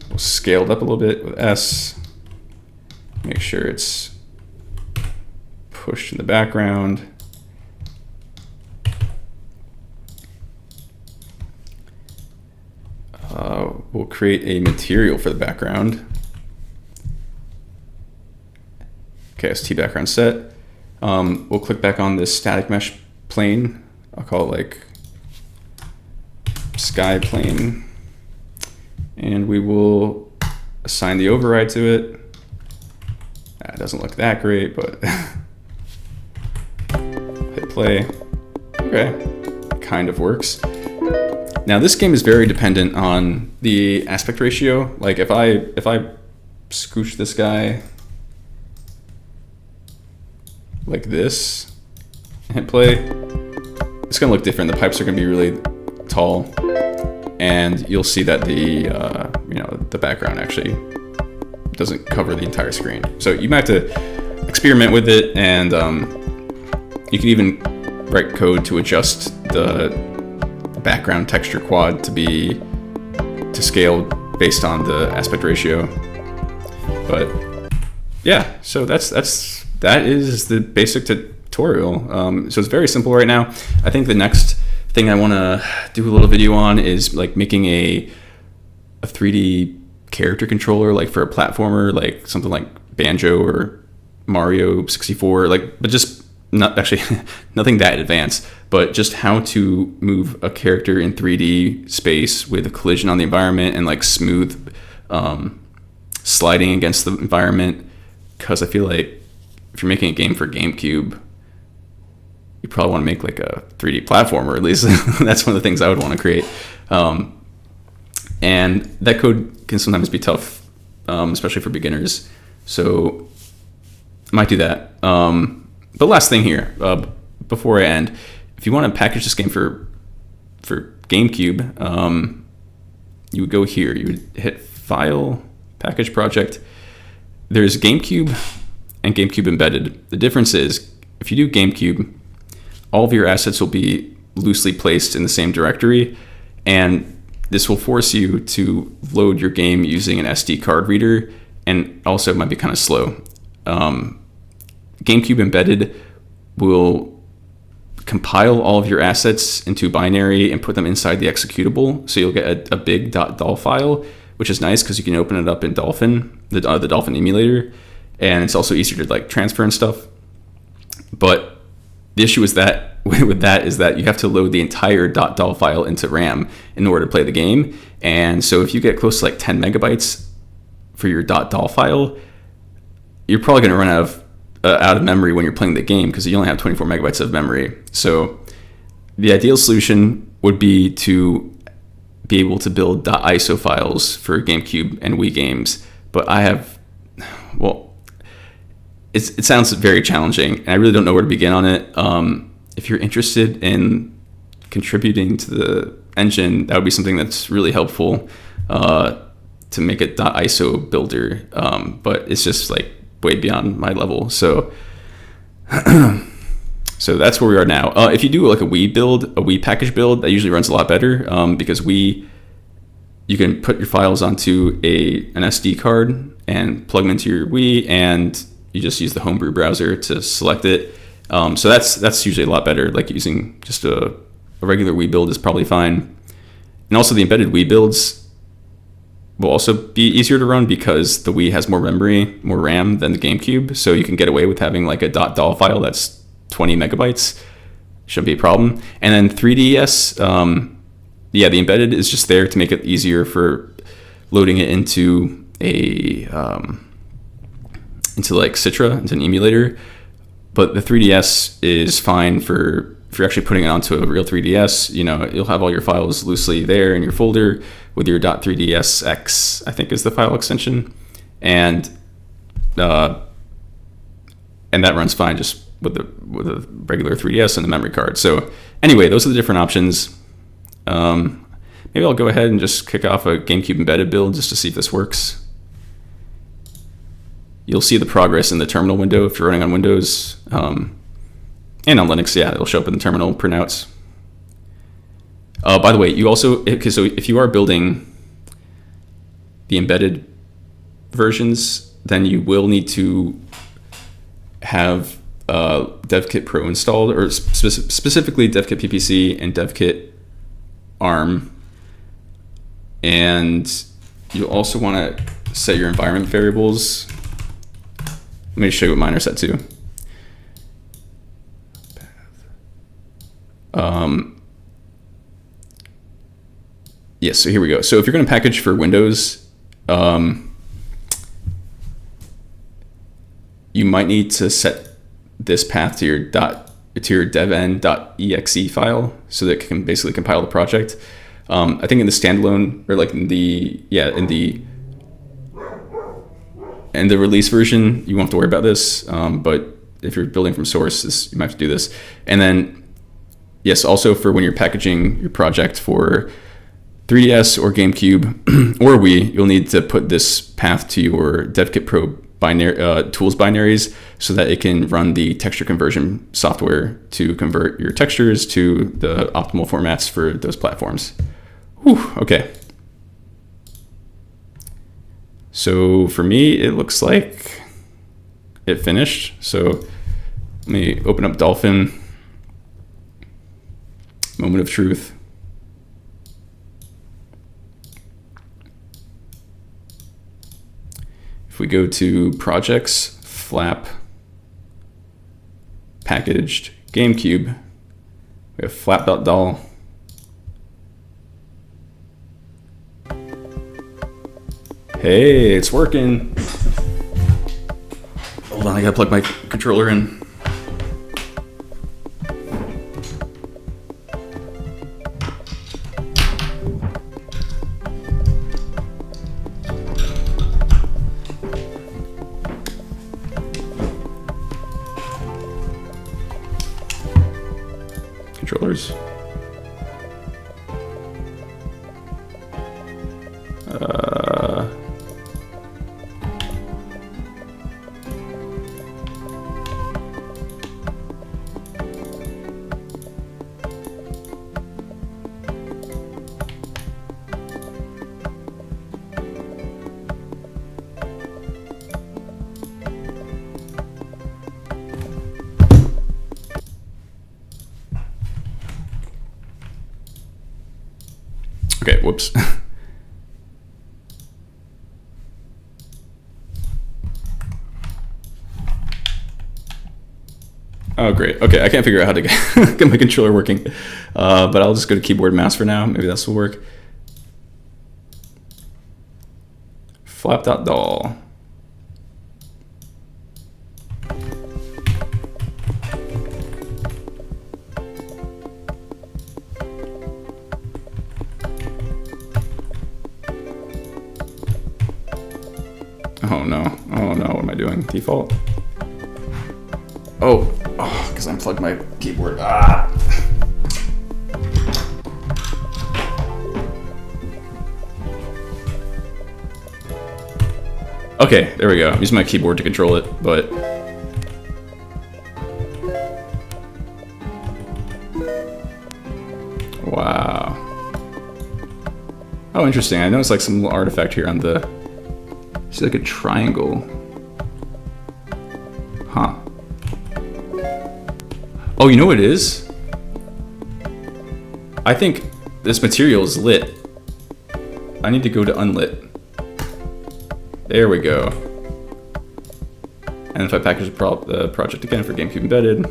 S1: We'll scale it up a little bit with S. Make sure it's pushed in the background. We'll create a material for the background. Okay, it's T background set. We'll click back on this static mesh plane. I'll call it like sky plane. And we will assign the override to it. That doesn't look that great, but hit play. Okay, kind of works. Now this game is very dependent on the aspect ratio. Like if I scooch this guy like this and hit play, it's gonna look different. The pipes are gonna be really tall, and you'll see that the the background actually doesn't cover the entire screen. So you might have to experiment with it, and you can even write code to adjust the background texture quad to scale based on the aspect ratio. But yeah, so that is the basic tutorial. So it's very simple right now. I think the next thing I want to do a little video on is like making a 3D character controller, like for a platformer, like something like Banjo or Mario 64, but just not actually nothing that advanced, but just how to move a character in 3D space with a collision on the environment and like smooth sliding against the environment. Because I feel like if you're making a game for GameCube, you probably want to make like a 3D platformer, at least. That's one of the things I would want to create. And that code can sometimes be tough, especially for beginners. So I might do that. But last thing here, before I end, if you want to package this game for GameCube, you would go here. You would hit File, Package Project. There's GameCube and GameCube Embedded. The difference is, if you do GameCube, all of your assets will be loosely placed in the same directory, and this will force you to load your game using an SD card reader, and also it might be kind of slow. GameCube Embedded will compile all of your assets into binary and put them inside the executable, so you'll get a big .dol file, which is nice because you can open it up in Dolphin, the Dolphin emulator, and it's also easier to like transfer and stuff. But the issue with that is that you have to load the entire .dol file into RAM in order to play the game. And so if you get close to like 10 megabytes for your .dol file, you're probably going to run out of memory when you're playing the game because you only have 24 megabytes of memory. So the ideal solution would be to be able to build .iso files for GameCube and Wii games. But it sounds very challenging, and I really don't know where to begin on it. If you're interested in contributing to the engine, that would be something that's really helpful to make a .iso builder. But it's just like way beyond my level. So that's where we are now. If you do like a Wii package build, that usually runs a lot better because you can put your files onto an SD card and plug them into your Wii, and you just use the homebrew browser to select it. So that's usually a lot better. Like using just a regular Wii build is probably fine. And also the embedded Wii builds will also be easier to run because the Wii has more memory, more RAM than the GameCube. So you can get away with having like a .dol file that's 20 megabytes. Shouldn't be a problem. And then 3DS, the embedded is just there to make it easier for loading it into into like Citra, into an emulator. But the 3DS is fine for if you're actually putting it onto a real 3DS. You'll have all your files loosely there in your folder with your .3dsx, I think is the file extension, and that runs fine just with a regular 3DS and the memory card. So anyway, those are the different options. Maybe I'll go ahead and just kick off a GameCube embedded build just to see if this works. You'll see the progress in the terminal window if you're running on Windows. And on Linux, it'll show up in the terminal printouts. By the way, you also, so if you are building the embedded versions, then you will need to have DevKit Pro installed, or specifically DevKit PPC and DevKit ARM. And you'll also want to set your environment variables. Let me show you what mine are set to. Yes, so here we go. So if you're going to package for Windows, you might need to set this path to your devn.exe file so that it can basically compile the project. I think in the standalone, or like in the release version, you won't have to worry about this. But if you're building from source, you might have to do this. And then, yes, also for when you're packaging your project for 3DS or GameCube or Wii, you'll need to put this path to your DevKit Pro tools binaries so that it can run the texture conversion software to convert your textures to the optimal formats for those platforms. Whew, okay. So for me, it looks like it finished. So let me open up Dolphin. Moment of truth. If we go to projects, Flap, packaged, GameCube, we have flap.dol. Hey, it's working. Hold on, I gotta plug my controller in. Controllers. whoops. Oh, great. Okay, I can't figure out how to get my controller working, but I'll just go to keyboard mouse for now. Maybe this will work. Flap.doll. Oh no, what am I doing? Default? Oh, because I unplugged my keyboard. Ah! Okay, there we go. I'm using my keyboard to control it, but... Wow. Oh, interesting. I noticed like some little artifact here on the... See like a triangle. Huh. Oh, you know what it is? I think this material is lit. I need to go to unlit. There we go. And if I package the project again for GameCube Embedded.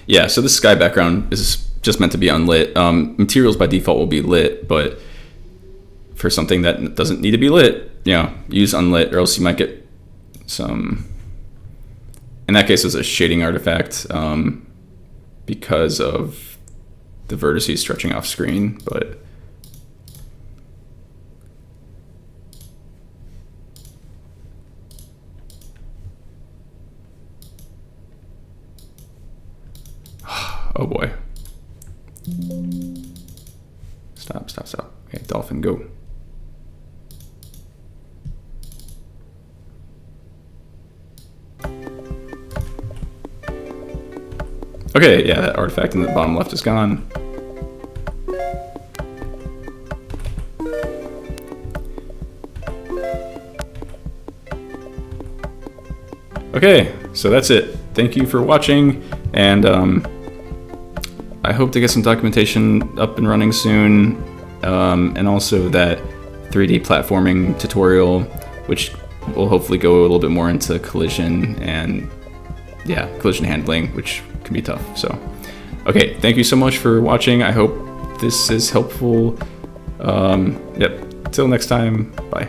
S1: Yeah, so this sky background is just meant to be unlit. Materials by default will be lit, but for something that doesn't need to be lit, you know, use unlit, or else you might get some... In that case, it's a shading artifact because of the vertices stretching off screen, but... Oh boy. Stop. Okay, Dolphin, go. Okay, yeah, that artifact in the bottom left is gone. Okay, so that's it. Thank you for watching, and I hope to get some documentation up and running soon, and also that 3D platforming tutorial, which will hopefully go a little bit more into collision and, yeah, collision handling, which can be tough. So, okay, thank you so much for watching. I hope this is helpful. Yep, till next time, bye.